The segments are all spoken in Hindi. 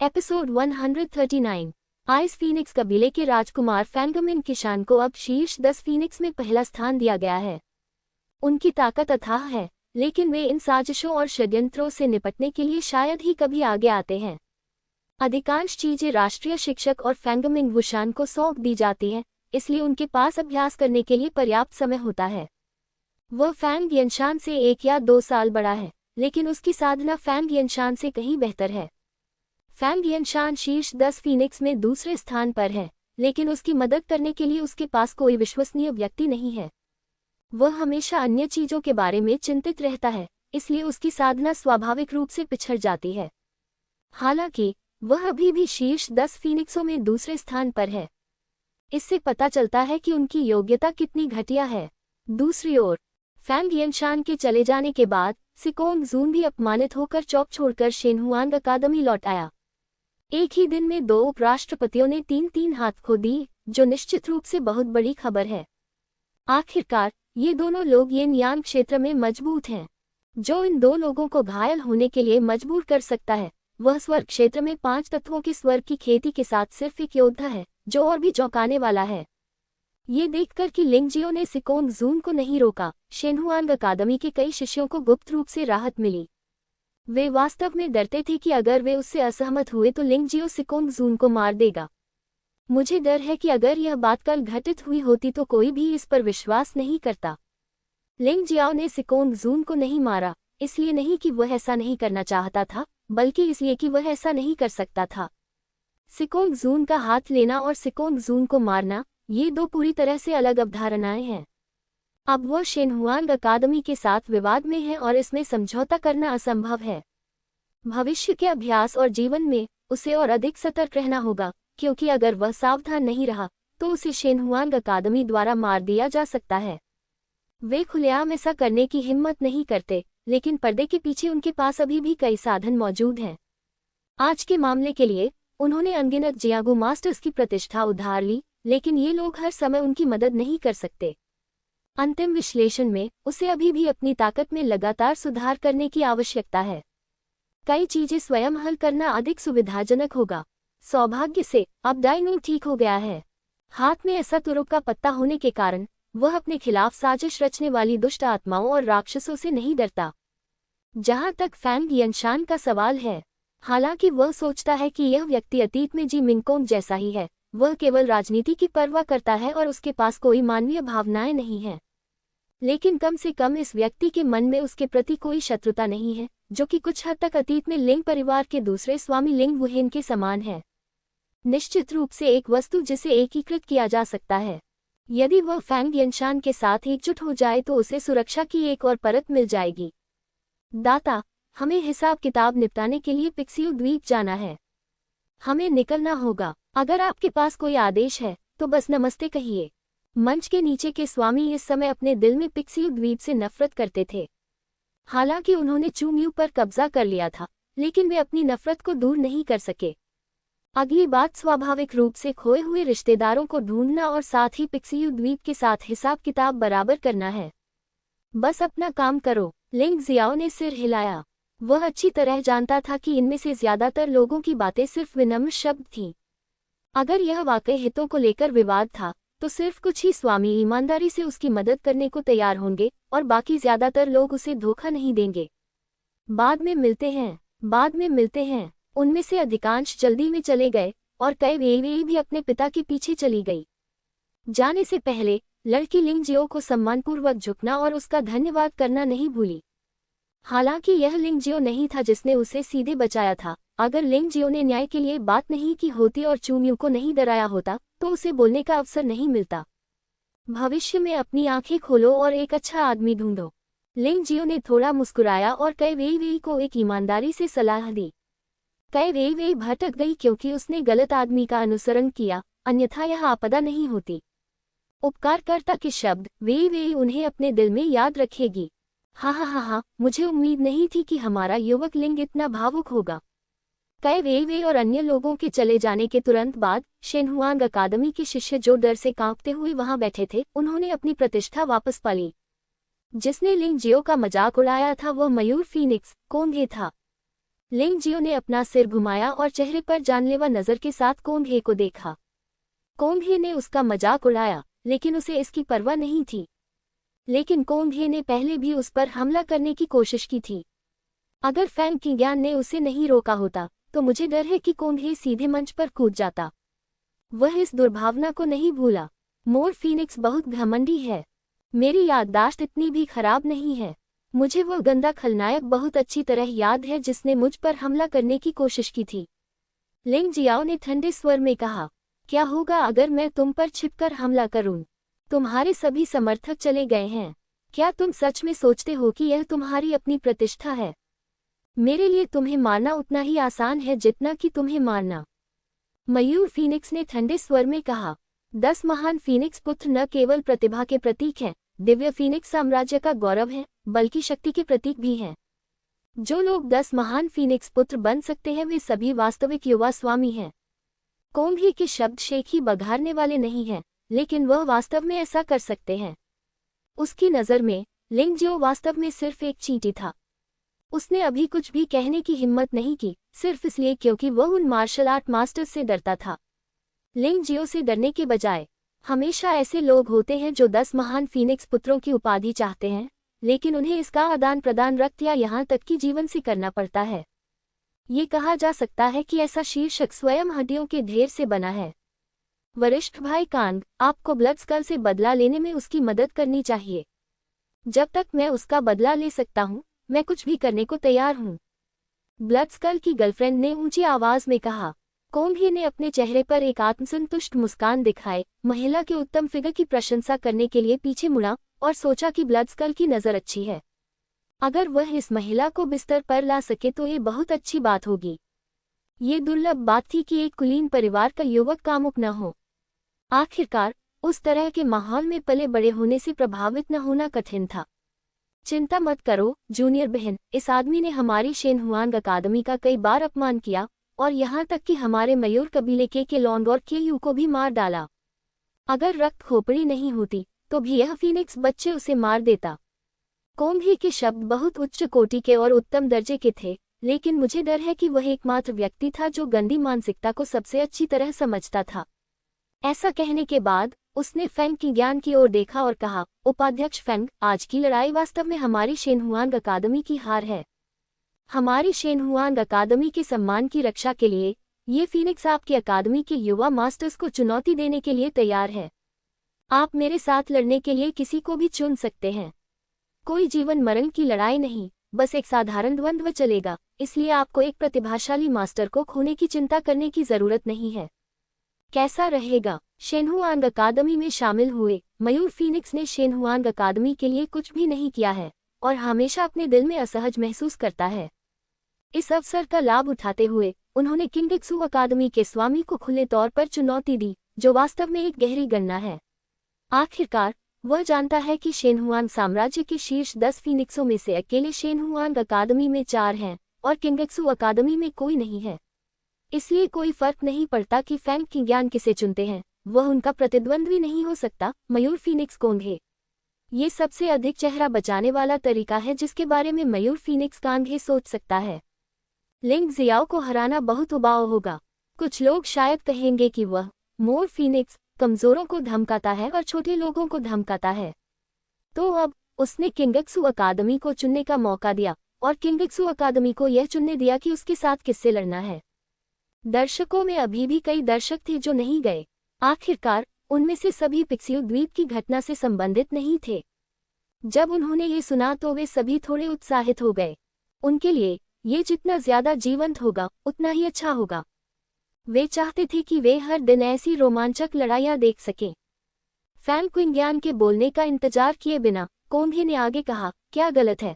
एपिसोड 139। आइस फीनिक्स कबीले के राजकुमार फैंगमिन किशान को अब शीर्ष 10 फीनिक्स में पहला स्थान दिया गया है। उनकी ताकत अथाह है, लेकिन वे इन साजिशों और षड्यंत्रों से निपटने के लिए शायद ही कभी आगे आते हैं। अधिकांश चीजें राष्ट्रीय शिक्षक और फैंगमिंग वुशान को सौंप दी जाती हैं, इसलिए उनके पास अभ्यास करने के लिए पर्याप्त समय होता है। वह फैंग यनशान से 1 या 2 साल बड़ा है, लेकिन उसकी साधना फैंग यनशान से कहीं बेहतर है। फैंग यनशान शीर्ष 10 फीनिक्स में दूसरे स्थान पर है, लेकिन उसकी मदद करने के लिए उसके पास कोई विश्वसनीय व्यक्ति नहीं है। वह हमेशा अन्य चीजों के बारे में चिंतित रहता है, इसलिए उसकी साधना स्वाभाविक रूप से पिछड़ जाती है। हालांकि वह अभी भी शीर्ष 10 फीनिक्सों में दूसरे स्थान पर है। इससे पता चलता है कि उनकी योग्यता कितनी घटिया है। दूसरी ओर फैंग यनशान के चले जाने के बाद सिकोंग जून भी अपमानित होकर चौक छोड़कर शेनहुआंग अकादमी लौट आया। एक ही दिन में 2 उपराष्ट्रपतियों ने 3-3 हाथ खो दी, जो निश्चित रूप से बहुत बड़ी खबर है। आखिरकार ये दोनों लोग येन यान क्षेत्र में मजबूत हैं। जो इन 2 लोगों को घायल होने के लिए मजबूर कर सकता है, वह स्वर्ग क्षेत्र में 5 तत्वों के स्वर्ग की खेती के साथ सिर्फ एक योद्धा है, जो और भी चौंकाने वाला है। ये देखकर कि लिंगजियो ने सिकोंग जून को नहीं रोका, शेनहुआंग अकादमी के कई शिष्यों को गुप्त रूप से राहत मिली। वे वास्तव में डरते थे कि अगर वे उससे असहमत हुए तो लिंगजियो सिकोंग जून को मार देगा। मुझे डर है कि अगर यह बात कल घटित हुई होती तो कोई भी इस पर विश्वास नहीं करता। लिंगजियाओ ने सिकोंग जून को नहीं मारा, इसलिए नहीं कि वह ऐसा नहीं करना चाहता था, बल्कि इसलिए कि वह ऐसा नहीं कर सकता था। सिकोंग जून का हाथ लेना और सिकोंग जून को मारना, ये 2 पूरी तरह से अलग अवधारणाएं हैं। अब वह शेनहुआंग अकादमी के साथ विवाद में है और इसमें समझौता करना असंभव है। भविष्य के अभ्यास और जीवन में उसे और अधिक सतर्क रहना होगा, क्योंकि अगर वह सावधान नहीं रहा तो उसे शेनहुआंग अकादमी द्वारा मार दिया जा सकता है। वे खुलेआम ऐसा करने की हिम्मत नहीं करते, लेकिन पर्दे के पीछे उनके पास अभी भी कई साधन मौजूद हैं। आज के मामले के लिए उन्होंने अनगिनत जियागो मास्टर्स की प्रतिष्ठा उधार ली, लेकिन ये लोग हर समय उनकी मदद नहीं कर सकते। अंतिम विश्लेषण में उसे अभी भी अपनी ताकत में लगातार सुधार करने की आवश्यकता है। कई चीजें स्वयं हल करना अधिक सुविधाजनक होगा। सौभाग्य से अब डाइनो ठीक हो गया है। हाथ में ऐसा तुरुप का पत्ता होने के कारण वह अपने खिलाफ साजिश रचने वाली दुष्ट आत्माओं और राक्षसों से नहीं डरता। जहां तक फैंग यनशान का सवाल है, हालांकि वह सोचता है कि यह व्यक्ति अतीत में जी मिंगकोंग जैसा ही है। वह केवल राजनीति की परवाह करता है और उसके पास कोई मानवीय भावनाएं नहीं हैं। लेकिन कम से कम इस व्यक्ति के मन में उसके प्रति कोई शत्रुता नहीं है, जो कि कुछ हद तक अतीत में लिंग परिवार के दूसरे स्वामी लिंग वुहेन के समान है। निश्चित रूप से एक वस्तु जिसे एकीकृत किया जा सकता है। यदि वह फैंग यनशान के साथ एकजुट हो जाए तो उसे सुरक्षा की एक और परत मिल जाएगी। दाता, हमें हिसाब किताब निपटाने के लिए पिक्सियो द्वीप जाना है। हमें निकलना होगा। अगर आपके पास कोई आदेश है तो बस नमस्ते कहिए। मंच के नीचे के स्वामी इस समय अपने दिल में पिक्सियो द्वीप से नफरत करते थे। हालांकि उन्होंने चूम्यू पर कब्जा कर लिया था, लेकिन वे अपनी नफरत को दूर नहीं कर सके। अगली बात स्वाभाविक रूप से खोए हुए रिश्तेदारों को ढूंढना और साथ ही पिक्सियो द्वीप के साथ हिसाब किताब बराबर करना है। बस अपना काम करो। लिंग जियाओ ने सिर हिलाया। वह अच्छी तरह जानता था कि इनमें से ज्यादातर लोगों की बातें सिर्फ विनम्र शब्द थीं। अगर यह वाकई हितों को लेकर विवाद था, तो सिर्फ कुछ ही स्वामी ईमानदारी से उसकी मदद करने को तैयार होंगे और बाकी ज्यादातर लोग उसे धोखा नहीं देंगे। बाद में मिलते हैं। उनमें से अधिकांश जल्दी में चले गए और कई वे भी अपने पिता के पीछे चली गई। जाने से पहले लड़की लिंगजियो को सम्मानपूर्वक झुकना और उसका धन्यवाद करना नहीं भूली। हालांकि यह लिंगजियो नहीं था जिसने उसे सीधे बचाया था। अगर लिंगजियो ने न्याय के लिए बात नहीं की होती और चूम्यू को नहीं डराया होता तो उसे बोलने का अवसर नहीं मिलता। भविष्य में अपनी आंखें खोलो और एक अच्छा आदमी ढूंढो। लिंगजियो ने थोड़ा मुस्कुराया और कई वे को एक ईमानदारी से सलाह दी। कई वे भटक गई क्योंकि उसने गलत आदमी का अनुसरण किया, अन्यथा यह आपदा नहीं होती। उपकारकर्ता के शब्द वे उन्हें अपने दिल में याद रखेगी। हाँ, मुझे उम्मीद नहीं थी कि हमारा युवक लिंग इतना भावुक होगा। कई वे और अन्य लोगों के चले जाने के तुरंत बाद शेनहुआंग अकादमी के शिष्य जो डर से कांपते हुए वहां बैठे थे, उन्होंने अपनी प्रतिष्ठा वापस पा ली। जिसने लिंगजियो का मजाक उड़ाया था वह मयूर फीनिक्स कोंगे था। लिंग जियो ने अपना सिर घुमाया और चेहरे पर जानलेवा नजर के साथ कोंग हे को देखा। कोंग हे ने उसका मजाक उड़ाया, लेकिन उसे इसकी परवाह नहीं थी। लेकिन कोंग हे ने पहले भी उस पर हमला करने की कोशिश की थी। अगर फैंग किंग्यान ने उसे नहीं रोका होता तो मुझे डर है कि कोंग हे सीधे मंच पर कूद जाता। वह इस दुर्भावना को नहीं भूला। मोर फीनिक्स बहुत घमंडी है। मेरी याददाश्त इतनी भी खराब नहीं है। मुझे वो गंदा खलनायक बहुत अच्छी तरह याद है जिसने मुझ पर हमला करने की कोशिश की थी। लिंग जियाओ ने ठंडे स्वर में कहा, क्या होगा अगर मैं तुम पर छिपकर हमला करूं? तुम्हारे सभी समर्थक चले गए हैं। क्या तुम सच में सोचते हो कि यह तुम्हारी अपनी प्रतिष्ठा है? मेरे लिए तुम्हें मारना उतना ही आसान है जितना कि तुम्हें मारना। मयूर फीनिक्स ने ठंडे स्वर में कहा, 10 महान फीनिक्स पुत्र न केवल प्रतिभा के प्रतीक हैं, दिव्य फीनिक्स साम्राज्य का गौरव है, बल्कि शक्ति के प्रतीक भी हैं। जो लोग 10 महान फीनिक्स पुत्र बन सकते हैं वे सभी वास्तविक युवा स्वामी हैं। कोंग हे के शब्द शेख ही बघारने वाले नहीं हैं, लेकिन वह वास्तव में ऐसा कर सकते हैं। उसकी नज़र में लिंग जियो वास्तव में सिर्फ एक चींटी था। उसने अभी कुछ भी कहने की हिम्मत नहीं की, सिर्फ इसलिए क्योंकि वह उन मार्शल आर्ट मास्टर्स से डरता था। लिंग जियो से डरने के बजाय हमेशा ऐसे लोग होते हैं जो 10 महान फीनिक्स पुत्रों की उपाधि चाहते हैं, लेकिन उन्हें इसका आदान प्रदान रक्त या यहाँ तक कि जीवन से करना पड़ता है। ये कहा जा सकता है कि ऐसा शीर्षक स्वयं हड्डियों के ढेर से बना है। वरिष्ठ भाई कांग, आपको ब्लड स्कल से बदला लेने में उसकी मदद करनी चाहिए। जब तक मैं उसका बदला ले सकता हूँ मैं कुछ भी करने को तैयार हूँ। ब्लड स्कल की गर्लफ्रेंड ने ऊंची आवाज में कहा। कोंग हे ने अपने चेहरे पर एक आत्मसंतुष्ट मुस्कान दिखाए, महिला के उत्तम फिगर की प्रशंसा करने के लिए पीछे मुड़ा और सोचा कि ब्लड स्कल की नज़र अच्छी है। अगर वह इस महिला को बिस्तर पर ला सके तो ये बहुत अच्छी बात होगी। ये दुर्लभ बात थी कि एक कुलीन परिवार का युवक कामुक न हो। आखिरकार उस तरह के माहौल में पले बड़े होने से प्रभावित न होना कठिन था। चिंता मत करो जूनियर बहन, इस आदमी ने हमारी शेनहुआंग अकादमी का कई बार अपमान किया और यहाँ तक कि हमारे मयूर कबीले के लॉन्ग और के यू को भी मार डाला। अगर रक्त खोपड़ी नहीं होती तो भी यह फीनिक्स बच्चे उसे मार देता। कोंग हे के शब्द बहुत उच्च कोटि के और उत्तम दर्जे के थे, लेकिन मुझे डर है कि वह एकमात्र व्यक्ति था जो गंदी मानसिकता को सबसे अच्छी तरह समझता था। ऐसा कहने के बाद उसने फैंग की ज्ञान की ओर देखा और कहा, उपाध्यक्ष फैंग, आज की लड़ाई वास्तव में हमारी शेनहुआंग अकादमी की हार है। हमारी शेनहुआंग अकादमी के सम्मान की रक्षा के लिए ये फीनिक्स आपकी अकादमी के युवा मास्टर्स को चुनौती देने के लिए तैयार है। आप मेरे साथ लड़ने के लिए किसी को भी चुन सकते हैं। कोई जीवन मरण की लड़ाई नहीं, बस एक साधारण द्वंद्व चलेगा, इसलिए आपको एक प्रतिभाशाली मास्टर को खोने की चिंता करने की जरूरत नहीं है। कैसा रहेगा? शेनहुआंग अकादमी में शामिल हुए मयूर फीनिक्स ने शेनहुआंग अकादमी के लिए कुछ भी नहीं किया है और हमेशा अपने दिल में असहज महसूस करता है। इस अवसर का लाभ उठाते हुए उन्होंने किंगक्सू अकादमी के स्वामी को खुले तौर पर चुनौती दी, जो वास्तव में एक गहरी गणना है। आखिरकार वह जानता है कि शेनहुआंग साम्राज्य के शीर्ष 10 फीनिक्सों में से अकेले शेनहुआंग अकादमी में 4 हैं और किंगक्सू अकादमी में कोई नहीं है। इसलिए कोई फर्क नहीं पड़ता कि फैंग की ज्ञान किसे चुनते हैं, वह उनका प्रतिद्वंद्वी नहीं हो सकता। मयूर फीनिक्स कोंग हे। ये सबसे अधिक चेहरा बचाने वाला तरीका है जिसके बारे में मयूर फीनिक्स कांग हे सोच सकता है। लिंग जियाओ को हराना बहुत उबाऊ होगा। कुछ लोग शायद कहेंगे कि वह मोर फीनिक्स कमजोरों को धमकाता है और छोटे लोगों को धमकाता है। तो अब उसने किंगक्सू अकादमी को चुनने का मौका दिया और किंगक्सू अकादमी को यह चुनने दिया कि उसके साथ किससे लड़ना है। दर्शकों में अभी भी कई दर्शक थे जो नहीं गए। आखिरकार उनमें से सभी पिक्सियो द्वीप की घटना से संबंधित नहीं थे। जब उन्होंने ये सुना तो वे सभी थोड़े उत्साहित हो गए। उनके लिए ये जितना ज्यादा जीवंत होगा उतना ही अच्छा होगा। वे चाहते थे कि वे हर दिन ऐसी रोमांचक लड़ाइयां देख सकें। फैंग क्विंग्यान के बोलने का इंतजार किए बिना कोंग हे ने आगे कहा, क्या गलत है?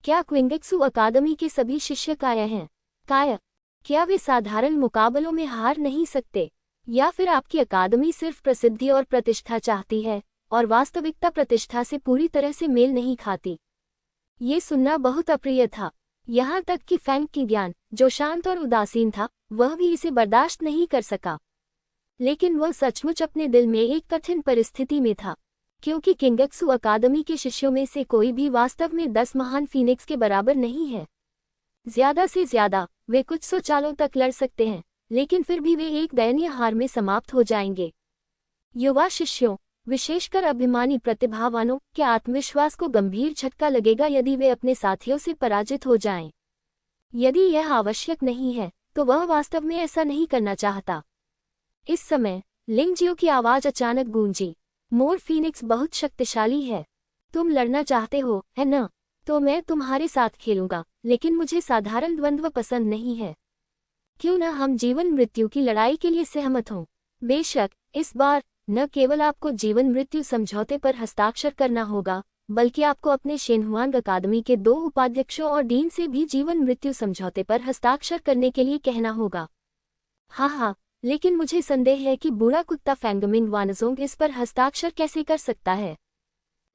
क्या क्विंगक्सू अकादमी के सभी शिष्य काया हैं? काया? क्या वे साधारण मुकाबलों में हार नहीं सकते? या फिर आपकी अकादमी सिर्फ प्रसिद्धि और प्रतिष्ठा चाहती है और वास्तविकता प्रतिष्ठा से पूरी तरह से मेल नहीं खाती? ये सुनना बहुत अप्रिय था। यहाँ तक कि फैंग की ज्ञान, जो शांत और उदासीन था, वह भी इसे बर्दाश्त नहीं कर सका। लेकिन वह सचमुच अपने दिल में एक कठिन परिस्थिति में था, क्योंकि किंगक्सू अकादमी के शिष्यों में से कोई भी वास्तव में 10 महान फीनिक्स के बराबर नहीं है। ज्यादा से ज्यादा वे कुछ 100 चालों तक लड़ सकते हैं, लेकिन फिर भी वे एक दयनीय हार में समाप्त हो जाएंगे। युवा शिष्यों, विशेषकर अभिमानी प्रतिभावानों के आत्मविश्वास को गंभीर झटका लगेगा यदि वे अपने साथियों से पराजित हो जाएं। यदि यह आवश्यक नहीं है तो वह वास्तव में ऐसा नहीं करना चाहता। इस समय लिंग जियो की आवाज अचानक गूंजी। मोर फीनिक्स बहुत शक्तिशाली है। तुम लड़ना चाहते हो, है न? तो मैं तुम्हारे साथ खेलूंगा, लेकिन मुझे साधारण द्वंद्व पसंद नहीं है। क्यों न हम जीवन मृत्यु की लड़ाई के लिए सहमत हों? बेशक इस बार न केवल आपको जीवन मृत्यु समझौते पर हस्ताक्षर करना होगा, बल्कि आपको अपने शेनहुआंग अकादमी के 2 उपाध्यक्षों और डीन से भी जीवन मृत्यु समझौते पर हस्ताक्षर करने के लिए कहना होगा। हाँ, लेकिन मुझे संदेह है कि बूढ़ा कुत्ता फैंगमिंग वानजोंग इस पर हस्ताक्षर कैसे कर सकता है।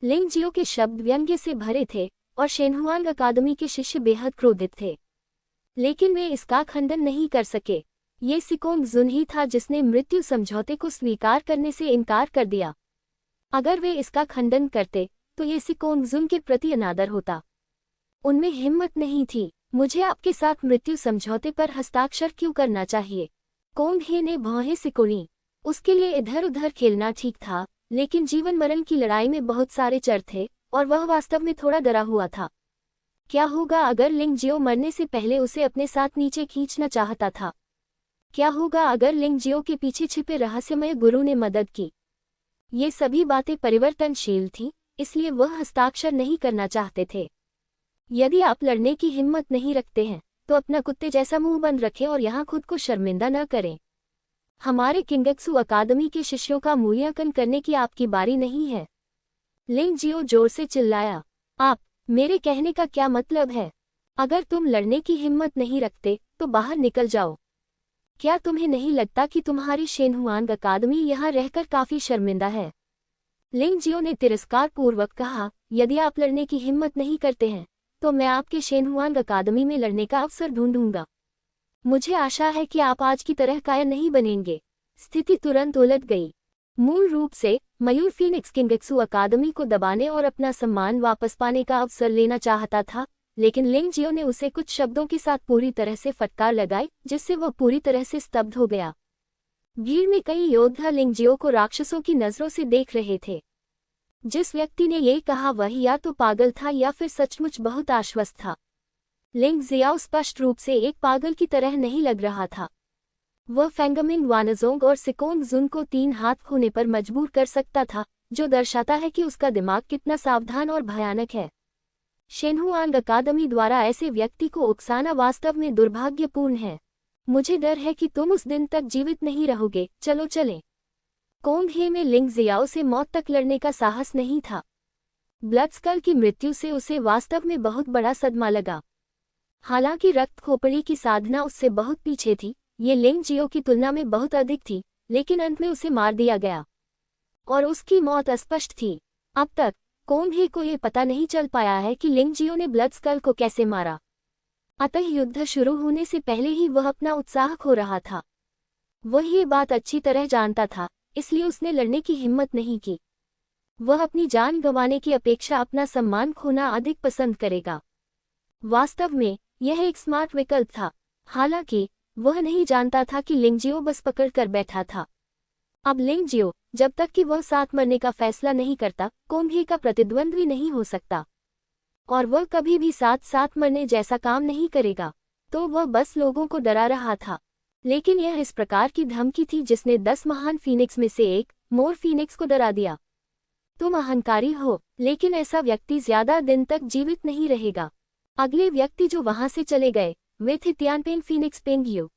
लिंग जियो के शब्द व्यंग्य से भरे थे और शेनहुआंग अकादमी के शिष्य बेहद क्रोधित थे, लेकिन वे इसका खंडन नहीं कर सके। ये सिकोंग जुन ही था जिसने मृत्यु समझौते को स्वीकार करने से इनकार कर दिया। अगर वे इसका खंडन करते तो ये सिकोंग जुन के प्रति अनादर होता। उनमें हिम्मत नहीं थी। मुझे आपके साथ मृत्यु समझौते पर हस्ताक्षर क्यों करना चाहिए? कोंग हे ने भौहें सिकोड़ी। उसके लिए इधर उधर खेलना ठीक था, लेकिन जीवन मरण की लड़ाई में बहुत सारे चर थे और वह वास्तव में थोड़ा डरा हुआ था। क्या होगा अगर लिंग जियो मरने से पहले उसे अपने साथ नीचे खींचना चाहता था? क्या होगा अगर लिंग जियो के पीछे छिपे रहस्यमय गुरु ने मदद की? ये सभी बातें परिवर्तनशील थीं, इसलिए वह हस्ताक्षर नहीं करना चाहते थे। यदि आप लड़ने की हिम्मत नहीं रखते हैं तो अपना कुत्ते जैसा मुंह बंद रखें और यहाँ खुद को शर्मिंदा न करें। हमारे किंगक्सू अकादमी के शिष्यों का मूल्यांकन करने की आपकी बारी नहीं है। लिंग जियो जोर से चिल्लाया। आप, मेरे कहने का क्या मतलब है? अगर तुम लड़ने की हिम्मत नहीं रखते तो बाहर निकल जाओ। क्या तुम्हें नहीं लगता कि तुम्हारी शेनहुआंग अकादमी यहाँ रहकर काफी शर्मिंदा है? लिंग जियो ने तिरस्कार पूर्वक कहा, यदि आप लड़ने की हिम्मत नहीं करते हैं तो मैं आपके शेनहुआंग अकादमी में लड़ने का अवसर ढूंढूंगा। मुझे आशा है कि आप आज की तरह कायर नहीं बनेंगे। स्थिति तुरंत उलट गई। मूल रूप से मयूर फीनिक्स किंगक्सू अकादमी को दबाने और अपना सम्मान वापस पाने का अवसर लेना चाहता था, लेकिन लिंग जियो ने उसे कुछ शब्दों के साथ पूरी तरह से फटकार लगाई, जिससे वह पूरी तरह से स्तब्ध हो गया। भीड़ में कई योद्धा लिंग जियो को राक्षसों की नजरों से देख रहे थे। जिस व्यक्ति ने ये कहा वह या तो पागल था या फिर सचमुच बहुत आश्वस्त था। लिंग जियाओ स्पष्ट रूप से एक पागल की तरह नहीं लग रहा था। वह फैंगमिंग वानजोंग और सिकोंग जुन को 3 हाथ खोने पर मजबूर कर सकता था, जो दर्शाता है कि उसका दिमाग कितना सावधान और भयानक है। शेनहुआंग अकादमी द्वारा ऐसे व्यक्ति को उकसाना वास्तव में दुर्भाग्यपूर्ण है। मुझे डर है कि तुम उस दिन तक जीवित नहीं रहोगे। चलो चलें। कोंग हे में लिंग जियाओ से मौत तक लड़ने का साहस नहीं था। ब्लडस्कल की मृत्यु से उसे वास्तव में बहुत बड़ा सदमा लगा। हालांकि रक्त खोपड़ी की साधना उससे बहुत पीछे थी, ये लिंग जियो की तुलना में बहुत अधिक थी, लेकिन अंत में उसे मार दिया गया और उसकी मौत अस्पष्ट थी। अब तक कोंग हे को ये पता नहीं चल पाया है कि लिंग जियो ने ब्लडस्कल को कैसे मारा। अतः युद्ध शुरू होने से पहले ही वह अपना उत्साह खो रहा था। वह ये बात अच्छी तरह जानता था, इसलिए उसने लड़ने की हिम्मत नहीं की। वह अपनी जान गंवाने की अपेक्षा अपना सम्मान खोना अधिक पसंद करेगा। वास्तव में यह एक स्मार्ट विकल्प था। हालांकि वह नहीं जानता था कि लिंग जियो बस पकड़ कर बैठा था। अब लिंग जियो, जब तक कि वह साथ मरने का फैसला नहीं करता, कोंग हे का प्रतिद्वंद्वी नहीं हो सकता, और वह कभी भी साथ मरने जैसा काम नहीं करेगा। तो वह बस लोगों को डरा रहा था। लेकिन यह इस प्रकार की धमकी थी जिसने 10 महान फीनिक्स में से एक, मोर फीनिक्स को डरा दिया। तुम अहंकारी हो, लेकिन ऐसा व्यक्ति ज्यादा दिन तक जीवित नहीं रहेगा। अगले व्यक्ति जो वहां से चले गए वे थे तियानपेन फीनिक्स पेंगियो।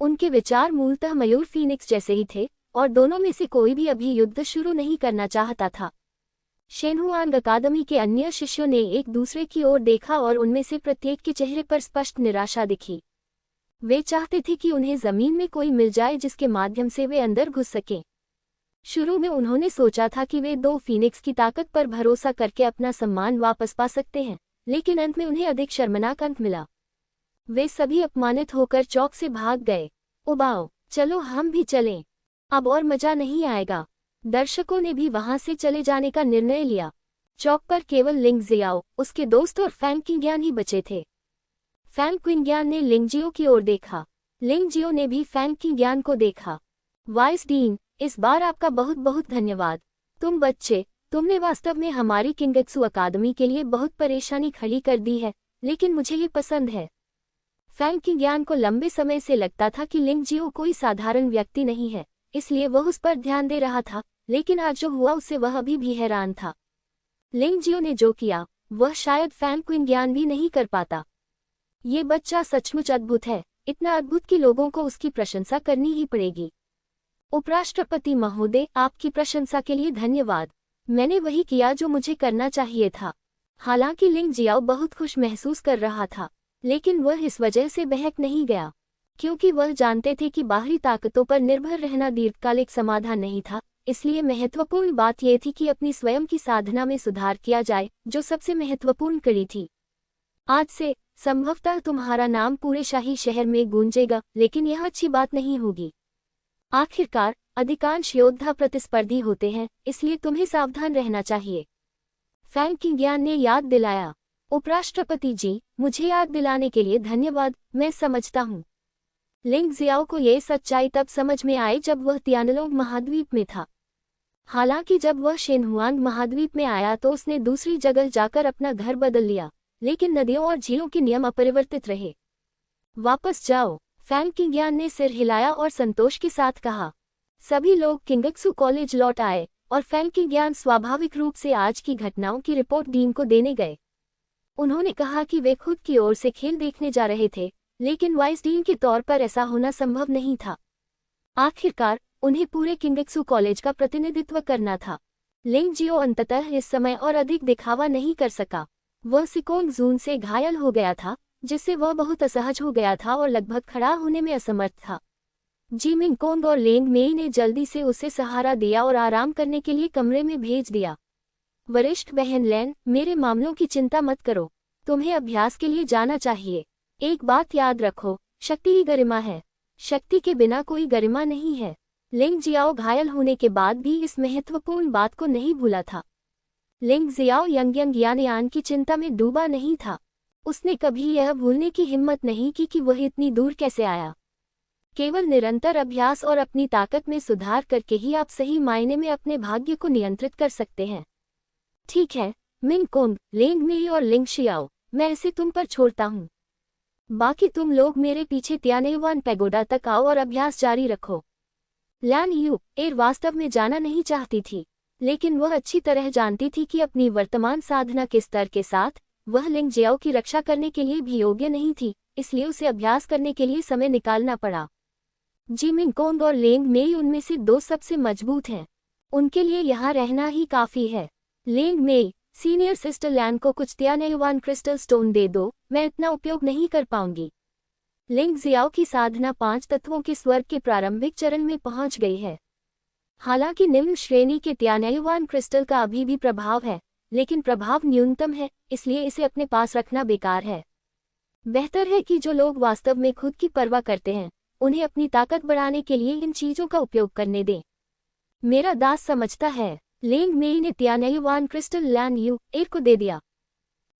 उनके विचार मूलतः मयूर फीनिक्स जैसे ही थे और दोनों में से कोई भी अभी युद्ध शुरू नहीं करना चाहता था। शेनहुआंग अकादमी के अन्य शिष्यों ने एक दूसरे की ओर देखा और उनमें से प्रत्येक के चेहरे पर स्पष्ट निराशा दिखी। वे चाहते थे कि उन्हें जमीन में कोई मिल जाए जिसके माध्यम से वे अंदर घुस सकें। शुरू में उन्होंने सोचा था कि वे 2 फीनिक्स की ताकत पर भरोसा करके अपना सम्मान वापस पा सकते हैं, लेकिन अंत में उन्हें अधिक शर्मनाक अंत मिला। वे सभी अपमानित होकर चौक से भाग गए। उबाओ, चलो हम भी चलें, अब और मजा नहीं आएगा। दर्शकों ने भी वहां से चले जाने का निर्णय लिया। चौक पर केवल लिंग जियाओ, उसके दोस्त और फैंग किंग्यान ही बचे थे। फैंग क्विंग्यान ने लिंगजियो की ओर देखा। लिंगजियो ने भी फैंग क्विंग्यान को देखा। वाइस डीन, इस बार आपका बहुत बहुत धन्यवाद। तुम बच्चे, तुमने वास्तव में हमारी किंगेत्सु अकादमी के लिए बहुत परेशानी खड़ी कर दी है, लेकिन मुझे ये पसंद है। फैंग क्विंग्यान को लंबे समय से लगता था कि लिंगजियो कोई साधारण व्यक्ति नहीं है, इसलिए वह उस पर ध्यान दे रहा था, लेकिन आज जो हुआ उससे वह अभी भी हैरान था। लिंगजियो ने जो किया वह शायद फैंग क्विंग्यान भी नहीं कर पाता। ये बच्चा सचमुच अद्भुत है, इतना अद्भुत कि लोगों को उसकी प्रशंसा करनी ही पड़ेगी। उपराष्ट्रपति महोदय, आपकी प्रशंसा के लिए धन्यवाद। मैंने वही किया जो मुझे करना चाहिए था। हालांकि लिंगजियाओ बहुत खुश महसूस कर रहा था, लेकिन वह इस वजह से बहक नहीं गया, क्योंकि वह जानते थे कि बाहरी ताकतों पर निर्भर रहना दीर्घकालिक समाधान नहीं था। इसलिए महत्वपूर्ण बात यह थी कि अपनी स्वयं की साधना में सुधार किया जाए, जो सबसे महत्वपूर्ण कड़ी थी। आज से संभवतः तुम्हारा नाम पूरे शाही शहर में गूंजेगा, लेकिन यह अच्छी बात नहीं होगी। आखिरकार अधिकांश योद्धा प्रतिस्पर्धी होते हैं, इसलिए तुम्हें सावधान रहना चाहिए। फैंग क्विंग्यान ने याद दिलाया। उपराष्ट्रपति जी, मुझे याद दिलाने के लिए धन्यवाद, मैं समझता हूँ। लिंगजियाओ को यह सच्चाई तब समझ में आई जब वह तियानलोंग महाद्वीप में था। हालांकि जब वह शिनहुआंग महाद्वीप में आया तो उसने दूसरी जगह जाकर अपना घर बदल लिया, लेकिन नदियों और झीलों के नियम अपरिवर्तित रहे। वापस जाओ, फैंग क्विंग्यान ने सिर हिलाया और संतोष के साथ कहा। सभी लोग किंगेत्सु कॉलेज लौट आए और फैंग क्विंग्यान स्वाभाविक रूप से आज की घटनाओं की रिपोर्ट डीन को देने गए। उन्होंने कहा कि वे खुद की ओर से खेल देखने जा रहे थे, लेकिन वाइस डीन के तौर पर ऐसा होना संभव नहीं था। आखिरकार उन्हें पूरे किंगेत्सु कॉलेज का प्रतिनिधित्व करना था। लिंगजियो अंततः इस समय और अधिक दिखावा नहीं कर सका। वह सिकोंग जून से घायल हो गया था, जिससे वह बहुत असहज हो गया था और लगभग खड़ा होने में असमर्थ था। जिमिंग कोंग और लेंग मेई ने जल्दी से उसे सहारा दिया और आराम करने के लिए कमरे में भेज दिया। वरिष्ठ बहन लैन, मेरे मामलों की चिंता मत करो, तुम्हें अभ्यास के लिए जाना चाहिए। एक बात याद रखो, शक्ति ही गरिमा है, शक्ति के बिना कोई गरिमा नहीं है। लिंगजियाओ घायल होने के बाद भी इस महत्वपूर्ण बात को नहीं भूला था। लिंगजियाओ यांग्यांग की चिंता में डूबा नहीं था। उसने कभी यह भूलने की हिम्मत नहीं की कि वह इतनी दूर कैसे आया। केवल निरंतर अभ्यास और अपनी ताकत में सुधार करके ही आप सही मायने में अपने भाग्य को नियंत्रित कर सकते हैं। ठीक है मिंग कोंग, लेंग मेई और लिंग शियाओ, मैं इसे तुम पर छोड़ता हूँ। बाकी तुम लोग मेरे पीछे तियानेयुआन पैगोडा तक आओ और अभ्यास जारी रखो। लैन यू एर वास्तव में जाना नहीं चाहती थी, लेकिन वह अच्छी तरह जानती थी कि अपनी वर्तमान साधना के स्तर के साथ वह लिंगजियाओ की रक्षा करने के लिए भी योग्य नहीं थी, इसलिए उसे अभ्यास करने के लिए समय निकालना पड़ा। जिमिंग कोंग और लेंग मेई उनमें से दो सबसे मजबूत हैं। उनके लिए यहाँ रहना ही काफी है। लेंग मेई, सीनियर सिस्टर लैन को कुछ तियानेयुआन क्रिस्टल स्टोन दे दो, मैं इतना उपयोग नहीं कर पाऊंगी। लिंगजियाओ की साधना 5 तत्वों के स्वर्ग के प्रारंभिक चरण में पहुंच गई है। हालांकि निम्न श्रेणी के तियानेयुआन क्रिस्टल का अभी भी प्रभाव है, लेकिन प्रभाव न्यूनतम है, इसलिए इसे अपने पास रखना बेकार है। बेहतर है कि जो लोग वास्तव में खुद की परवाह करते हैं, उन्हें अपनी ताकत बढ़ाने के लिए इन चीजों का उपयोग करने दें। मेरा दास समझता है। लेंग मेई ने तियानेयुआन क्रिस्टल लैन यू एर को दे दिया।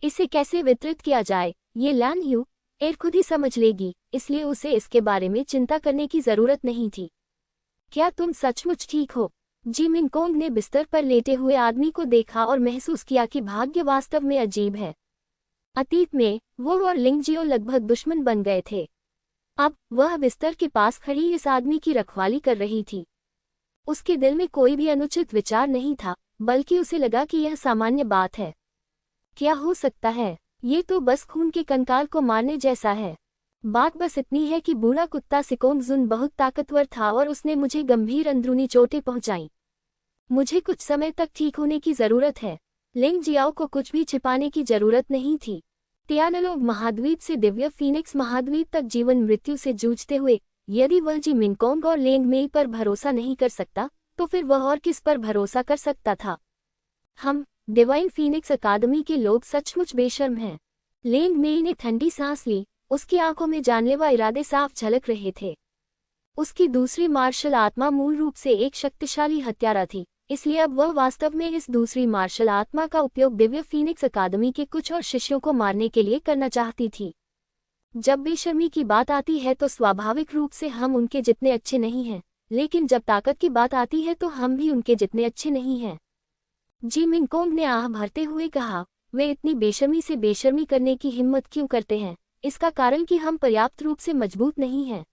इसे कैसे वितरित किया जाए, ये लैन यू एर खुद ही समझ लेगी, इसलिए उसे इसके बारे में चिंता करने की जरूरत नहीं थी। क्या तुम सचमुच ठीक हो? जिमिंग कोंग ने बिस्तर पर लेटे हुए आदमी को देखा और महसूस किया कि भाग्य वास्तव में अजीब है। अतीत में वो और लिंगजियो लगभग दुश्मन बन गए थे। अब वह बिस्तर के पास खड़ी इस आदमी की रखवाली कर रही थी। उसके दिल में कोई भी अनुचित विचार नहीं था, बल्कि उसे लगा कि यह सामान्य बात है। क्या हो सकता है? ये तो बस खून के कंकाल को मारने जैसा है। बात बस इतनी है कि बूढ़ा कुत्ता सिकोंग जुन बहुत ताकतवर था और उसने मुझे गंभीर अंदरूनी चोटें पहुंचाई। मुझे कुछ समय तक ठीक होने की जरूरत है। लिंगजियाओ को कुछ भी छिपाने की जरूरत नहीं थी। तियानलोंग महाद्वीप से दिव्य फीनिक्स महाद्वीप तक जीवन मृत्यु से जूझते हुए यदि वह जिमिंग कोंग और लेंग मेई पर भरोसा नहीं कर सकता, तो फिर वह और किस पर भरोसा कर सकता था? हम डिवाइन फीनिक्स अकादमी के लोग सचमुच बेशर्म हैं। लेंग मेई ने ठंडी सांस ली, उसकी आंखों में जानलेवा इरादे साफ झलक रहे थे। उसकी दूसरी मार्शल आत्मा मूल रूप से एक शक्तिशाली हत्यारा थी, इसलिए अब वह वास्तव में इस दूसरी मार्शल आत्मा का उपयोग दिव्य फीनिक्स अकादमी के कुछ और शिष्यों को मारने के लिए करना चाहती थी। जब बेशर्मी की बात आती है तो स्वाभाविक रूप से हम उनके जितने अच्छे नहीं हैं, लेकिन जब ताकत की बात आती है तो हम भी उनके जितने अच्छे नहीं हैं। जी मिंगकोंग ने आह भरते हुए कहा, वे इतनी बेशर्मी से बेशर्मी करने की हिम्मत क्यों करते हैं? इसका कारण कि हम पर्याप्त रूप से मजबूत नहीं हैं।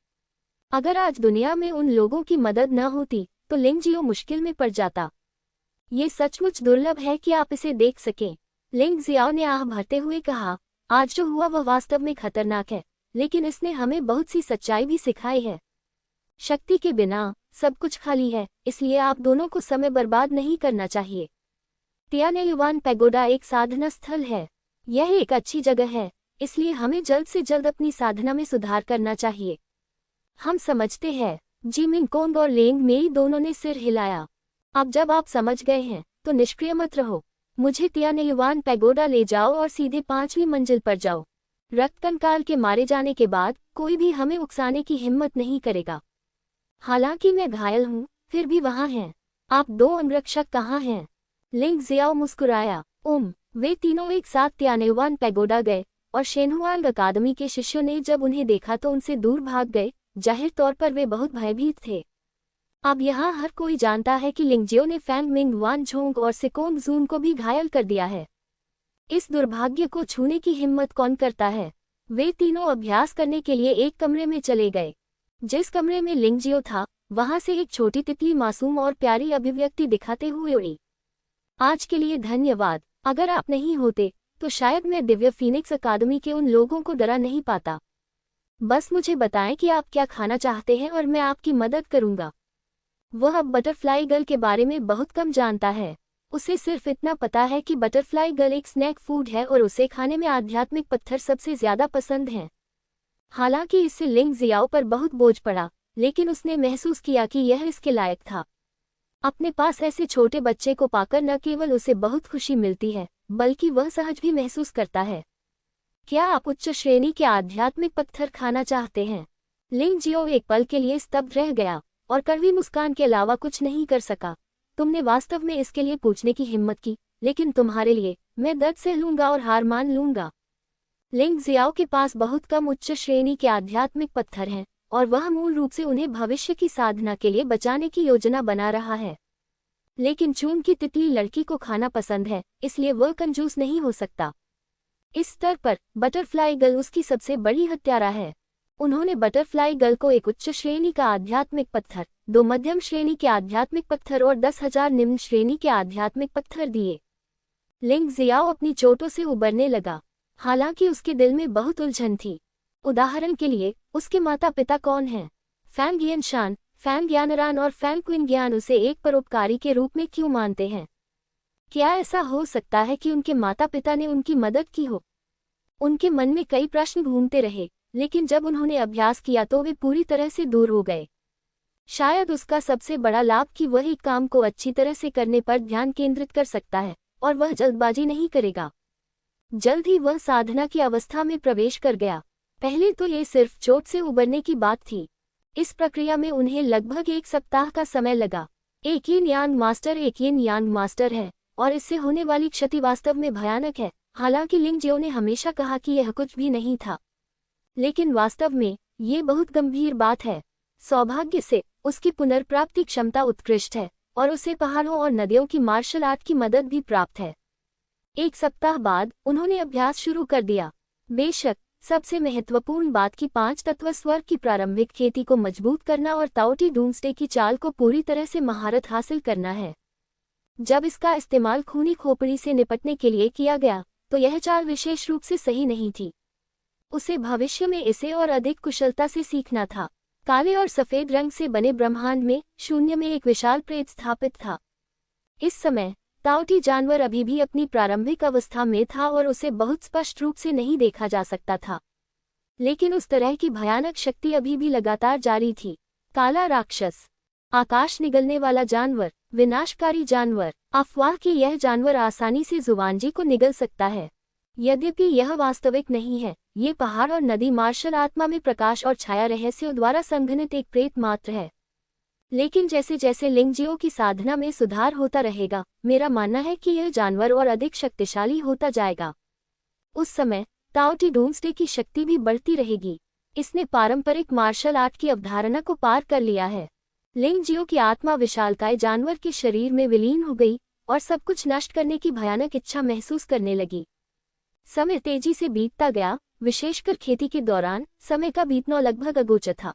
अगर आज दुनिया में उन लोगों की मदद न होती तो लिंग जियो मुश्किल में पड़ जाता। ये सचमुच दुर्लभ है कि आप इसे देख सकें। लिंग जियाओ ने आह भरते हुए कहा, आज जो हुआ वह वास्तव में खतरनाक है, लेकिन इसने हमें बहुत सी सच्चाई भी सिखाई है। शक्ति के बिना सब कुछ खाली है, इसलिए आप दोनों को समय बर्बाद नहीं करना चाहिए। तियानेयुआन पैगोडा एक साधना स्थल है। यह एक अच्छी जगह है, इसलिए हमें जल्द से जल्द अपनी साधना में सुधार करना चाहिए। हम समझते हैं। जी मिंगकोंग और लेंग मेई दोनों ने सिर हिलाया। अब जब आप समझ गए हैं तो निष्क्रिय मत रहो। मुझे तियानेयुआन पैगोडा ले जाओ और सीधे 5वीं मंजिल पर जाओ। रक्त कंकाल के मारे जाने के बाद कोई भी हमें उकसाने की हिम्मत नहीं करेगा। हालांकि मैं घायल हूँ, फिर भी वहाँ हैं। आप 2 अंगरक्षक कहाँ हैं? लिंग जियाओ मुस्कुराया। वे तीनों एक साथ तियानेयुआन पैगोडा गए और शेनहुआंग अकादमी के शिष्यों ने जब उन्हें देखा तो उनसे दूर भाग गए। जाहिर तौर पर वे बहुत भयभीत थे। अब यहाँ हर कोई जानता है कि लिंगजियो ने फैंग मिंग वानझोंग और सिकोंग जून को भी घायल कर दिया है। इस दुर्भाग्य को छूने की हिम्मत कौन करता है? वे तीनों अभ्यास करने के लिए एक कमरे में चले गए। जिस कमरे में लिंगजियो था, वहां से एक छोटी तितली मासूम और प्यारी अभिव्यक्ति दिखाते हुए उड़ी। आज के लिए धन्यवाद। अगर आप नहीं होते तो शायद मैं दिव्य फीनिक्स अकादमी के उन लोगों को डरा नहीं पाता। बस मुझे बताएं कि आप क्या खाना चाहते हैं और मैं आपकी मदद करूंगा। वह अब बटरफ्लाई गर्ल के बारे में बहुत कम जानता है। उसे सिर्फ इतना पता है कि बटरफ्लाई गर्ल एक स्नैक फूड है और उसे खाने में आध्यात्मिक पत्थर सबसे ज्यादा पसंद हैं। हालांकि इससे लिंग जियाओ पर बहुत बोझ पड़ा, लेकिन उसने महसूस किया कि यह इसके लायक था। अपने पास ऐसे छोटे बच्चे को पाकर न केवल उसे बहुत खुशी मिलती है, बल्कि वह सहज भी महसूस करता है। क्या आप उच्च श्रेणी के आध्यात्मिक पत्थर खाना चाहते हैं? लिंग जियो एक पल के लिए स्तब्ध रह गया और कड़वी मुस्कान के अलावा कुछ नहीं कर सका। तुमने वास्तव में इसके लिए पूछने की हिम्मत की, लेकिन तुम्हारे लिए मैं दर्द सह लूंगा और हार मान लूंगा। लिंग जियाओ के पास बहुत कम उच्च श्रेणी के आध्यात्मिक पत्थर हैं और वह मूल रूप से उन्हें भविष्य की साधना के लिए बचाने की योजना बना रहा है। लेकिन चून की तितली लड़की को खाना पसंद है, इसलिए वह कंजूस नहीं हो सकता। इस स्तर पर बटरफ्लाई गर्ल उसकी सबसे बड़ी हत्यारा है। उन्होंने बटरफ्लाई गर्ल को एक उच्च श्रेणी का आध्यात्मिक पत्थर, 2 मध्यम श्रेणी के आध्यात्मिक पत्थर और 10,000 निम्न श्रेणी के आध्यात्मिक पत्थर दिए। लिंग जियाओ अपनी चोटों से उबरने लगा, हालांकि उसके दिल में बहुत उलझन थी। उदाहरण के लिए, उसके माता पिता कौन हैं? फैंग यिनशान, फैंग यानरान और फैंग क्विनग्यान उसे एक परोपकारी के रूप में क्यों मानते हैं? क्या ऐसा हो सकता है कि उनके माता पिता ने उनकी मदद की हो? उनके मन में कई प्रश्न घूमते रहे, लेकिन जब उन्होंने अभ्यास किया तो वे पूरी तरह से दूर हो गए। शायद उसका सबसे बड़ा लाभ कि वह एक काम को अच्छी तरह से करने पर ध्यान केंद्रित कर सकता है और वह जल्दबाजी नहीं करेगा। जल्द ही वह साधना की अवस्था में प्रवेश कर गया। पहले तो ये सिर्फ चोट से उबरने की बात थी। इस प्रक्रिया में उन्हें लगभग 1 सप्ताह का समय लगा। एक यिन यांग मास्टर है और इससे होने वाली क्षति वास्तव में भयानक है। हालांकि लिंग जियो ने हमेशा कहा कि यह कुछ भी नहीं था, लेकिन वास्तव में ये बहुत गंभीर बात है। सौभाग्य से उसकी पुनर्प्राप्ति क्षमता उत्कृष्ट है और उसे पहाड़ों और नदियों की मार्शल आर्ट की मदद भी प्राप्त है। 1 सप्ताह बाद उन्होंने अभ्यास शुरू कर दिया। बेशक सबसे महत्वपूर्ण बात की 5 तत्व स्वर की प्रारंभिक खेती को मजबूत करना और ताओटी डूम्सडे की चाल को पूरी तरह से महारत हासिल करना है। जब इसका इस्तेमाल खूनी खोपड़ी से निपटने के लिए किया गया तो यह चाल विशेष रूप से सही नहीं थी। उसे भविष्य में इसे और अधिक कुशलता से सीखना था। काले और सफेद रंग से बने ब्रह्मांड में शून्य में एक विशाल प्रेत स्थापित था। इस समय ताओटी जानवर अभी भी अपनी प्रारंभिक अवस्था में था और उसे बहुत स्पष्ट रूप से नहीं देखा जा सकता था, लेकिन उस तरह की भयानक शक्ति अभी भी लगातार जारी थी। काला राक्षस, आकाश निगलने वाला जानवर, विनाशकारी जानवर। अफवाह कि यह जानवर आसानी से जुवानजी को निगल सकता है। यद्यपि यह वास्तविक नहीं है, ये पहाड़ और नदी मार्शल आत्मा में प्रकाश और छाया रहस्यों द्वारा संघनित एक प्रेत मात्र है। लेकिन जैसे जैसे लिंग जियो की साधना में सुधार होता रहेगा, मेरा मानना है कि यह जानवर और अधिक शक्तिशाली होता जाएगा। उस समय ताओ टी डूम्सडे की शक्ति भी बढ़ती रहेगी। इसने पारंपरिक मार्शल आर्ट की अवधारणा को पार कर लिया है। लिंग जियो की आत्मा विशालकाय जानवर के शरीर में विलीन हो गई और सब कुछ नष्ट करने की भयानक इच्छा महसूस करने लगी। समय तेजी से बीतता गया, विशेषकर खेती के दौरान समय का बीतना लगभग अगोचर था।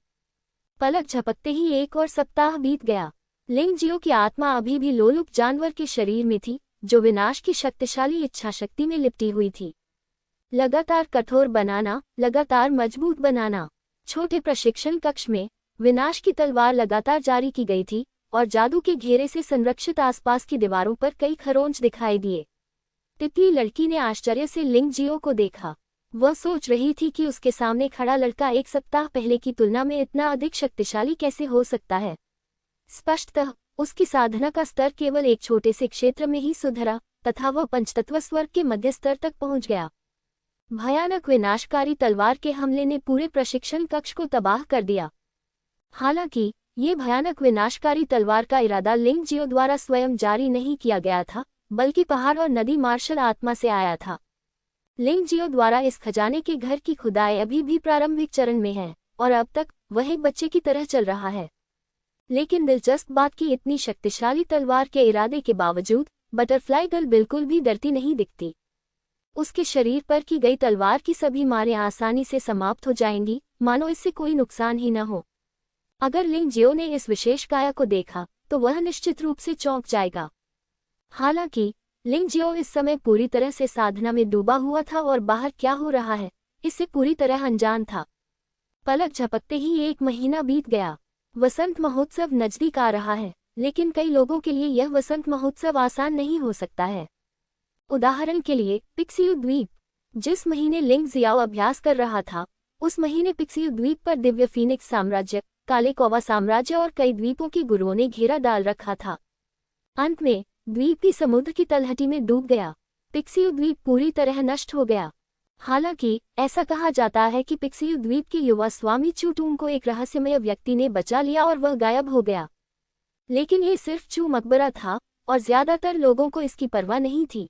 पलक झपकते ही 1 और सप्ताह बीत गया। लिंग जियो की आत्मा अभी भी लोलुप जानवर के शरीर में थी, जो विनाश की शक्तिशाली इच्छाशक्ति में लिपटी हुई थी। लगातार कठोर बनाना, लगातार मजबूत बनाना। छोटे प्रशिक्षण कक्ष में विनाश की तलवार लगातार जारी की गई थी और जादू के घेरे से संरक्षित आसपास की दीवारों पर कई खरोंच दिखाई दिए। तितली लड़की ने आश्चर्य से लिंग जियो को देखा। वह सोच रही थी कि उसके सामने खड़ा लड़का 1 सप्ताह पहले की तुलना में इतना अधिक शक्तिशाली कैसे हो सकता है। स्पष्टतः उसकी साधना का स्तर केवल एक छोटे से क्षेत्र में ही सुधरा तथा वह पंचतत्व स्वर्ग के मध्य स्तर तक पहुंच गया। भयानक विनाशकारी तलवार के हमले ने पूरे प्रशिक्षण कक्ष को तबाह कर दिया। हालांकि ये भयानक विनाशकारी तलवार का इरादा लिंग जियो द्वारा स्वयं जारी नहीं किया गया था, बल्कि पहाड़ और नदी मार्शल आत्मा से आया था। लिंग जियो द्वारा इस खजाने के घर की खुदाई अभी भी प्रारंभिक चरण में है और अब तक वह एक बच्चे की तरह चल रहा है। लेकिन दिलचस्प बात कि इतनी शक्तिशाली तलवार के इरादे के बावजूद बटरफ्लाई गर्ल बिल्कुल भी डरती नहीं दिखती। उसके शरीर पर की गई तलवार की सभी मारें आसानी से समाप्त हो जाएंगी, मानो इससे कोई नुकसान ही न हो। अगर लिंग जियो ने इस विशेष काया को देखा तो वह निश्चित रूप से चौंक जाएगा। हालांकि लिंग जियो इस समय पूरी तरह से साधना में डूबा हुआ था और बाहर क्या हो रहा है इससे पूरी तरह अनजान था। पलक झपकते ही 1 महीना बीत गया। वसंत महोत्सव नजदीक आ रहा है, लेकिन कई लोगों के लिए यह वसंत महोत्सव आसान नहीं हो सकता है। उदाहरण के लिए पिक्सियू द्वीप। जिस महीने लिंग जियाओ अभ्यास कर रहा था, उस महीने पिक्सियू द्वीप पर दिव्य फीनिक्स साम्राज्य, काले कौवा साम्राज्य और कई द्वीपों के गुरुओं ने घेरा डाल रखा था। अंत में द्वीप भी समुद्र की तलहटी में डूब गया। पिक्सियू द्वीप पूरी तरह नष्ट हो गया। हालांकि ऐसा कहा जाता है कि पिक्सियू द्वीप के युवा स्वामी चूटूंग को एक रहस्यमय व्यक्ति ने बचा लिया और वह गायब हो गया। लेकिन ये सिर्फ चू मकबरा था और ज्यादातर लोगों को इसकी परवाह नहीं थी।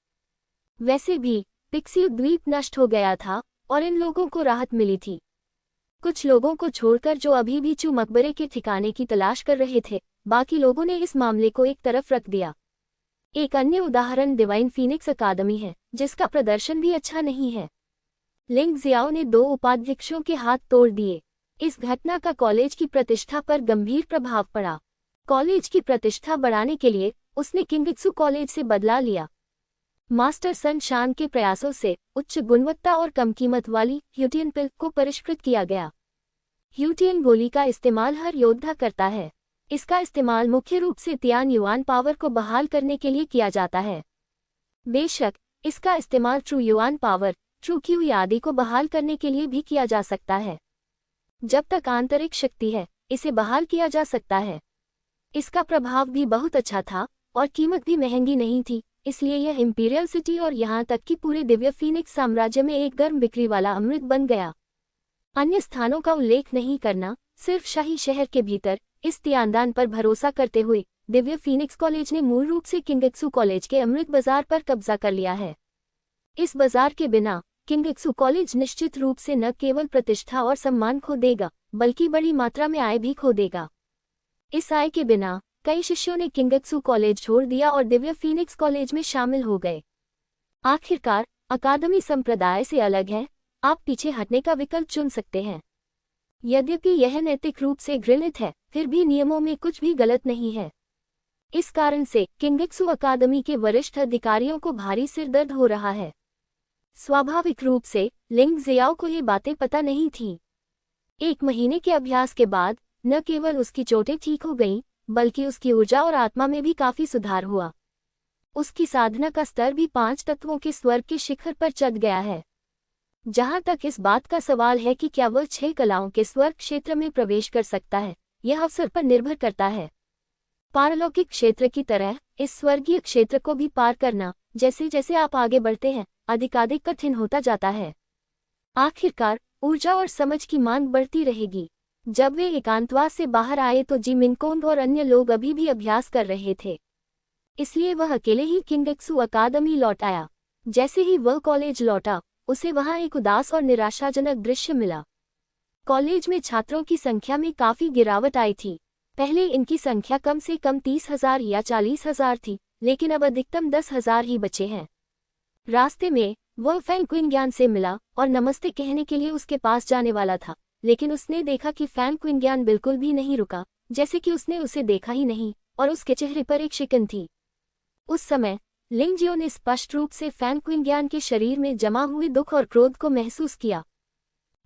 वैसे भी पिक्सियू द्वीप नष्ट हो गया था और इन लोगों को राहत मिली थी। कुछ लोगों को छोड़कर जो अभी भी चू मकबरे के ठिकाने की तलाश कर रहे थे, बाकी लोगों ने इस मामले को एक तरफ रख दिया। एक अन्य उदाहरण डिवाइन फीनिक्स अकादमी है, जिसका प्रदर्शन भी अच्छा नहीं है। लिंग जियाओ ने 2 उपाध्यक्षों के हाथ तोड़ दिए। इस घटना का कॉलेज की प्रतिष्ठा पर गंभीर प्रभाव पड़ा। कॉलेज की प्रतिष्ठा बढ़ाने के लिए उसने किंगित्सु कॉलेज से बदला लिया। मास्टर सन शान के प्रयासों से उच्च गुणवत्ता और कम कीमत वाली ह्यूटियन पिल को परिष्कृत किया गया। ह्यूटियन गोली का इस्तेमाल हर योद्धा करता है। इसका इस्तेमाल मुख्य रूप से तियान युआन पावर को बहाल करने के लिए किया जाता है। बेशक इसका इस्तेमाल true yuan power, true Q आदि को बहाल करने के लिए भी किया जा सकता है। जब तक आंतरिक शक्ति है, इसे बहाल किया जा सकता है। इसका प्रभाव भी बहुत अच्छा था और कीमत भी महंगी नहीं थी, इसलिए यह इंपीरियल सिटी और यहाँ तक कि पूरे दिव्य फीनिक्स साम्राज्य में एक गर्म बिक्री वाला अमृत बन गया। अन्य स्थानों का उल्लेख नहीं करना, सिर्फ शाही शहर के भीतर इस तियानदान पर भरोसा करते हुए दिव्य फीनिक्स कॉलेज ने मूल रूप से किंगित्सु कॉलेज के अमृत बाजार पर कब्जा कर लिया है। इस बाजार के बिना किंगित्सु कॉलेज निश्चित रूप से न केवल प्रतिष्ठा और सम्मान खो देगा, बल्कि बड़ी मात्रा में आय भी खो देगा। इस आय के बिना कई शिष्यों ने किंगित्सु कॉलेज छोड़ दिया और दिव्य फीनिक्स कॉलेज में शामिल हो गए। आखिरकार अकादमी संप्रदाय से अलग है, आप पीछे हटने का विकल्प चुन सकते हैं। यद्यपि यह नैतिक रूप से घृणित है, फिर भी नियमों में कुछ भी गलत नहीं है। इस कारण से किंगित्सु अकादमी के वरिष्ठ अधिकारियों को भारी सिरदर्द हो रहा है। स्वाभाविक रूप से लिंग जियाओ को ये बातें पता नहीं थीं। 1 महीने के अभ्यास के बाद न केवल उसकी चोटें ठीक हो गईं, बल्कि उसकी ऊर्जा और आत्मा में भी काफी सुधार हुआ। उसकी साधना का स्तर भी 5 तत्वों के स्वर्ग के शिखर पर चढ़ गया है। जहां तक इस बात का सवाल है कि क्या वह 6 कलाओं के स्वर्ग क्षेत्र में प्रवेश कर सकता है, यह अवसर पर निर्भर करता है। पारलौकिक क्षेत्र की तरह इस स्वर्गीय क्षेत्र को भी पार करना, जैसे जैसे आप आगे बढ़ते हैं, अधिकाधिक कठिन होता जाता है। आखिरकार ऊर्जा और समझ की मांग बढ़ती रहेगी। जब वे एकांतवास से बाहर आए तो जी मिनकोंग और अन्य लोग अभी भी अभ्यास कर रहे थे, इसलिए वह अकेले ही किंगित्सु अकादमी लौट आया। जैसे ही वह कॉलेज लौटा, उसे वहां एक उदास और निराशाजनक दृश्य मिला। कॉलेज में छात्रों की संख्या में काफी गिरावट आई थी। पहले इनकी संख्या कम से कम 30,000 या 40,000 थी, लेकिन अब अधिकतम 10,000 ही बचे हैं। रास्ते में वह फैंग क्विंग्यान से मिला और नमस्ते कहने के लिए उसके पास जाने वाला था, लेकिन उसने देखा कि फैंग क्विंग्यान बिल्कुल भी नहीं रुका, जैसे कि उसने उसे देखा ही नहीं, और उसके चेहरे पर एक शिकन थी। उस समय लिंग जियो ने स्पष्ट रूप से फैंग क्विंग्यान के शरीर में जमा हुए दुख और क्रोध को महसूस किया।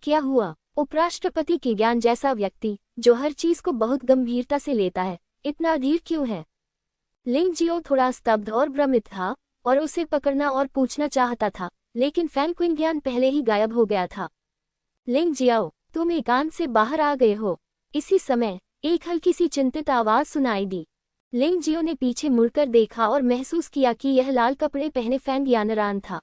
क्या हुआ? उपराष्ट्रपति की ज्ञान जैसा व्यक्ति, जो हर चीज को बहुत गंभीरता से लेता है, इतना अधीर क्यों है? लिंग जियो थोड़ा स्तब्ध और भ्रमित था और उसे पकड़ना और पूछना चाहता था, लेकिन फैंग क्विंग्यान पहले ही गायब हो गया था। लिंग जियो, तुम एकांत से बाहर आ गए हो। इसी समय एक हल्की सी चिंतित आवाज सुनाई दी। लिंग जियो ने पीछे मुड़कर देखा और महसूस किया कि यह लाल कपड़े पहने फैंग यानरान था।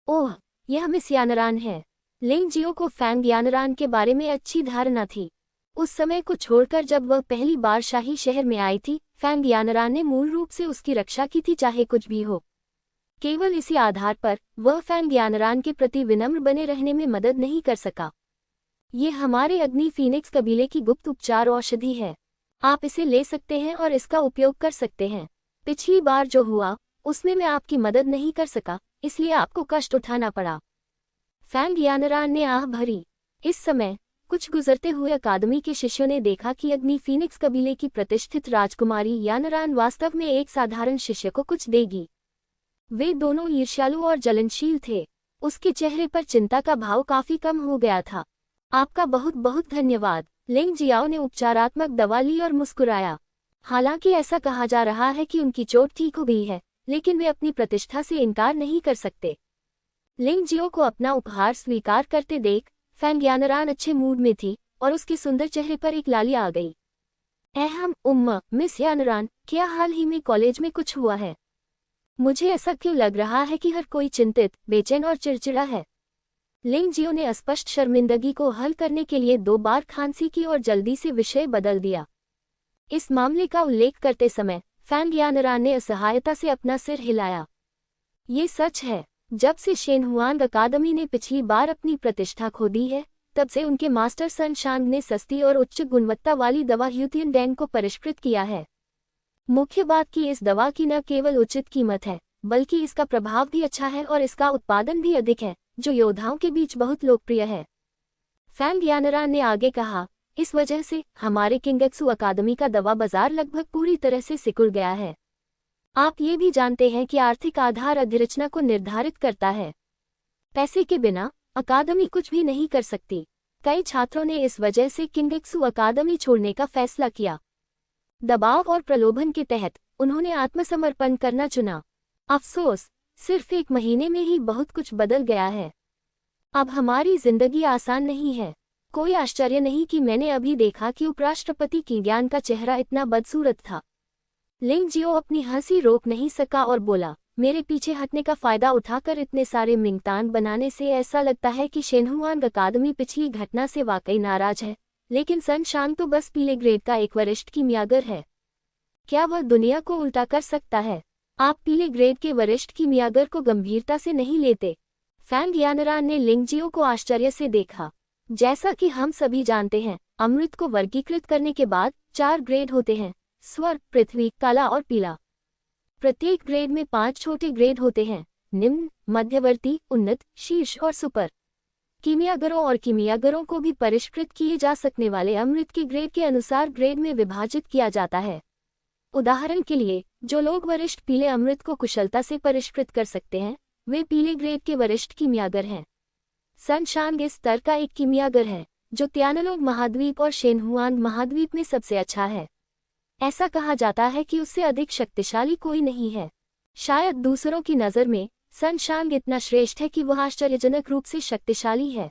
ओह, यह मिस यानरान है। लिंग जियो को फैंग यानरान के बारे में अच्छी धारणा थी। उस समय को छोड़कर जब वह पहली बार शाही शहर में आई थी, फैंग यानरान ने मूल रूप से उसकी रक्षा की थी, चाहे कुछ भी हो। केवल इसी आधार पर वह फैंग यानरान के प्रति विनम्र बने रहने में मदद नहीं कर सका। ये हमारे अग्नि फीनिक्स कबीले की गुप्त उपचार औषधि है। आप इसे ले सकते हैं और इसका उपयोग कर सकते हैं। पिछली बार जो हुआ उसमें मैं आपकी मदद नहीं कर सका, इसलिए आपको कष्ट उठाना पड़ा। फैंग यानरान ने आह भरी। इस समय कुछ गुजरते हुए अकादमी के शिष्यों ने देखा कि अग्नि फीनिक्स कबीले की प्रतिष्ठित राजकुमारी यानरान वास्तव में एक साधारण शिष्य को कुछ देगी। वे दोनों ईर्ष्यालु और जलनशील थे। उसके चेहरे पर चिंता का भाव काफी कम हो गया था। आपका बहुत बहुत धन्यवाद। लिंग जियाओ ने उपचारात्मक दवा ली और मुस्कुराया। हालांकि ऐसा कहा जा रहा है कि उनकी चोट ठीक हो गई है, लेकिन वे अपनी प्रतिष्ठा से इनकार नहीं कर सकते। लिंग जियो को अपना उपहार स्वीकार करते देख फैंग यानरान अच्छे मूड में थी और उसके सुंदर चेहरे पर एक लाली आ गई। मिस यानरान, क्या हाल ही में कॉलेज में कुछ हुआ है? मुझे ऐसा क्यों लग रहा है कि हर कोई चिंतित, बेचैन और चिड़चिड़ा है? लिंग जियो ने अस्पष्ट शर्मिंदगी को हल करने के लिए 2 बार खांसी की और जल्दी से विषय बदल दिया। इस मामले का उल्लेख करते समय फैंग यानरान ने असहायता से अपना सिर हिलाया। ये सच है, जब से शेनहुआन अकादमी ने पिछली बार अपनी प्रतिष्ठा खो दी है, तब से उनके मास्टर सन शांग ने सस्ती और उच्च गुणवत्ता वाली दवा ह्यूतियन डैंग को परिष्कृत किया है। मुख्य बात कि इस दवा की न केवल उचित कीमत है, बल्कि इसका प्रभाव भी अच्छा है और इसका उत्पादन भी अधिक है, जो योद्धाओं के बीच बहुत लोकप्रिय है। फैंग यानरान ने आगे कहा, इस वजह से हमारे किंगत्सु अकादमी का दवा बाजार लगभग पूरी तरह से सिकुड़ गया है। आप ये भी जानते हैं कि आर्थिक आधार अधिरचना को निर्धारित करता है। पैसे के बिना अकादमी कुछ भी नहीं कर सकती। कई छात्रों ने इस वजह से किंगत्सु अकादमी छोड़ने का फैसला किया। दबाव और प्रलोभन के तहत उन्होंने आत्मसमर्पण करना चुना। अफसोस, सिर्फ 1 महीने में ही बहुत कुछ बदल गया है। अब हमारी जिंदगी आसान नहीं है। कोई आश्चर्य नहीं कि मैंने अभी देखा कि उपराष्ट्रपति की ज्ञान का चेहरा इतना बदसूरत था। लिंग जियो अपनी हंसी रोक नहीं सका और बोला, मेरे पीछे हटने का फायदा उठाकर इतने सारे मिंगतान बनाने से ऐसा लगता है कि शेनहुआन अकादमी पिछली घटना से वाकई नाराज है, लेकिन सन शांग तो बस पीले ग्रेड का एक वरिष्ठ कीमियागर है। क्या वह दुनिया को उल्टा कर सकता है? आप पीले ग्रेड के वरिष्ठ कीमियागर को गंभीरता से नहीं लेते। फैंग यानरान ने लिंग जियो को आश्चर्य से देखा। जैसा कि हम सभी जानते हैं, अमृत को वर्गीकृत करने के बाद 4 ग्रेड होते हैं: स्वर्ग, पृथ्वी, काला और पीला। प्रत्येक ग्रेड में 5 छोटे ग्रेड होते हैं: निम्न, मध्यवर्ती, उन्नत, शीर्ष और सुपर। कीमियागरों और कीमियागरों को भी परिष्कृत किए जा सकने वाले अमृत के ग्रेड के अनुसार ग्रेड में विभाजित किया जाता है। उदाहरण के लिए, जो लोग वरिष्ठ पीले अमृत को कुशलता से परिष्कृत कर सकते हैं, वे पीले ग्रेड के वरिष्ठ कीमियागर हैं। सन शांग इस स्तर का एक कीमियागर है, जो त्यानलोग महाद्वीप और शेनहुआन महाद्वीप में सबसे अच्छा है। ऐसा कहा जाता है कि उससे अधिक शक्तिशाली कोई नहीं है। शायद दूसरों की नज़र में सन शांग इतना श्रेष्ठ है कि वह आश्चर्यजनक रूप से शक्तिशाली है।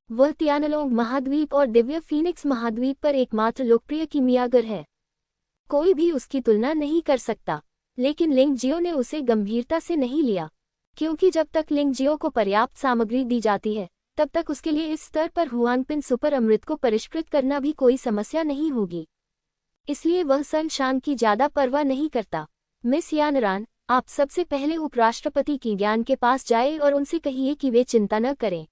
वह त्यानलोग महाद्वीप और दिव्य फीनिक्स महाद्वीप पर एकमात्र लोकप्रिय कीमियागर है। कोई भी उसकी तुलना नहीं कर सकता। लेकिन लिंग जियो ने उसे गंभीरता से नहीं लिया, क्योंकि जब तक लिंग जियो को पर्याप्त सामग्री दी जाती है, तब तक उसके लिए इस स्तर पर हुआनपिन सुपर अमृत को परिष्कृत करना भी कोई समस्या नहीं होगी। इसलिए वह सन शांग की ज्यादा परवाह नहीं करता। मिस यानरान, आप सबसे पहले उपराष्ट्रपति की ज्ञान के पास जाए और उनसे कहिए कि वे चिंता न करें।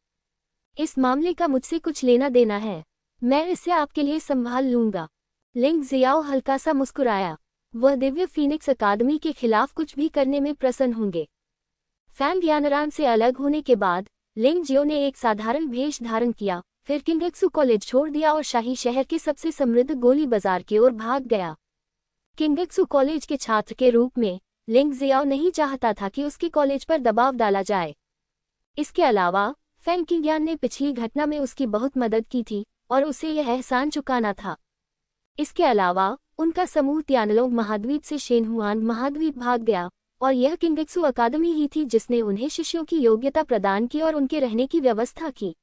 इस मामले का मुझसे कुछ लेना देना है, मैं इसे आपके लिए संभाल लूंगा। लिंग जियाओ हल्का सा मुस्कुराया। वह दिव्य फीनिक्स अकादमी के खिलाफ कुछ भी करने में प्रसन्न होंगे। फैंग यानरान से अलग होने के बाद लिंग जियो ने एक साधारण भेष धारण किया, फिर किंगक्सू कॉलेज छोड़ दिया और शाही शहर के सबसे समृद्ध गोली बाजार की ओर भाग गया। किंगक्सू कॉलेज के छात्र के रूप में लिंग जियाओ नहीं चाहता था कि उसके कॉलेज पर दबाव डाला जाए। इसके अलावा फैंग किंगयान ने पिछली घटना में उसकी बहुत मदद की थी और उसे यह एहसान चुकाना था। इसके अलावा उनका समूह तियानलोंग महाद्वीप से शेनहुआन महाद्वीप भाग गया और यह किंगक्सू अकादमी ही थी जिसने उन्हें शिष्यों की योग्यता प्रदान की और उनके रहने की व्यवस्था की।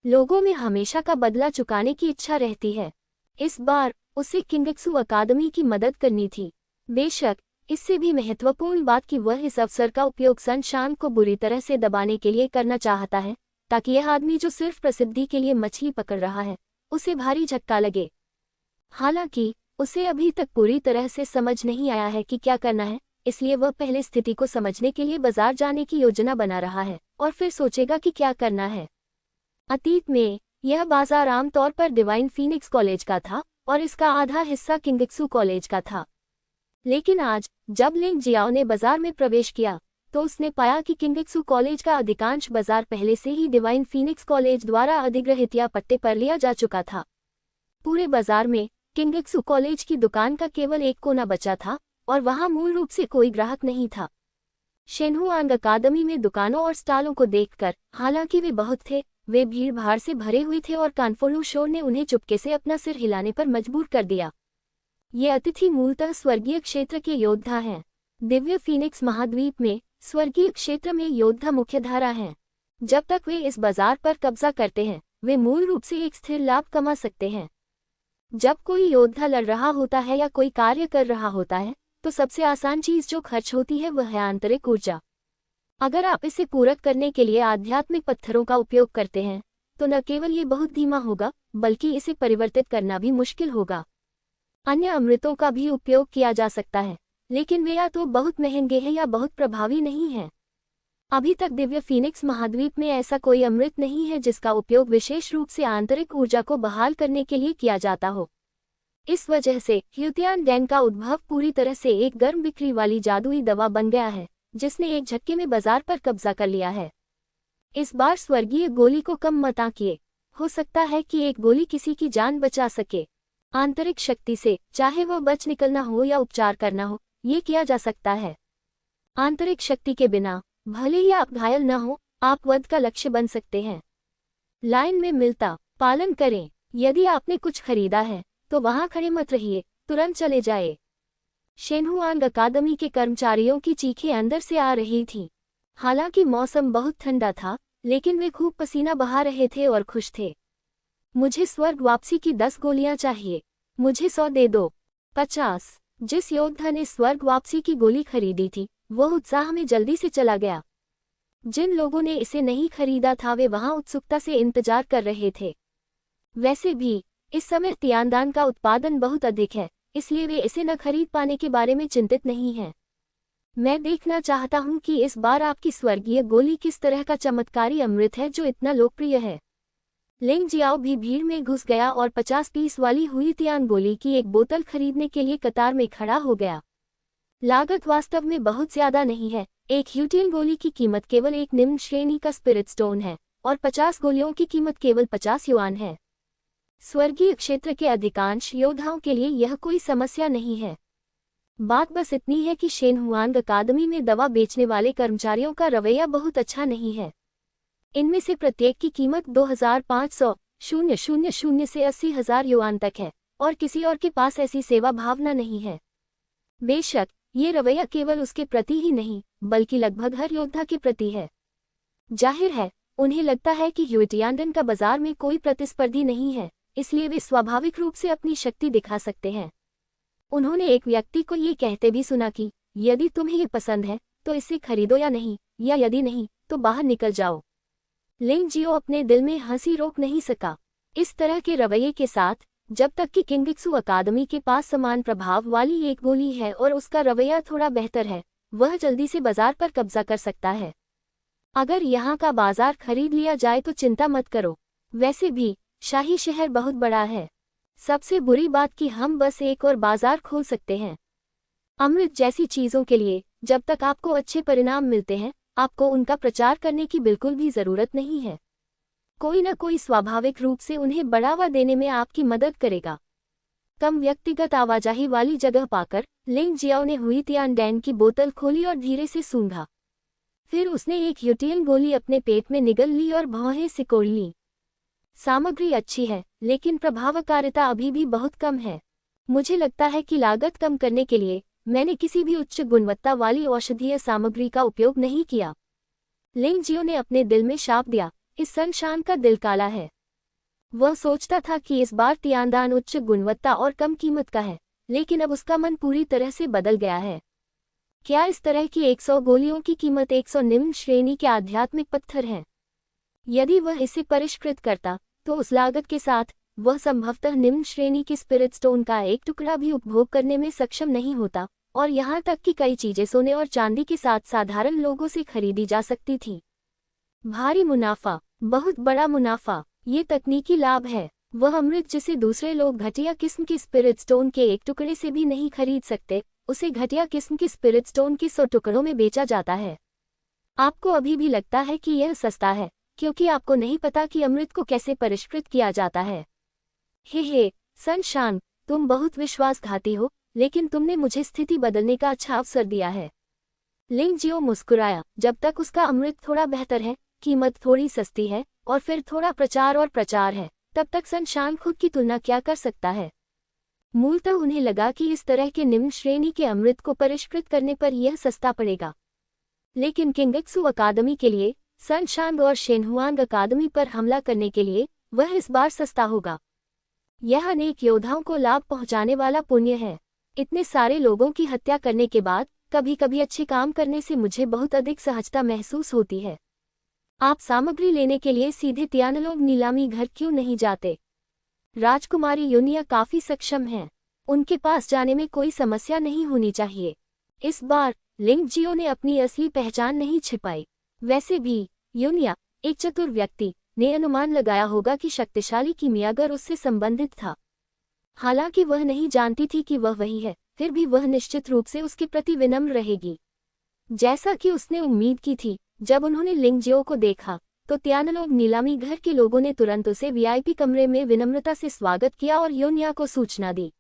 लोगों में हमेशा का बदला चुकाने की इच्छा रहती है। इस बार उसे किंगक्सू अकादमी की मदद करनी थी। बेशक इससे भी महत्वपूर्ण बात कि वह इस अवसर का उपयोग सन शान को बुरी तरह से दबाने के लिए करना चाहता है, ताकि यह आदमी जो सिर्फ प्रसिद्धि के लिए मछली पकड़ रहा है उसे भारी झटका लगे। हालांकि उसे अभी तक पूरी तरह से समझ नहीं आया है कि क्या करना है, इसलिए वह पहले स्थिति को समझने के लिए बाजार जाने की योजना बना रहा है और फिर सोचेगा कि क्या करना है। अतीत में यह बाजार आमतौर पर डिवाइन फीनिक्स कॉलेज का था और इसका आधा हिस्सा किंगक्सू कॉलेज का था। लेकिन आज जब लिंग जियाओ ने बाजार में प्रवेश किया तो उसने पाया कि किंगक्सू कॉलेज का अधिकांश बाजार पहले से ही डिवाइन फीनिक्स कॉलेज द्वारा अधिग्रहित या पट्टे पर लिया जा चुका था। पूरे बाजार में किंगक्सू कॉलेज की दुकान का केवल एक कोना बचा था और वहां मूल रूप से कोई ग्राहक नहीं था। शेनहुआन अकादमी में दुकानों और स्टॉलों को देखकर, हालांकि वे बहुत थे, वे भीड़ भाड़ से भरे हुए थे और कानफोलू शोर ने उन्हें चुपके से अपना सिर हिलाने पर मजबूर कर दिया। ये अतिथि मूलतः स्वर्गीय क्षेत्र के योद्धा हैं। दिव्य फीनिक्स महाद्वीप में स्वर्गीय क्षेत्र में योद्धा मुख्यधारा हैं। जब तक वे इस बाजार पर कब्जा करते हैं वे मूल रूप से एक स्थिर लाभ कमा सकते हैं। जब कोई योद्धा लड़ रहा होता है या कोई कार्य कर रहा होता है तो सबसे आसान चीज जो खर्च होती है वह है आंतरिक ऊर्जा। अगर आप इसे पूरक करने के लिए आध्यात्मिक पत्थरों का उपयोग करते हैं तो न केवल ये बहुत धीमा होगा बल्कि इसे परिवर्तित करना भी मुश्किल होगा। अन्य अमृतों का भी उपयोग किया जा सकता है, लेकिन वे या तो बहुत महंगे हैं या बहुत प्रभावी नहीं हैं। अभी तक दिव्य फीनिक्स महाद्वीप में ऐसा कोई अमृत नहीं है जिसका उपयोग विशेष रूप से आंतरिक ऊर्जा को बहाल करने के लिए किया जाता हो। इस वजह से ह्यूतियान डैंग का उद्भव पूरी तरह से एक गर्म बिक्री वाली जादुई दवा बन गया है जिसने एक झटके में बाजार पर कब्जा कर लिया है। इस बार स्वर्गीय गोली को कम मत आंकिए। हो सकता है कि एक गोली किसी की जान बचा सके। आंतरिक शक्ति से, चाहे वह बच निकलना हो या उपचार करना हो, ये किया जा सकता है। आंतरिक शक्ति के बिना भले ही आप घायल न हो, आप वध का लक्ष्य बन सकते हैं। लाइन में मिलता पालन करें। यदि आपने कुछ खरीदा है तो वहां खड़े मत रहिए, तुरंत चले जाए। शेनहुआन अकादमी के कर्मचारियों की चीखें अंदर से आ रही थीं। हालांकि मौसम बहुत ठंडा था, लेकिन वे खूब पसीना बहा रहे थे और खुश थे। मुझे स्वर्ग वापसी की 10 गोलियां चाहिए। मुझे 100 दे दो। 50। जिस योद्धा ने स्वर्ग वापसी की गोली खरीदी थी वह उत्साह में जल्दी से चला गया। जिन लोगों ने इसे नहीं खरीदा था वे वहां उत्सुकता से इंतजार कर रहे थे। वैसे भी इस समय तियानदान का उत्पादन बहुत अधिक है, इसलिए वे इसे न खरीद पाने के बारे में चिंतित नहीं हैं। मैं देखना चाहता हूं कि इस बार आपकी स्वर्गीय गोली किस तरह का चमत्कारी अमृत है जो इतना लोकप्रिय है। लिंग जियाओ भी भीड़ में घुस गया और 50 पीस वाली हुई तियान गोली की एक बोतल खरीदने के लिए कतार में खड़ा हो गया। लागत वास्तव में बहुत ज्यादा नहीं है। एक ह्यूटियन गोली की कीमत केवल एक निम्न श्रेणी का स्पिरिट स्टोन है और 50 गोलियों की कीमत केवल 50 युआन है। स्वर्गीय क्षेत्र के अधिकांश योद्धाओं के लिए यह कोई समस्या नहीं है। बात बस इतनी है कि शेनहुआन अकादमी में दवा बेचने वाले कर्मचारियों का रवैया बहुत अच्छा नहीं है। इनमें से प्रत्येक की कीमत 2500 से 80,000 युआन तक है और किसी और के पास ऐसी सेवा भावना नहीं है। बेशक ये रवैया केवल उसके प्रति ही नहीं बल्कि लगभग हर योद्धा के प्रति है। जाहिर है उन्हें लगता है कि ह्यूटियानडन का बाजार में कोई प्रतिस्पर्धी नहीं है, इसलिए वे स्वाभाविक रूप से अपनी शक्ति दिखा सकते हैं। उन्होंने एक व्यक्ति को ये कहते भी सुना कि यदि तुम्हें ये पसंद है तो इसे खरीदो या नहीं, या यदि नहीं तो बाहर निकल जाओ। लिंग जियो अपने दिल में हंसी रोक नहीं सका। इस तरह के रवैये के साथ, जब तक कि किंगक्सू अकादमी के पास समान प्रभाव वाली एक गोली है और उसका रवैया थोड़ा बेहतर है, वह जल्दी से बाजार पर कब्जा कर सकता है। अगर यहाँ का बाजार खरीद लिया जाए तो चिंता मत करो। वैसे भी शाही शहर बहुत बड़ा है। सबसे बुरी बात कि हम बस एक और बाजार खोल सकते हैं। अमृत जैसी चीजों के लिए जब तक आपको अच्छे परिणाम मिलते हैं, आपको उनका प्रचार करने की बिल्कुल भी जरूरत नहीं है। कोई न कोई स्वाभाविक रूप से उन्हें बढ़ावा देने में आपकी मदद करेगा। कम व्यक्तिगत आवाजाही वाली जगह पाकर लिंग जियाओ ने हुई तियान डैन की बोतल खोली और धीरे से सूंघा। फिर उसने एक यूटिल गोली अपने पेट में निगल ली और भौहें सिकोड़ ली। सामग्री अच्छी है, लेकिन प्रभावकारिता अभी भी बहुत कम है। मुझे लगता है कि लागत कम करने के लिए मैंने किसी भी उच्च गुणवत्ता वाली औषधीय सामग्री का उपयोग नहीं किया। लिंग जियो ने अपने दिल में शाप दिया, इस सनशान का दिल काला है। वह सोचता था कि इस बार तियानदान उच्च गुणवत्ता और कम कीमत का है, लेकिन अब उसका मन पूरी तरह से बदल गया है। क्या इस तरह की 100 गोलियों की कीमत 100 निम्न श्रेणी के आध्यात्मिक पत्थर हैं? यदि वह इसे परिष्कृत करता तो उस लागत के साथ वह संभवतः निम्न श्रेणी की स्पिरिट स्टोन का एक टुकड़ा भी उपभोग करने में सक्षम नहीं होता, और यहाँ तक कि कई चीजें सोने और चांदी के साथ साधारण लोगों से खरीदी जा सकती थी। भारी मुनाफा, बहुत बड़ा मुनाफा, ये तकनीकी लाभ है। वह अमृत जिसे दूसरे लोग घटिया किस्म की स्पिरिट स्टोन के एक टुकड़े से भी नहीं खरीद सकते, उसे घटिया किस्म की स्पिरिट स्टोन के 100 टुकड़ों में बेचा जाता है। आपको अभी भी लगता है कि यह सस्ता है, क्योंकि आपको नहीं पता कि अमृत को कैसे परिष्कृत किया जाता है। हे सनशान, तुम बहुत विश्वासघाती हो, लेकिन तुमने मुझे स्थिति बदलने का अच्छा अवसर दिया है। लिंग जियो मुस्कुराया। जब तक उसका अमृत थोड़ा बेहतर है, कीमत थोड़ी सस्ती है, और फिर थोड़ा प्रचार है, तब तक सनशान खुद की तुलना क्या कर सकता है। मूलतः उन्हें लगा कि इस तरह के निम्न श्रेणी के अमृत को परिष्कृत करने पर यह सस्ता पड़ेगा। लेकिन किंगेत्सु अकादमी के लिए, सनशान और शेनहुआंग अकादमी पर हमला करने के लिए, वह इस बार सस्ता होगा। यह अनेक योद्धाओं को लाभ पहुंचाने वाला पुण्य है। इतने सारे लोगों की हत्या करने के बाद कभी कभी अच्छे काम करने से मुझे बहुत अधिक सहजता महसूस होती है। आप सामग्री लेने के लिए सीधे तियानलोग नीलामी घर क्यों नहीं जाते? राजकुमारी यूनिया काफी सक्षम हैं। उनके पास जाने में कोई समस्या नहीं होनी चाहिए। इस बार लिंग जियो ने अपनी असली पहचान नहीं छिपाई। वैसे भी यूनिया, एक चतुर व्यक्ति, ने अनुमान लगाया होगा कि शक्तिशाली कीमियागर उससे संबंधित था। हालांकि वह नहीं जानती थी कि वह वही है, फिर भी वह निश्चित रूप से उसके प्रति विनम्र रहेगी। जैसा कि उसने उम्मीद की थी, जब उन्होंने लिंग जियो को देखा तो तियानलोग नीलामी घर के लोगों ने तुरंत उसे वीआईपी कमरे में विनम्रता से स्वागत किया और यूनिया को सूचना दी।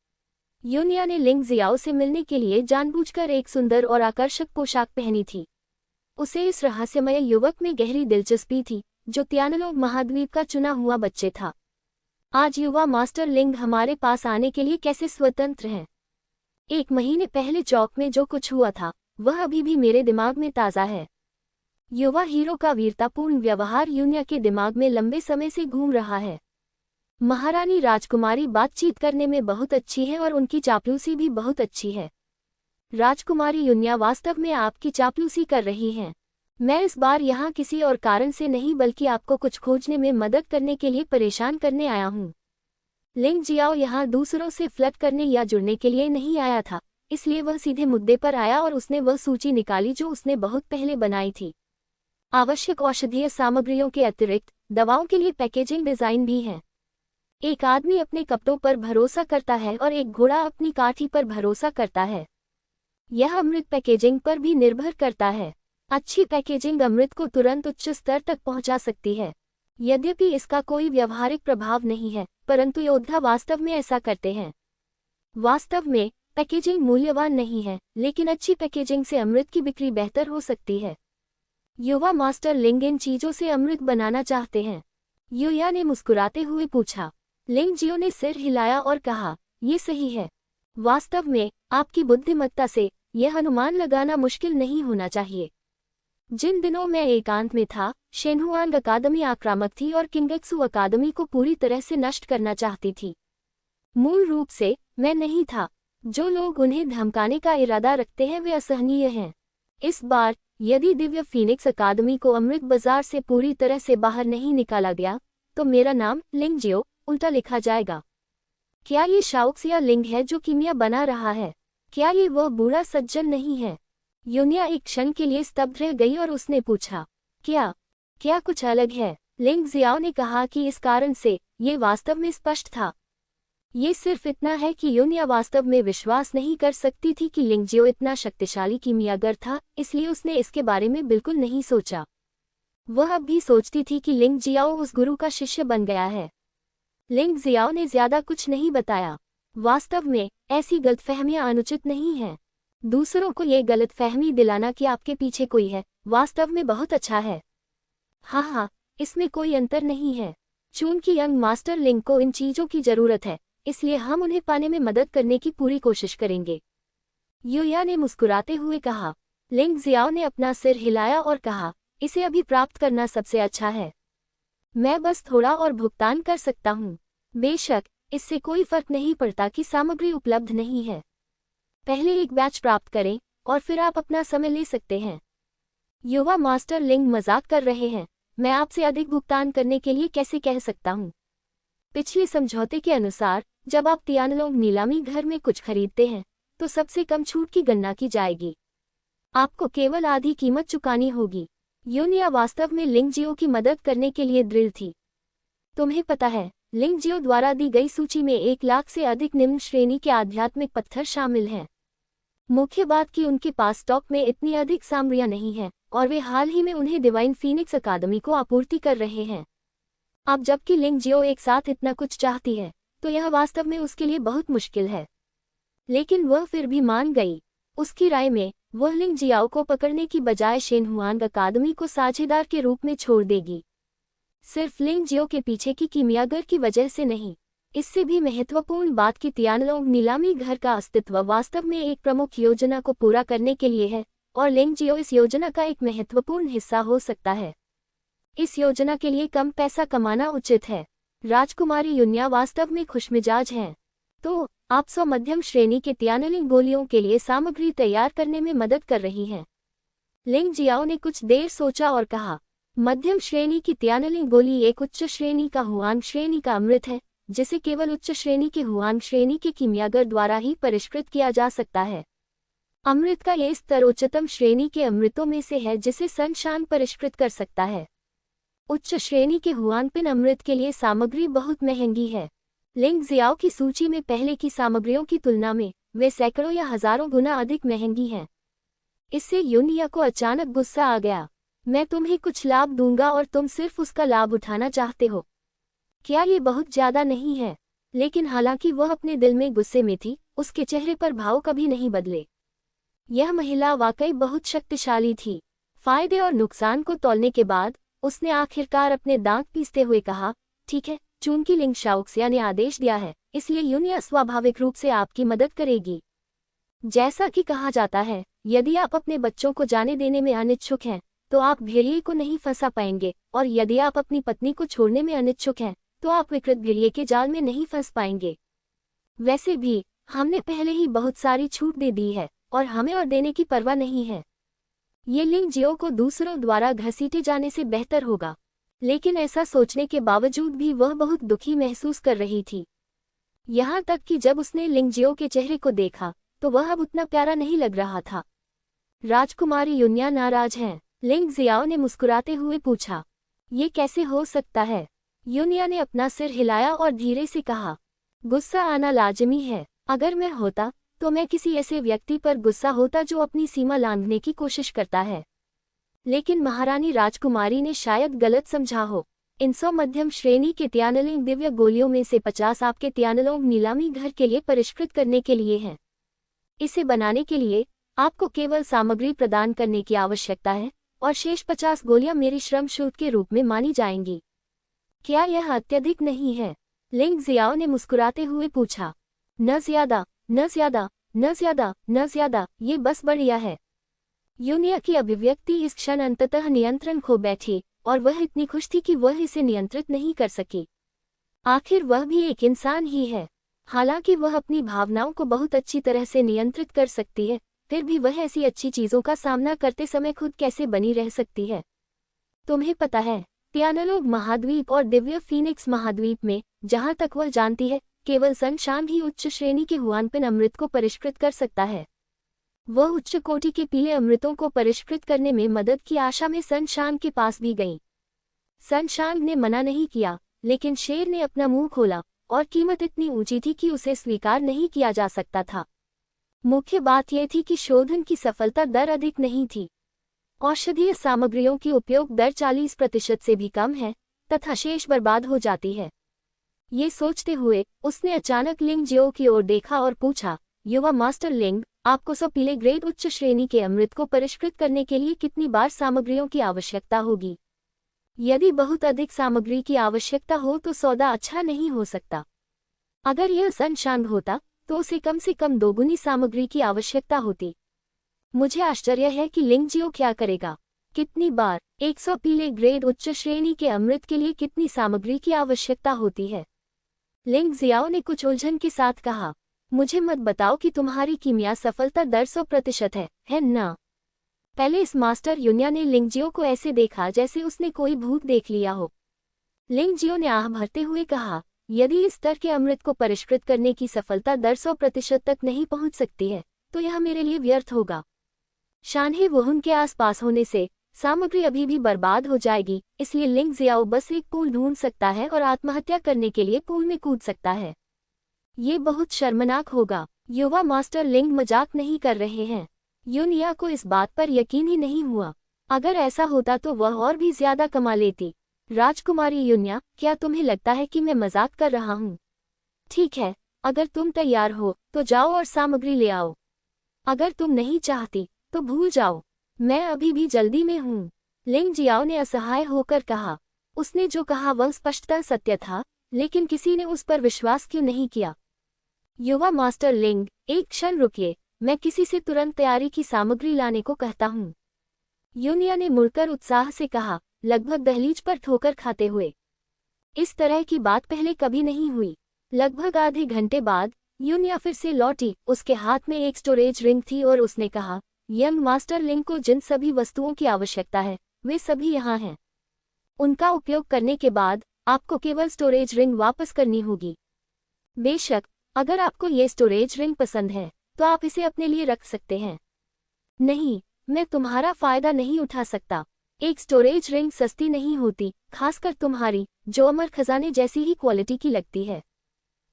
यूनिया ने लिंग जियाओ से मिलने के लिए जानबूझकर एक सुंदर और आकर्षक पोशाक पहनी थी। उसे इस रहस्यमय युवक में गहरी दिलचस्पी थी, जो तियानलोग महाद्वीप का चुना हुआ बच्चे था। आज युवा मास्टर लिंग हमारे पास आने के लिए कैसे स्वतंत्र हैं? 1 महीने पहले चौक में जो कुछ हुआ था, वह अभी भी मेरे दिमाग में ताज़ा है। युवा हीरो का वीरतापूर्ण व्यवहार यूनिया के दिमाग में लंबे समय से घूम रहा है। महारानी राजकुमारी बातचीत करने में बहुत अच्छी है और उनकी चापलूसी भी बहुत अच्छी है। राजकुमारी यूनिया वास्तव में आपकी चापलूसी कर रही हैं। मैं इस बार यहाँ किसी और कारण से नहीं बल्कि आपको कुछ खोजने में मदद करने के लिए परेशान करने आया हूँ। लिंग जियाओ यहाँ दूसरों से फ्लर्ट करने या जुड़ने के लिए नहीं आया था, इसलिए वह सीधे मुद्दे पर आया और उसने वह सूची निकाली जो उसने बहुत पहले बनाई थी। आवश्यक औषधीय सामग्रियों के अतिरिक्त दवाओं के लिए पैकेजिंग डिजाइन भी है। एक आदमी अपने कपड़ों पर भरोसा करता है और एक घोड़ा अपनी काठी पर भरोसा करता है। यह अमृत पैकेजिंग पर भी निर्भर करता है। अच्छी पैकेजिंग अमृत को तुरंत उच्च स्तर तक पहुंचा सकती है। यद्यपि इसका कोई व्यावहारिक प्रभाव नहीं है, परंतु योद्धा वास्तव में ऐसा करते हैं। वास्तव में पैकेजिंग मूल्यवान नहीं है, लेकिन अच्छी पैकेजिंग से अमृत की बिक्री बेहतर हो सकती है। युवा मास्टर लिंग इन चीजों से अमृत बनाना चाहते हैं। यूया ने मुस्कुराते हुए पूछा। लिंग जियो ने सिर हिलाया और कहा, ये सही है। वास्तव में आपकी बुद्धिमत्ता से यह अनुमान लगाना मुश्किल नहीं होना चाहिए। जिन दिनों मैं एकांत में था, शेनहुआंग अकादमी आक्रामक थी और किंगेत्सु अकादमी को पूरी तरह से नष्ट करना चाहती थी। मूल रूप से मैं नहीं था। जो लोग उन्हें धमकाने का इरादा रखते हैं वे असहनीय हैं। इस बार यदि दिव्य फीनिक्स अकादमी को अमृत बाजार से पूरी तरह से बाहर नहीं निकाला गया, तो मेरा नाम लिंग जियो उल्टा लिखा जाएगा। क्या ये शाओक्सिया लिंग है जो कीमिया बना रहा है? क्या ये वह बूढ़ा सज्जन नहीं है? यूनिया एक क्षण के लिए स्तब्ध रह गई और उसने पूछा, क्या क्या कुछ अलग है? लिंग जियाओ ने कहा कि इस कारण से ये वास्तव में स्पष्ट था। ये सिर्फ इतना है कि यूनिया वास्तव में विश्वास नहीं कर सकती थी कि लिंग जियो इतना शक्तिशाली कीमियागर था, इसलिए उसने इसके बारे में बिल्कुल नहीं सोचा। वह अब भी सोचती थी कि लिंग जियाओ उस गुरु का शिष्य बन गया है। लिंग जियाओ ने ज्यादा कुछ नहीं बताया। वास्तव में ऐसी गलतफहमियां अनुचित नहीं हैं। दूसरों को ये गलतफहमी दिलाना कि आपके पीछे कोई है, वास्तव में बहुत अच्छा है। हाँ, इसमें कोई अंतर नहीं है। चूंकि यंग मास्टर लिंग को इन चीजों की जरूरत है, इसलिए हम उन्हें पाने में मदद करने की पूरी कोशिश करेंगे, यूया ने मुस्कुराते हुए कहा। लिंग जियाओ ने अपना सिर हिलाया और कहा, इसे अभी प्राप्त करना सबसे अच्छा है। मैं बस थोड़ा और भुगतान कर सकता हूँ। बेशक, इससे कोई फर्क नहीं पड़ता कि सामग्री उपलब्ध नहीं है। पहले एक बैच प्राप्त करें और फिर आप अपना समय ले सकते हैं। युवा मास्टर लिंग मजाक कर रहे हैं। मैं आपसे अधिक भुगतान करने के लिए कैसे कह सकता हूँ? पिछले समझौते के अनुसार जब आप तियानलोंग नीलामी घर में कुछ खरीदते हैं तो सबसे कम छूट की गणना की जाएगी। आपको केवल आधी कीमत चुकानी होगी। यूनिया वास्तव में लिंग जियो की मदद करने के लिए दृढ़ थी। तुम्हें पता है, लिंग जियो द्वारा दी गई सूची में 1 लाख से अधिक निम्न श्रेणी के आध्यात्मिक पत्थर शामिल हैं। मुख्य बात कि उनके पास स्टॉक में इतनी अधिक सामग्रियां नहीं हैं और वे हाल ही में उन्हें डिवाइन फीनिक्स अकादमी को आपूर्ति कर रहे हैं। अब जबकि लिंग जियो एक साथ इतना कुछ चाहती है तो यह वास्तव में उसके लिए बहुत मुश्किल है। लेकिन वह फिर भी मान गई। उसकी राय में वह लिंग जियाओ को पकड़ने की बजाय शेनहुआंग अकादमी को साझेदार के रूप में छोड़ देगी। सिर्फ लिंग जियो के पीछे की कीमियागर की वजह से नहीं, इससे भी महत्वपूर्ण बात कि तियानलोंग नीलामी घर का अस्तित्व वास्तव में एक प्रमुख योजना को पूरा करने के लिए है और लिंग जियो इस योजना का एक महत्वपूर्ण हिस्सा हो सकता है। इस योजना के लिए कम पैसा कमाना उचित है। राजकुमारी यूनिया वास्तव में खुशमिजाज हैं। तो आप 100 मध्यम श्रेणी के तियानलिंग गोलियों के लिए सामग्री तैयार करने में मदद कर रही हैं। लिंग जियाओ ने कुछ देर सोचा और कहा, मध्यम श्रेणी की तियानलिंग गोली एक उच्च श्रेणी का हुआंग श्रेणी का अमृत है, जिसे केवल उच्च श्रेणी के हुआंग श्रेणी के कीमियागर द्वारा ही परिष्कृत किया जा सकता है। अमृत का यह स्तर उच्चतम श्रेणी के अमृतों में से है जिसे सनशान परिष्कृत कर सकता है। उच्च श्रेणी के हुआनपिन अमृत के लिए सामग्री बहुत महंगी है। लिंग जियाओ की सूची में पहले की सामग्रियों की तुलना में वे सैकड़ों या हजारों गुना अधिक महंगी हैं। इससे यूनिया को अचानक गुस्सा आ गया। मैं तुम्हें कुछ लाभ दूंगा और तुम सिर्फ उसका लाभ उठाना चाहते हो। क्या ये बहुत ज्यादा नहीं है? लेकिन हालांकि वह अपने दिल में गुस्से में थी, उसके चेहरे पर भाव कभी नहीं बदले। यह महिला वाकई बहुत शक्तिशाली थी। फायदे और नुकसान को तौलने के बाद उसने आखिरकार अपने दांत पीसते हुए कहा, ठीक है, चूंकि लिंग शाओक्सिया ने आदेश दिया है, इसलिए यूनिया स्वाभाविक रूप से आपकी मदद करेगी। जैसा कि कहा जाता है, यदि आप अपने बच्चों को जाने देने में अनिच्छुक हैं तो आप भेड़िए को नहीं फंसा पाएंगे, और यदि आप अपनी पत्नी को छोड़ने में अनिच्छुक हैं तो आप विकृत भेड़िए के जाल में नहीं फंस पाएंगे। वैसे भी हमने पहले ही बहुत सारी छूट दे दी है और हमें और देने की परवाह नहीं है। ये लिंग जियो को दूसरों द्वारा घसीटे जाने से बेहतर होगा। लेकिन ऐसा सोचने के बावजूद भी वह बहुत दुखी महसूस कर रही थी। यहाँ तक कि जब उसने लिंग जियो के चेहरे को देखा तो वह अब उतना प्यारा नहीं लग रहा था। राजकुमारी यूनिया नाराज हैं? लिंग जियाओ ने मुस्कुराते हुए पूछा। ये कैसे हो सकता है? यूनिया ने अपना सिर हिलाया और धीरे से कहा, गुस्सा आना लाजमी है। अगर मैं होता तो मैं किसी ऐसे व्यक्ति पर गुस्सा होता जो अपनी सीमा लांघने की कोशिश करता है। लेकिन महारानी राजकुमारी ने शायद गलत समझा हो। इन 100 मध्यम श्रेणी के तियानलिंग दिव्य गोलियों में से 50 आपके तियानलोंग नीलामी घर के लिए परिष्कृत करने के लिए हैं। इसे बनाने के लिए आपको केवल सामग्री प्रदान करने की आवश्यकता है और शेष 50 गोलियां मेरी श्रम शुल्क के रूप में मानी जाएंगी। क्या यह अत्यधिक नहीं है? लिंग जियाओ ने मुस्कुराते हुए पूछा। न ज्यादा, न ज्यादा, न ज्यादा, न ज्यादा, ये बस बढ़िया है। यूनिया की अभिव्यक्ति इस क्षण अंततः नियंत्रण खो बैठी और वह इतनी खुश थी कि वह इसे नियंत्रित नहीं कर सकी। आखिर वह भी एक इंसान ही है। हालांकि वह अपनी भावनाओं को बहुत अच्छी तरह से नियंत्रित कर सकती है, फिर भी वह ऐसी अच्छी चीजों का सामना करते समय खुद कैसे बनी रह सकती है? तुम्हें पता है, तियानलोंग महाद्वीप और दिव्य फीनिक्स महाद्वीप में, जहां तक वह जानती है, केवल सनशान ही उच्च श्रेणी के हुआनपिन अमृत को परिष्कृत कर सकता है। वह उच्च कोटि के पीले अमृतों को परिष्कृत करने में मदद की आशा में सन शांग के पास भी गई। सन शांग ने मना नहीं किया, लेकिन शेर ने अपना मुंह खोला और कीमत इतनी ऊंची थी कि उसे स्वीकार नहीं किया जा सकता था। मुख्य बात यह थी कि शोधन की सफलता दर अधिक नहीं थी। औषधीय सामग्रियों की उपयोग दर 40% से भी कम है तथा शेष बर्बाद हो जाती है। ये सोचते हुए उसने अचानक लिंग जियो की ओर देखा और पूछा, युवा मास्टर लिंग, आपको 100 पीले ग्रेड उच्च श्रेणी के अमृत को परिष्कृत करने के लिए कितनी बार सामग्रियों की आवश्यकता होगी? यदि बहुत अधिक सामग्री की आवश्यकता हो तो सौदा अच्छा नहीं हो सकता। अगर यह सन शांग होता तो उसे कम से कम 2 गुनी सामग्री की आवश्यकता होती। मुझे आश्चर्य है कि लिंग जियो क्या करेगा। कितनी बार 100 पीले ग्रेड उच्च श्रेणी के अमृत के लिए कितनी सामग्री की आवश्यकता होती है? लिंग जियाओ ने कुछ उलझन के साथ कहा, मुझे मत बताओ कि तुम्हारी कीमिया सफलता दर 100% है ना? पहले इस मास्टर युन्या ने लिंग जियो को ऐसे देखा जैसे उसने कोई भूत देख लिया हो। लिंग जियो ने आह भरते हुए कहा, यदि इस स्तर के अमृत को परिष्कृत करने की सफलता दर 100% तक नहीं पहुंच सकती है तो यह मेरे लिए व्यर्थ होगा। शानहे वुहुन के आसपास होने से सामग्री अभी भी बर्बाद हो जाएगी, इसलिए लिंग जियाओ बस एक पूल ढूंढ सकता है और आत्महत्या करने के लिए पूल में कूद सकता है। ये बहुत शर्मनाक होगा। युवा मास्टर लिंग मजाक नहीं कर रहे हैं। युनिया को इस बात पर यकीन ही नहीं हुआ। अगर ऐसा होता तो वह और भी ज्यादा कमा लेती। राजकुमारी युनिया, क्या तुम्हें लगता है कि मैं मजाक कर रहा हूँ? ठीक है, अगर तुम तैयार हो तो जाओ और सामग्री ले आओ। अगर तुम नहीं चाहती तो भूल जाओ, मैं अभी भी जल्दी में हूँ। लिंग जियाओ ने असहाय होकर कहा। उसने जो कहा वह स्पष्टतः सत्य था, लेकिन किसी ने उस पर विश्वास क्यों नहीं किया? युवा मास्टर लिंग, एक क्षण रुकिए, मैं किसी से तुरंत तैयारी की सामग्री लाने को कहता हूँ। युनिया ने मुड़कर उत्साह से कहा, लगभग दहलीज पर ठोकर खाते हुए। इस तरह की बात पहले कभी नहीं हुई। लगभग आधे घंटे बाद युनिया फिर से लौटी। उसके हाथ में एक स्टोरेज रिंग थी और उसने कहा, यंग मास्टर लिंग को जिन सभी वस्तुओं की आवश्यकता है वे सभी यहाँ हैं। उनका उपयोग करने के बाद आपको केवल स्टोरेज रिंग वापस करनी होगी। बेशक, अगर आपको ये स्टोरेज रिंग पसंद है तो आप इसे अपने लिए रख सकते हैं। नहीं, मैं तुम्हारा फायदा नहीं उठा सकता। एक स्टोरेज रिंग सस्ती नहीं होती, खासकर तुम्हारी, जो अमर खजाने जैसी ही क्वालिटी की लगती है।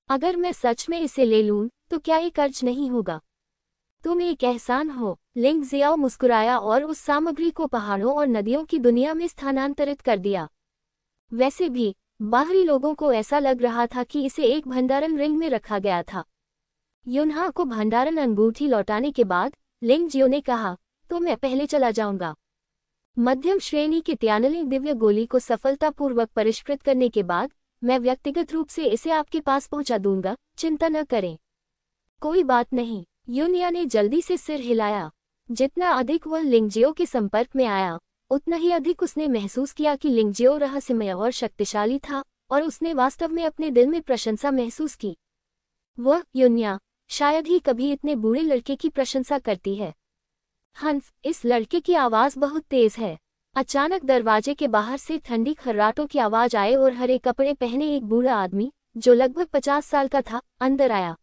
अगर मैं सच में इसे ले लूं तो क्या ये कर्ज नहीं होगा? तुम एक एहसान हो। लिंग जियाओ मुस्कुराया और उस सामग्री को पहाड़ों और नदियों की दुनिया में स्थानांतरित कर दिया। वैसे भी बाहरी लोगों को ऐसा लग रहा था कि इसे एक भंडारण रिंग में रखा गया था। युनहा को भंडारण अंगूठी लौटाने के बाद लिंग जियो ने कहा, तो मैं पहले चला जाऊंगा। मध्यम श्रेणी के त्यानलिंग दिव्य गोली को सफलतापूर्वक परिष्कृत करने के बाद मैं व्यक्तिगत रूप से इसे आपके पास पहुंचा दूंगा, चिंता न करें। कोई बात नहीं, युनिया ने जल्दी से सिर हिलाया। जितना अधिक वह लिंगजियो के संपर्क में आया उतना ही अधिक उसने महसूस किया कि लिंगजियो रहस्यमय और शक्तिशाली था और उसने वास्तव में अपने दिल में प्रशंसा महसूस की। वह युनिया शायद ही कभी इतने बूढ़े लड़के की प्रशंसा करती है। हंस, इस लड़के की आवाज बहुत तेज है। अचानक दरवाजे के बाहर से ठंडी खर्राटों की आवाज आए और हरे कपड़े पहने एक बूढ़ा आदमी, जो लगभग 50 साल का था, अंदर आया।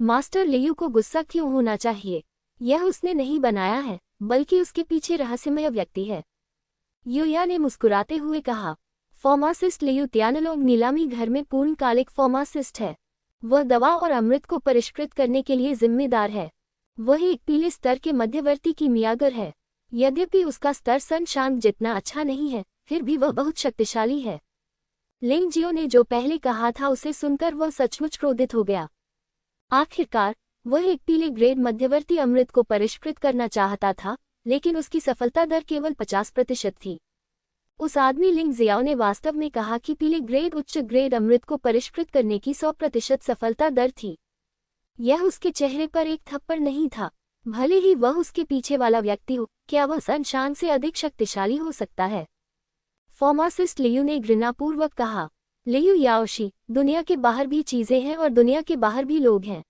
मास्टर लियू को गुस्सा क्यों होना चाहिए? यह उसने नहीं बनाया है, बल्कि उसके पीछे रहस्यमय व्यक्ति है। युया ने मुस्कुराते हुए कहा, फार्मासिस्ट लियू त्यानलोंग नीलामी घर में पूर्णकालिक फार्मासिस्ट है। वह दवा और अमृत को परिष्कृत करने के लिए जिम्मेदार है। वह एक पीले स्तर के मध्यवर्ती की मियागर है। यद्यपि उसका स्तर सन शांग जितना अच्छा नहीं है, फिर भी वह बहुत शक्तिशाली है। लिंग जियो ने जो पहले कहा था उसे सुनकर वह सचमुच क्रोधित हो गया। आखिरकार वह एक पीले ग्रेड मध्यवर्ती अमृत को परिष्कृत करना चाहता था, लेकिन उसकी सफलता दर केवल 50% थी। उस आदमी लिंग जियाओ ने वास्तव में कहा कि पीले ग्रेड उच्च ग्रेड अमृत को परिष्कृत करने की 100% सफलता दर थी। यह उसके चेहरे पर एक थप्पड़ नहीं था। भले ही वह उसके पीछे वाला व्यक्ति हो, क्या वह सन शांग से अधिक शक्तिशाली हो सकता है? फार्मासिस्ट लियू ने घृणापूर्वक कहा, लियू याओशी, दुनिया के बाहर भी चीजें हैं और दुनिया के बाहर भी लोग हैं।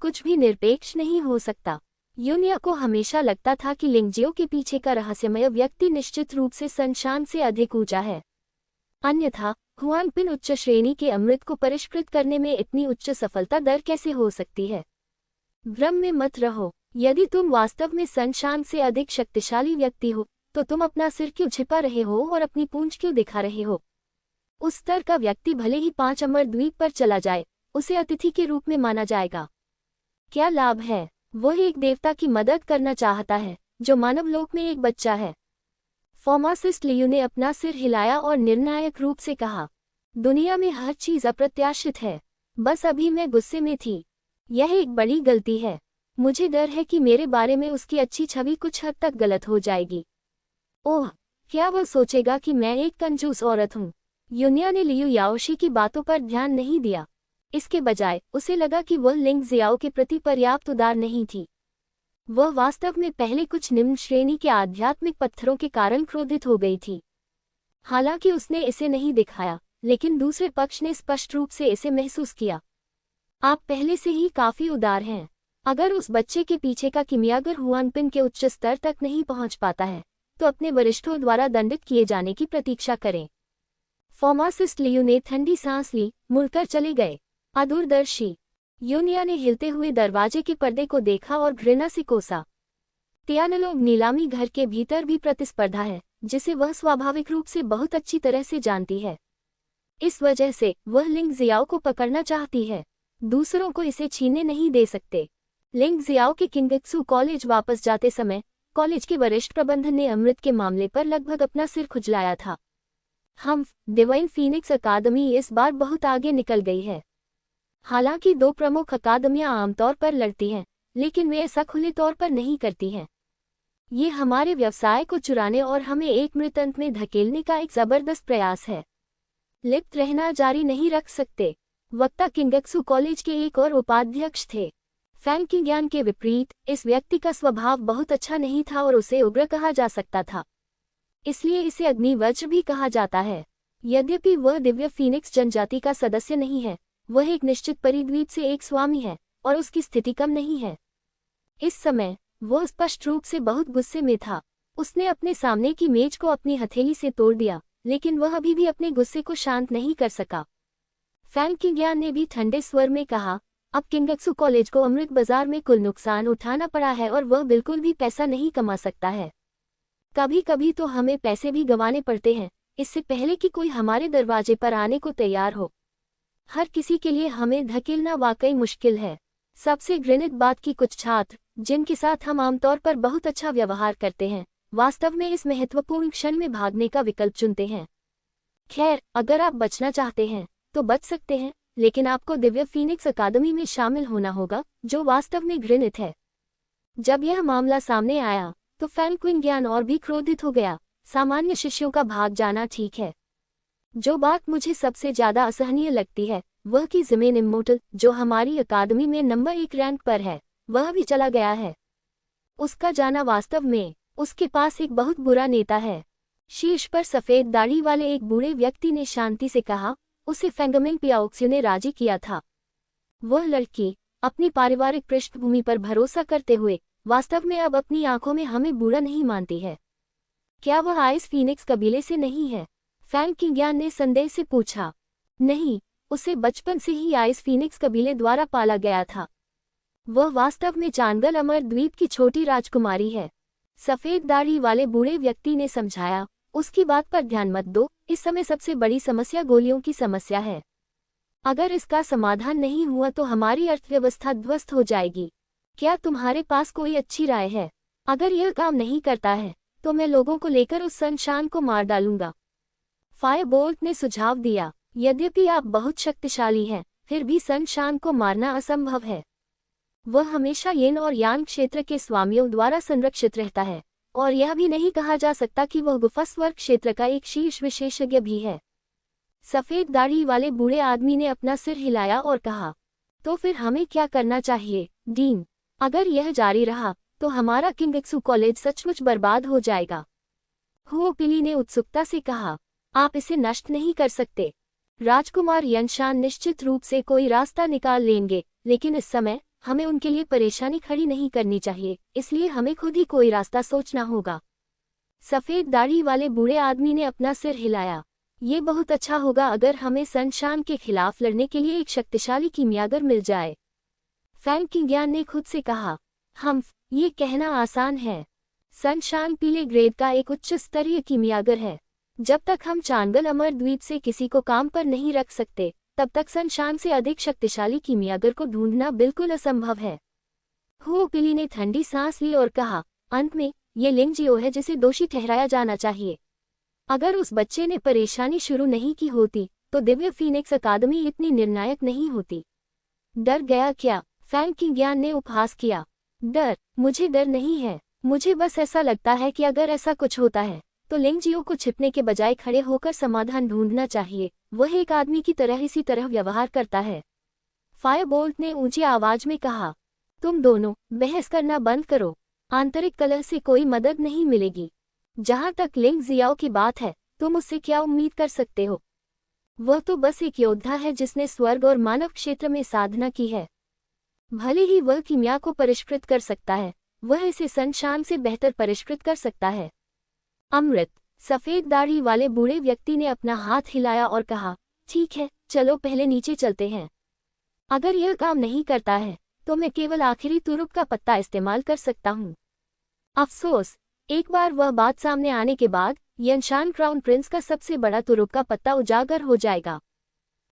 कुछ भी निरपेक्ष नहीं हो सकता। युनिया को हमेशा लगता था कि लिंगजियो के पीछे का रहस्यमय व्यक्ति निश्चित रूप से सन शांग से अधिक ऊंचा है। अन्यथा हुआनपिन उच्च श्रेणी के अमृत को परिष्कृत करने में इतनी उच्च सफलता दर कैसे हो सकती है? भ्रम में मत रहो। यदि तुम वास्तव में सनशान से अधिक शक्तिशाली व्यक्ति हो तो तुम अपना सिर क्यों छिपा रहे हो और अपनी पूंछ क्यों दिखा रहे हो? उस स्तर का व्यक्ति भले ही 5 अमर द्वीप पर चला जाए, उसे अतिथि के रूप में माना जाएगा। क्या लाभ है? वह एक देवता की मदद करना चाहता है जो मानव लोक में एक बच्चा है। फार्मासिस्ट लियू ने अपना सिर हिलाया और निर्णायक रूप से कहा, दुनिया में हर चीज अप्रत्याशित है। बस अभी मैं गुस्से में थी। यह एक बड़ी गलती है। मुझे डर है कि मेरे बारे में उसकी अच्छी छवि कुछ हद तक गलत हो जाएगी। ओह, क्या वह सोचेगा कि मैं एक कंजूस औरत हूँ? युनिया ने लियू याओशी की बातों पर ध्यान नहीं दिया। इसके बजाय उसे लगा कि वह लिंग जियाओ के प्रति पर्याप्त उदार नहीं थी। वह वास्तव में पहले कुछ निम्न श्रेणी के आध्यात्मिक पत्थरों के कारण क्रोधित हो गई थी। हालांकि उसने इसे नहीं दिखाया, लेकिन दूसरे पक्ष ने स्पष्ट रूप से इसे महसूस किया। आप पहले से ही काफी उदार हैं। अगर उस बच्चे के पीछे का किमियागर हुआनपिन के उच्च स्तर तक नहीं पहुंच पाता है तो अपने वरिष्ठों द्वारा दंडित किए जाने की प्रतीक्षा करें। फार्मासिस्ट लियू ने ठंडी सांस ली, मुड़कर चले गए। अदूरदर्शी यूनिया ने हिलते हुए दरवाजे के पर्दे को देखा और घृणा से कोसा। तियानलोग नीलामी घर के भीतर भी प्रतिस्पर्धा है जिसे वह स्वाभाविक रूप से बहुत अच्छी तरह से जानती है। इस वजह से वह लिंग जियाओ को पकड़ना चाहती है। दूसरों को इसे छीनने नहीं दे सकते। लिंग जियाओ के किंगक्सू कॉलेज वापस जाते समय कॉलेज के वरिष्ठ प्रबंधन ने अमृत के मामले पर लगभग अपना सिर खुजलाया था। हम डिवाइन फीनिक्स अकादमी इस बार बहुत आगे निकल गई है। हालांकि 2 प्रमुख अकादमियां आमतौर पर लड़ती हैं, लेकिन वे ऐसा खुले तौर पर नहीं करती हैं। ये हमारे व्यवसाय को चुराने और हमें एक मृतंत में धकेलने का एक जबरदस्त प्रयास है। लिप्त रहना जारी नहीं रख सकते। वक्ता किंगक्सू कॉलेज के एक और उपाध्यक्ष थे। फैंग की ज्ञान के विपरीत इस व्यक्ति का स्वभाव बहुत अच्छा नहीं था और उसे उग्र कहा जा सकता था। इसलिए इसे अग्निवज्र भी कहा जाता है। यद्यपि वह दिव्य फीनिक्स जनजाति का सदस्य नहीं है, वह एक निश्चित परिद्वीप से एक स्वामी है और उसकी स्थिति कम नहीं है। इस समय वह स्पष्ट रूप से बहुत गुस्से में था। उसने अपने सामने की मेज को अपनी हथेली से तोड़ दिया, लेकिन वह अभी भी अपने गुस्से को शांत नहीं कर सका। फैंग की ज्ञान ने भी ठंडे स्वर में कहा, अब किंगक्सू कॉलेज को अमृत बाजार में कुल नुकसान उठाना पड़ा है और वह बिल्कुल भी पैसा नहीं कमा सकता है। कभी कभी तो हमें पैसे भी गंवाने पड़ते हैं, इससे पहले कि कोई हमारे दरवाजे पर आने को तैयार हो। हर किसी के लिए हमें धकेलना वाकई मुश्किल है। सबसे घृणित बात कि कुछ छात्र, जिनके साथ हम आमतौर पर बहुत अच्छा व्यवहार करते हैं, वास्तव में इस महत्वपूर्ण क्षण में भागने का विकल्प चुनते हैं। खैर, अगर आप बचना चाहते हैं तो बच सकते हैं, लेकिन आपको दिव्य फीनिक्स अकादमी में शामिल होना होगा, जो वास्तव में घृणित है। जब यह मामला सामने आया तो फैंग क्विन ज्ञान और भी क्रोधित हो गया। सामान्य शिष्यों का भाग जाना ठीक है। जो बात मुझे सबसे ज्यादा असहनीय लगती है वह कि ज़मीन इम्मोर्टल, जो हमारी अकादमी में नंबर 1 रैंक पर है, वह भी चला गया है। उसका जाना वास्तव में उसके पास एक बहुत बुरा नेता है। शीर्ष पर सफेद दाढ़ी वाले एक बूढ़े व्यक्ति ने शांति से कहा, उसे फेंगमिंग पियाओक्स्यू ने राजी किया था। वह लड़की अपनी पारिवारिक पृष्ठभूमि पर भरोसा करते हुए वास्तव में अब अपनी आंखों में हमें बुरा नहीं मानती है। क्या वह आइस फीनिक्स कबीले से नहीं है? फैंग की ज्ञान ने संदेह से पूछा। नहीं, उसे बचपन से ही आइस फीनिक्स कबीले द्वारा पाला गया था। वह वास्तव में चांगल अमर द्वीप की छोटी राजकुमारी है। सफेद दाढ़ी वाले बूढ़े व्यक्ति ने समझाया, उसकी बात पर ध्यान मत दो। इस समय सबसे बड़ी समस्या गोलियों की समस्या है। अगर इसका समाधान नहीं हुआ तो हमारी अर्थव्यवस्था ध्वस्त हो जाएगी। क्या तुम्हारे पास कोई अच्छी राय है? अगर यह काम नहीं करता है तो मैं लोगों को लेकर उस सनशान को मार डालूंगा। फायरबोल्ट ने सुझाव दिया, यद्यपि आप बहुत शक्तिशाली हैं, फिर भी सनशान को मारना असंभव है। वह हमेशा येन और यान क्षेत्र के स्वामियों द्वारा संरक्षित रहता है, और यह भी नहीं कहा जा सकता कि वह गुफा स्वर्ग क्षेत्र का एक शीर्ष विशेषज्ञ भी है। सफेद दाढ़ी वाले बूढ़े आदमी ने अपना सिर हिलाया और कहा, तो फिर हमें क्या करना चाहिए, डीन? अगर यह जारी रहा तो हमारा किंगक्सू कॉलेज सचमुच बर्बाद हो जाएगा। हुओपिली ने उत्सुकता से कहा, आप इसे नष्ट नहीं कर सकते। राजकुमार यनशान निश्चित रूप से कोई रास्ता निकाल लेंगे, लेकिन इस समय हमें उनके लिए परेशानी खड़ी नहीं करनी चाहिए, इसलिए हमें खुद ही कोई रास्ता सोचना होगा। सफेद दाढ़ी वाले बूढ़े आदमी ने अपना सिर हिलाया। ये बहुत अच्छा होगा अगर हमें सनशान के खिलाफ लड़ने के लिए एक शक्तिशाली कीमियागर मिल जाए। फैंग की ज्ञान ने खुद से कहा, हम ये कहना आसान है। सनशान पीले ग्रेड का एक उच्च स्तरीय कीमियागर है। जब तक हम चांगल अमर द्वीप से किसी को काम पर नहीं रख सकते, तब तक सनशान से अधिक शक्तिशाली कीमियागर को ढूंढना बिल्कुल असंभव है। हु पिली ने ठंडी सांस ली और कहा, अंत में ये लिंग जियो है जिसे दोषी ठहराया जाना चाहिए। अगर उस बच्चे ने परेशानी शुरू नहीं की होती तो दिव्य फीनिक्स अकादमी इतनी निर्णायक नहीं होती। डर गया क्या? फैंग किंगयान ने उपहास किया। डर? मुझे डर नहीं है। मुझे बस ऐसा लगता है कि अगर ऐसा कुछ होता है तो लिंग जियो को छिपने के बजाय खड़े होकर समाधान ढूंढना चाहिए। वह एक आदमी की तरह इसी तरह व्यवहार करता है। फायरबोल्ट ने ऊंची आवाज में कहा, तुम दोनों बहस करना बंद करो। आंतरिक कलह से कोई मदद नहीं मिलेगी। जहां तक लिंग जियाओ की बात है, तुम उससे क्या उम्मीद कर सकते हो? वह तो बस एक योद्धा है जिसने स्वर्ग और मानव क्षेत्र में साधना की है। भले ही वह कीमिया को परिष्कृत कर सकता है, वह इसे सनशान से बेहतर परिष्कृत कर सकता है। अमृत, सफेद दाढ़ी वाले बूढ़े व्यक्ति ने अपना हाथ हिलाया और कहा, ठीक है, चलो पहले नीचे चलते हैं। अगर यह काम नहीं करता है तो मैं केवल आखिरी तुरुप का पत्ता इस्तेमाल कर सकता हूँ। अफसोस, एक बार वह बात सामने आने के बाद यनशान क्राउन प्रिंस का सबसे बड़ा तुरुप का पत्ता उजागर हो जाएगा।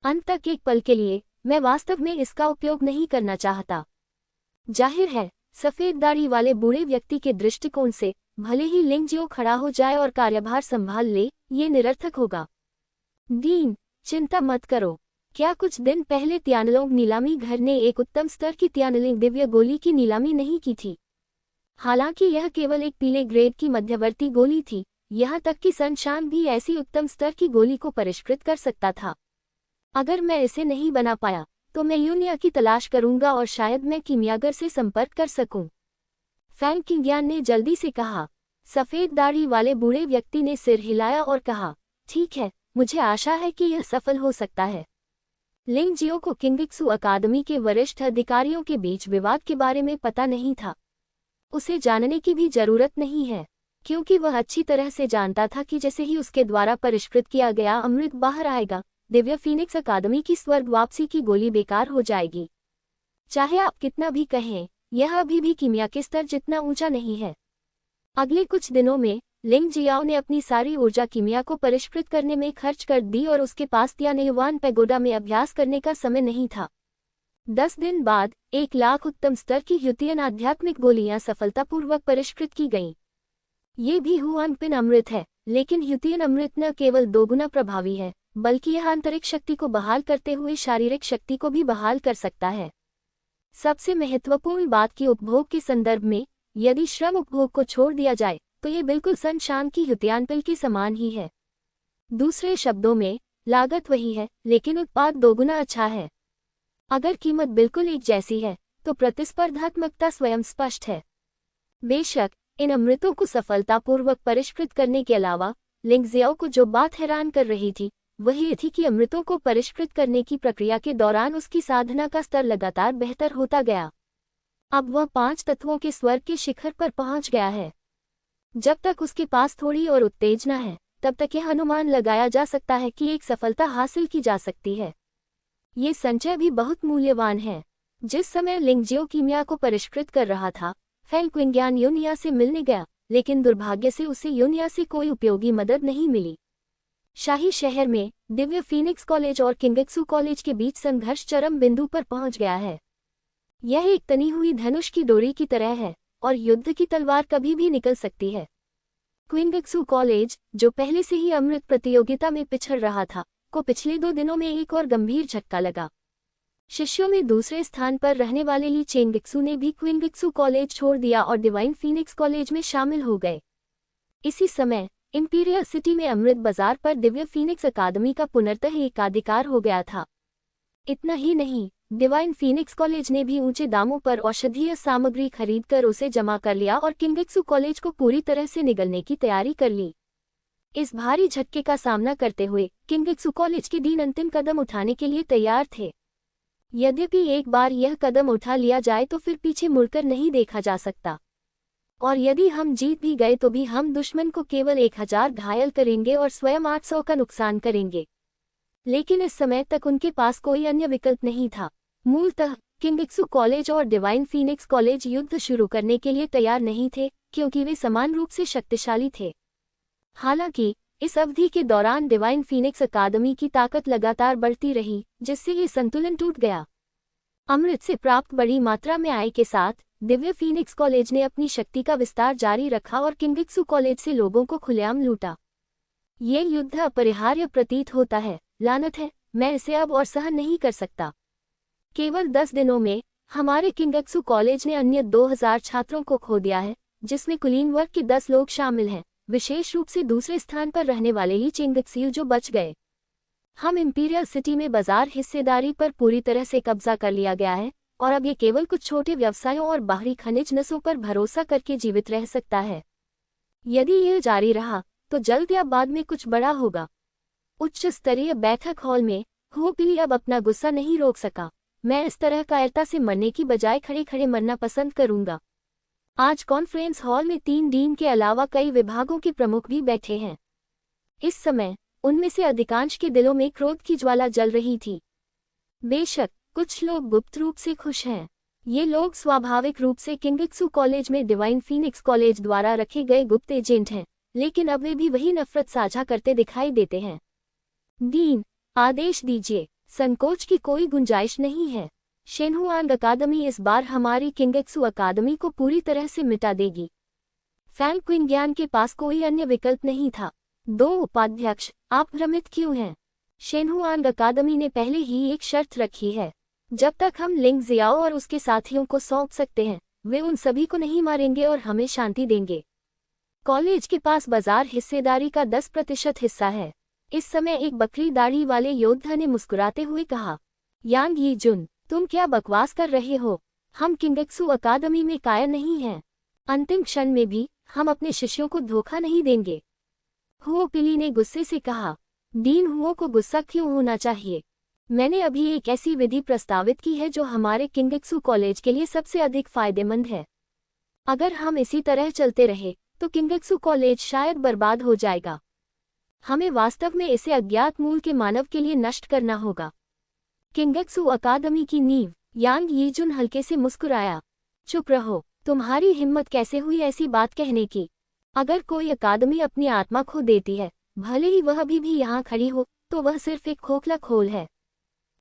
अंत तक एक पल के लिए मैं वास्तव में इसका उपयोग नहीं करना चाहता। जाहिर है, सफेद दाढ़ी वाले बूढ़े व्यक्ति के दृष्टिकोण से भले ही लिंग जियो खड़ा हो जाए और कार्यभार संभाल ले, ये निरर्थक होगा। डीन, चिंता मत करो। क्या कुछ दिन पहले तियानलोंग नीलामी घर ने एक उत्तम स्तर की तियानलिंग दिव्य गोली की नीलामी नहीं की थी? हालांकि यह केवल एक पीले ग्रेड की मध्यवर्ती गोली थी, यहाँ तक कि सनशान भी ऐसी उत्तम स्तर की गोली को परिष्कृत कर सकता था। अगर मैं इसे नहीं बना पाया तो मैं यूनिया की तलाश करूंगा और शायद मैं कीमियागर से संपर्क कर सकूं। फैंग किंगयान ने जल्दी से कहा। सफेद दाढ़ी वाले बूढ़े व्यक्ति ने सिर हिलाया और कहा, ठीक है, मुझे आशा है कि यह सफल हो सकता है। लिंग जियो को किंगिक्सू अकादमी के वरिष्ठ अधिकारियों के बीच विवाद के बारे में पता नहीं था। उसे जानने की भी जरूरत नहीं है, क्योंकि वह अच्छी तरह से जानता था कि जैसे ही उसके द्वारा परिष्कृत किया गया अमृत बाहर आएगा, दिव्य फीनिक्स अकादमी की स्वर्ग वापसी की गोली बेकार हो जाएगी। चाहे आप कितना भी कहें, यह अभी भी कीमिया के स्तर जितना ऊंचा नहीं है। अगले कुछ दिनों में लिंग जियाओ ने अपनी सारी ऊर्जा कीमिया को परिष्कृत करने में खर्च कर दी और उसके पास तियानयुआन पैगोडा में अभ्यास करने का समय नहीं था। 10 दिन बाद 1 लाख उत्तम स्तर की ह्यूतियन आध्यात्मिक गोलियां सफलतापूर्वक परिष्कृत की गईं। ये भी हुआनपिन अमृत है, लेकिन ह्यूतियन अमृत न केवल दोगुना प्रभावी है, बल्कि यह आंतरिक शक्ति को बहाल करते हुए शारीरिक शक्ति को भी बहाल कर सकता है। सबसे महत्वपूर्ण बात की उपभोग के संदर्भ में, यदि श्रम उपभोग को छोड़ दिया जाए तो ये बिल्कुल सनशान की ह्यूतियान पिल के समान ही है। दूसरे शब्दों में, लागत वही है, लेकिन उत्पाद दोगुना अच्छा है। अगर कीमत बिल्कुल एक जैसी है तो प्रतिस्पर्धात्मकता स्वयं स्पष्ट है। बेशक, इन अमृतों को सफलतापूर्वक परिष्कृत करने के अलावा लिंग जियाओ को जो बात हैरान कर रही थी वह ये थी कि अमृतों को परिष्कृत करने की प्रक्रिया के दौरान उसकी साधना का स्तर लगातार बेहतर होता गया। अब वह 5 तत्वों के स्वर्ग के शिखर पर पहुंच गया है। जब तक उसके पास थोड़ी और उत्तेजना है, तब तक यह अनुमान लगाया जा सकता है कि एक सफलता हासिल की जा सकती है। ये संचय भी बहुत मूल्यवान है। जिस समय लिंग जियो कीमिया को परिष्कृत कर रहा था, फैंग किंगयान यूनिया से मिलने गया, लेकिन दुर्भाग्य से उसे यूनिया से कोई उपयोगी मदद नहीं मिली। शाही शहर में दिव्य फीनिक्स कॉलेज और किंगिक्सू कॉलेज के बीच संघर्ष चरम बिंदु पर पहुंच गया है। यह एक तनी हुई धनुष की डोरी की तरह है और युद्ध की तलवार कभी भी निकल सकती है। किंगिक्सू कॉलेज, जो पहले से ही अमृत प्रतियोगिता में पिछड़ रहा था, को पिछले 2 दिनों में एक और गंभीर झटका लगा। शिष्यों में दूसरे स्थान पर रहने वाले ली चेंगिक्सू ने भी किंगिक्सू कॉलेज छोड़ दिया और डिवाइन फीनिक्स कॉलेज में शामिल हो गए। इसी समय इंपीरियल सिटी में अमृत बाजार पर दिव्य फीनिक्स अकादमी का पुनर्तः एकाधिकार हो गया था। इतना ही नहीं, डिवाइन फीनिक्स कॉलेज ने भी ऊंचे दामों पर औषधीय सामग्री खरीदकर उसे जमा कर लिया और किंगिक्सू कॉलेज को पूरी तरह से निगलने की तैयारी कर ली। इस भारी झटके का सामना करते हुए किंगिक्सू कॉलेज के डीन अंतिम कदम उठाने के लिए तैयार थे। यद्यपि एक बार यह कदम उठा लिया जाए तो फिर पीछे मुड़कर नहीं देखा जा सकता, और यदि हम जीत भी गए तो भी हम दुश्मन को केवल 1000 घायल करेंगे और स्वयं 800 का नुकसान करेंगे। लेकिन इस समय तक उनके पास कोई अन्य विकल्प नहीं था। मूलतः किंगक्सू कॉलेज और डिवाइन फीनिक्स कॉलेज युद्ध शुरू करने के लिए तैयार नहीं थे, क्योंकि वे समान रूप से शक्तिशाली थे। हालांकि इस अवधि के दौरान डिवाइन फीनिक्स अकादमी की ताकत लगातार बढ़ती रही, जिससे ये संतुलन टूट गया। अमृत से प्राप्त बड़ी मात्रा में आय के साथ दिव्य फीनिक्स कॉलेज ने अपनी शक्ति का विस्तार जारी रखा और किंगक्सू कॉलेज से लोगों को खुलेआम लूटा। ये युद्ध अपरिहार्य प्रतीत होता है। लानत है, मैं इसे अब और सहन नहीं कर सकता। केवल 10 दिनों में हमारे किंगक्सू कॉलेज ने अन्य 2000 छात्रों को खो दिया है, जिसमें कुलीन वर्ग के 10 लोग शामिल हैं, विशेष रूप से दूसरे स्थान पर रहने वाले ही चिंगक्सियू जो बच गए। हम इंपीरियल सिटी में बाजार हिस्सेदारी पर पूरी तरह से कब्जा कर लिया गया है और अब ये केवल कुछ छोटे व्यवसायों और बाहरी खनिज नसों पर भरोसा करके जीवित रह सकता है। यदि यह जारी रहा तो जल्द या बाद में कुछ बड़ा होगा। उच्च स्तरीय बैठक हॉल में हो पिली अब अपना गुस्सा नहीं रोक सका। मैं इस तरह कायरता से मरने की बजाय खड़े खड़े मरना पसंद करूंगा। आज कॉन्फ्रेंस हॉल में 3 डीन के अलावा कई विभागों के प्रमुख भी बैठे हैं। इस समय उनमें से अधिकांश के दिलों में क्रोध की ज्वाला जल रही थी। बेशक कुछ लोग गुप्त रूप से खुश हैं। ये लोग स्वाभाविक रूप से किंगक्सू कॉलेज में डिवाइन फीनिक्स कॉलेज द्वारा रखे गए गुप्त एजेंट हैं, लेकिन अब वे भी वही नफरत साझा करते दिखाई देते हैं। डीन, आदेश दीजिए। संकोच की कोई गुंजाइश नहीं है। शेनहुआंग अकादमी इस बार हमारी किंगक्सू अकादमी को पूरी तरह से मिटा देगी। फैंग क्विंग्यान के पास कोई अन्य विकल्प नहीं था। 2 उपाध्यक्ष, आप भ्रमित क्यों हैं? शेनहुआंग अकादमी ने पहले ही एक शर्त रखी है। जब तक हम लिंग जियाओ और उसके साथियों को सौंप सकते हैं, वे उन सभी को नहीं मारेंगे और हमें शांति देंगे। कॉलेज के पास बाजार हिस्सेदारी का 10% हिस्सा है। इस समय एक बकरी दाढ़ी वाले योद्धा ने मुस्कुराते हुए कहा, यांग यीजुन, तुम क्या बकवास कर रहे हो? हम किंगक्सू अकादमी में कायर नहीं हैं। अंतिम क्षण में भी हम अपने शिष्यों को धोखा नहीं देंगे। हुओ पिली ने गुस्से से कहा, डीन हुओ को गुस्सा क्यों होना चाहिए? मैंने अभी एक ऐसी विधि प्रस्तावित की है जो हमारे किंगक्सू कॉलेज के लिए सबसे अधिक फायदेमंद है। अगर हम इसी तरह चलते रहे तो किंगक्सू कॉलेज शायद बर्बाद हो जाएगा। हमें वास्तव में इसे अज्ञात मूल के मानव के लिए नष्ट करना होगा। किंगक्सू अकादमी की नींव। यांग यीजुन हल्के से मुस्कुराया। चुप रहो, तुम्हारी हिम्मत कैसे हुई ऐसी बात कहने की? अगर कोई अकादमी अपनी आत्मा खो देती है, भले ही वह अभी भी यहाँ खड़ी हो, तो वह सिर्फ एक खोखला खोल है।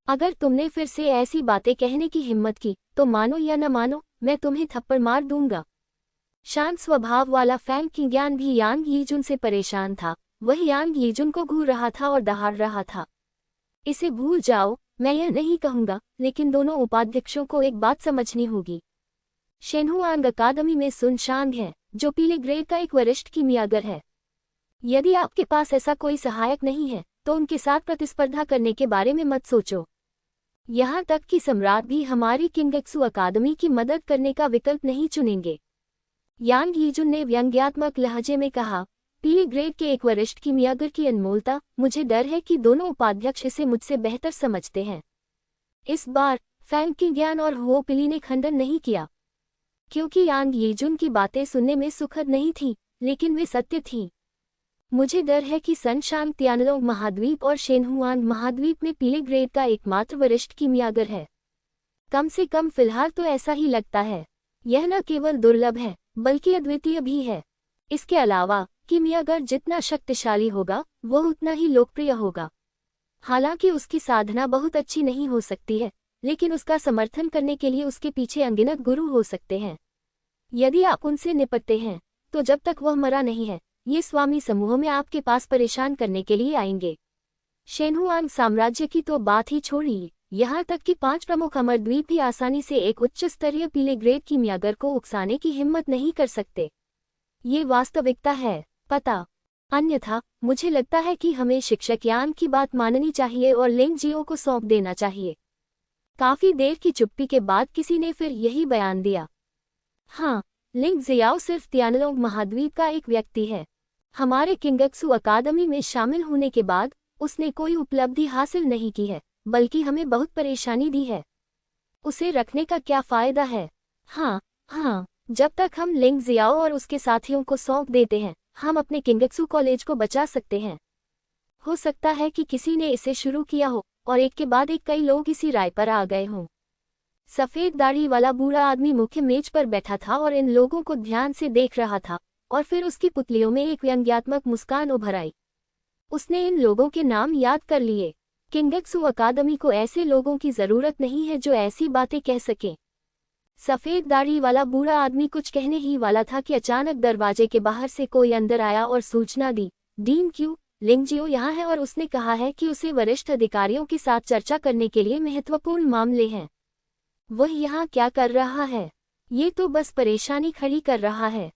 अगर तुमने फिर से ऐसी बातें कहने की हिम्मत की, तो मानो या न मानो, मैं तुम्हें थप्पड़ मार दूंगा। शांत स्वभाव वाला फैंग क्विंग्यान भी यांग यीजुन से परेशान था। वह यांग यीजुन को घूर रहा था और दहाड़ रहा था। इसे भूल जाओ, मैं यह नहीं कहूंगा, लेकिन दोनों उपाध्यक्षों को एक बात समझनी होगी। शेनहुआंग अकादमी में सुन शांग है, जो पीले ग्रेड का एक वरिष्ठ कीमियागर है। यदि आपके पास ऐसा कोई सहायक नहीं है, तो उनके साथ प्रतिस्पर्धा करने के बारे में मत सोचो। यहाँ तक कि सम्राट भी हमारी किंगक्सू अकादमी की मदद करने का विकल्प नहीं चुनेंगे। यांग यीजुन ने व्यंग्यात्मक लहजे में कहा, पीले ग्रेड के एक वरिष्ठ कीमियागर की अनमोलता, मुझे डर है कि दोनों उपाध्यक्ष इसे मुझसे बेहतर समझते हैं। इस बार फैंग क्विंग्यान और हुओ पिली ने खंडन नहीं किया, क्योंकि यांग यीजुन की बातें सुनने में सुखद नहीं थीं, लेकिन वे सत्य थीं। मुझे डर है कि सनशांग तियानलोंग महाद्वीप और शेनहुआंग महाद्वीप में पीले ग्रेड का एकमात्र वरिष्ठ कीमियागर है। कम से कम फिलहाल तो ऐसा ही लगता है। यह न केवल दुर्लभ है, बल्कि अद्वितीय भी है। इसके अलावा कीमियागर जितना शक्तिशाली होगा, वह उतना ही लोकप्रिय होगा। हालांकि उसकी साधना बहुत अच्छी नहीं हो सकती है, लेकिन उसका समर्थन करने के लिए उसके पीछे अनगिनत गुरु हो सकते हैं। यदि आप उनसे निपटते हैं, तो जब तक वह मरा नहीं है, ये स्वामी समूह में आपके पास परेशान करने के लिए आएंगे। शेनहुआंग साम्राज्य की तो बात ही छोड़िए, यहाँ तक कि 5 प्रमुख अमरद्वीप भी आसानी से एक उच्च स्तरीय पीले ग्रेड कीमियागर को उकसाने की हिम्मत नहीं कर सकते। ये वास्तविकता है, पता। अन्यथा मुझे लगता है कि हमें शिक्षक यान की बात माननी चाहिए और लिंग जियो को सौंप देना चाहिए। काफी देर की चुप्पी के बाद किसी ने फिर यही बयान दिया। हाँ, लिंग जियाओ सिर्फ तियानलोंग महाद्वीप का एक व्यक्ति है। हमारे किंगक्सू अकादमी में शामिल होने के बाद उसने कोई उपलब्धि हासिल नहीं की है, बल्कि हमें बहुत परेशानी दी है। उसे रखने का क्या फायदा है? हाँ, जब तक हम लिंग जियाओ और उसके साथियों को सौंप देते हैं, हम अपने किंगक्सू कॉलेज को बचा सकते हैं। हो सकता है कि किसी ने इसे शुरू किया हो और एक के बाद एक कई लोग इसी राय पर आ गए हों। सफेद दाढ़ी वाला बूढ़ा आदमी मुख्य मेज पर बैठा था और इन लोगों को ध्यान से देख रहा था, और फिर उसकी पुतलियों में एक व्यंग्यात्मक मुस्कान उभर आई। उसने इन लोगों के नाम याद कर लिए। किंगेत्सु अकादमी को ऐसे लोगों की जरूरत नहीं है जो ऐसी बातें कह सकें। सफेद दाढ़ी वाला बूढ़ा आदमी कुछ कहने ही वाला था कि अचानक दरवाजे के बाहर से कोई अंदर आया और सूचना दी, डीन क्यू, लिंगजियो यहाँ है और उसने कहा है कि उसे वरिष्ठ अधिकारियों के साथ चर्चा करने के लिए महत्वपूर्ण मामले हैं। वह यहाँ क्या कर रहा है? ये तो बस परेशानी खड़ी कर रहा है।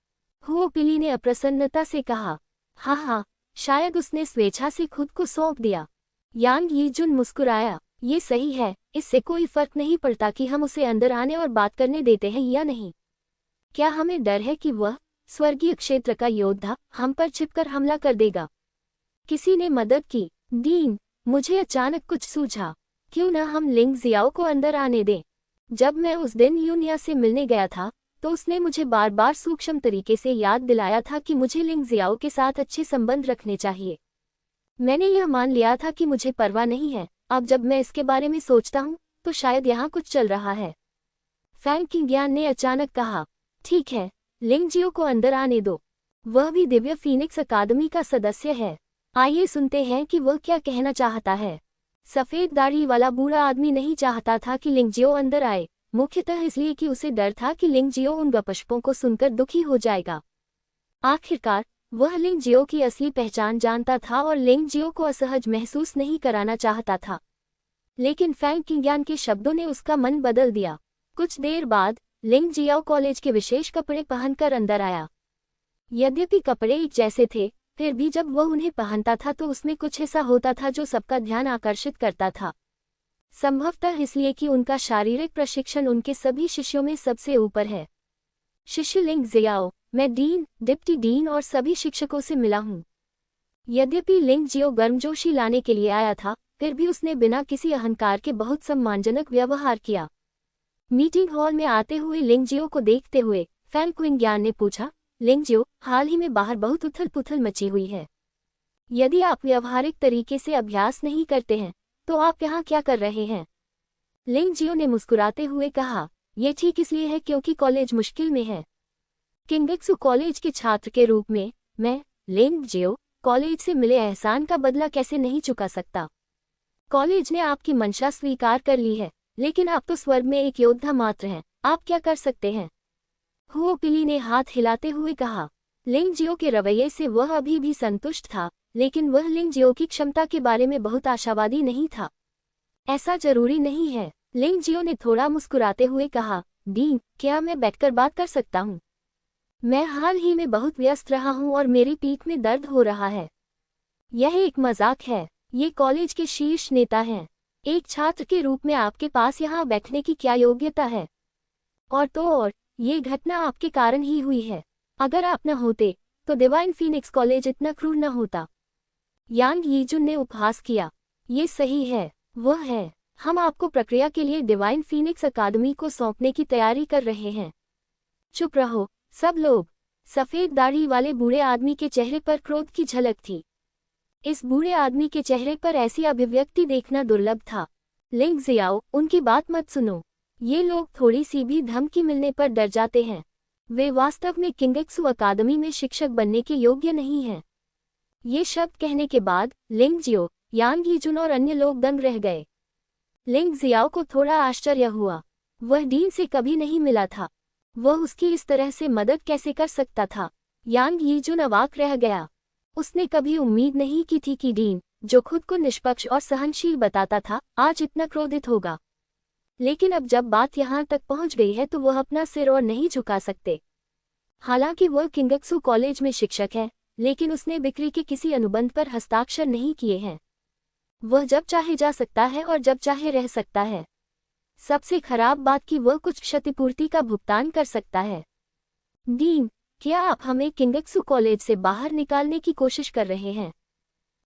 हुओ पिली ने अप्रसन्नता से कहा। हाँ, शायद उसने स्वेच्छा से खुद को सौंप दिया। यांग यीजुन मुस्कुराया। ये सही है, इससे कोई फर्क नहीं पड़ता कि हम उसे अंदर आने और बात करने देते हैं या नहीं। क्या हमें डर है कि वह स्वर्गीय क्षेत्र का योद्धा हम पर छिपकर हमला कर देगा? किसी ने मदद की। डीन, मुझे अचानक कुछ सूझा। क्यों न हम लिंग जियाओ को अंदर आने दें? जब मैं उस दिन यूनिया से मिलने गया था तो उसने मुझे बार बार सूक्ष्म तरीके से याद दिलाया था कि मुझे लिंग जियाओ के साथ अच्छे संबंध रखने चाहिए। मैंने यह मान लिया था कि मुझे परवाह नहीं है। अब जब मैं इसके बारे में सोचता हूँ तो शायद यहाँ कुछ चल रहा है। फैंग किंगयान ने अचानक कहा। ठीक है, लिंगजियो को अंदर आने दो। वह भी दिव्य फीनिक्स अकादमी का सदस्य है। आइए सुनते हैं कि वह क्या कहना चाहता है। सफेद दाढ़ी वाला बूढ़ा आदमी नहीं चाहता था कि लिंगजियो अंदर आए, मुख्यतः इसलिए कि उसे डर था कि लिंगजियो उन गपशपों को सुनकर दुखी हो जाएगा। आखिरकार वह लिंगजियो की असली पहचान जानता था और लिंगजियो को असहज महसूस नहीं कराना चाहता था। लेकिन फैंग किंगयान के शब्दों ने उसका मन बदल दिया। कुछ देर बाद लिंगजियो कॉलेज के विशेष कपड़े पहनकर अंदर आया। यद्यपि कपड़े एक जैसे थे, फिर भी जब वह उन्हें पहनता था तो उसमें कुछ ऐसा होता था जो सबका ध्यान आकर्षित करता था। संभवतः इसलिए कि उनका शारीरिक प्रशिक्षण उनके सभी शिष्यों में सबसे ऊपर है। शिष्य लिंग जियाओ, मैं डीन, डिप्टी डीन और सभी शिक्षकों से मिला हूँ। यद्यपि लिंगजियो गर्मजोशी लाने के लिए आया था, फिर भी उसने बिना किसी अहंकार के बहुत सम्मानजनक व्यवहार किया। मीटिंग हॉल में आते हुए लिंगजियो को देखते हुए फैंग किंगयान ने पूछा, लिंगजियो, हाल ही में बाहर बहुत उथल पुथल मची हुई है। यदि आप व्यवहारिक तरीके से अभ्यास नहीं करते हैं तो आप यहाँ क्या कर रहे हैं? लिंगजियो ने मुस्कुराते हुए कहा, यह ठीक इसलिए है क्योंकि कॉलेज मुश्किल में है। किंगेत्सु कॉलेज के छात्र के रूप में मैं, लिंगजियो, कॉलेज से मिले एहसान का बदला कैसे नहीं चुका सकता। कॉलेज ने आपकी मंशा स्वीकार कर ली है, लेकिन आप तो स्वर्ग में एक योद्धा मात्र हैं। आप क्या कर सकते हैं? हुओ पिली ने हाथ हिलाते हुए कहा। लिंगजियो के रवैये से वह अभी भी संतुष्ट था, लेकिन वह लिंगजियो की क्षमता के बारे में बहुत आशावादी नहीं था। ऐसा जरूरी नहीं है, लिंगजियो ने थोड़ा मुस्कुराते हुए कहा। डीन, क्या मैं बैठकर बात कर सकता हूँ? मैं हाल ही में बहुत व्यस्त रहा हूँ और मेरी पीठ में दर्द हो रहा है। यह एक मजाक है। ये कॉलेज के शीर्ष नेता हैं। एक छात्र के रूप में आपके पास यहाँ बैठने की क्या योग्यता है? और ये घटना आपके कारण ही हुई है। अगर आप न होते तो डिवाइन फीनिक्स कॉलेज इतना क्रूर न होता। यांग यीजुन ने उपहास किया। ये सही है, वह है। हम आपको प्रक्रिया के लिए डिवाइन फीनिक्स अकादमी को सौंपने की तैयारी कर रहे हैं। चुप रहो सब लोग। सफेद दाढ़ी वाले बूढ़े आदमी के चेहरे पर क्रोध की झलक थी। इस बूढ़े आदमी के चेहरे पर ऐसी अभिव्यक्ति देखना दुर्लभ था। लिंग जियाओ, उनकी बात मत सुनो। ये लोग थोड़ी सी भी धमकी मिलने पर डर जाते हैं। वे वास्तव में किंगेत्सु अकादमी में शिक्षक बनने के योग्य नहीं हैं। ये शब्द कहने के बाद लिंगजियो, यांग यीजुन और अन्य लोग दंग रह गए। लिंग जियाओ को थोड़ा आश्चर्य हुआ। वह डीन से कभी नहीं मिला था। वह उसकी इस तरह से मदद कैसे कर सकता था? यांग यीजुन अवाक रह गया। उसने कभी उम्मीद नहीं की थी कि डीन, जो खुद को निष्पक्ष और सहनशील बताता था, आज इतना क्रोधित होगा। लेकिन अब जब बात यहाँ तक पहुँच गई है तो वह अपना सिर और नहीं झुका सकते। हालांकि वह किंगेत्सु कॉलेज में शिक्षक है, लेकिन उसने बिक्री के किसी अनुबंध पर हस्ताक्षर नहीं किए हैं। वह जब चाहे जा सकता है और जब चाहे रह सकता है। सबसे खराब बात कि वह कुछ क्षतिपूर्ति का भुगतान कर सकता है। डीन, क्या आप हमें किंगेत्सु कॉलेज से बाहर निकालने की कोशिश कर रहे हैं?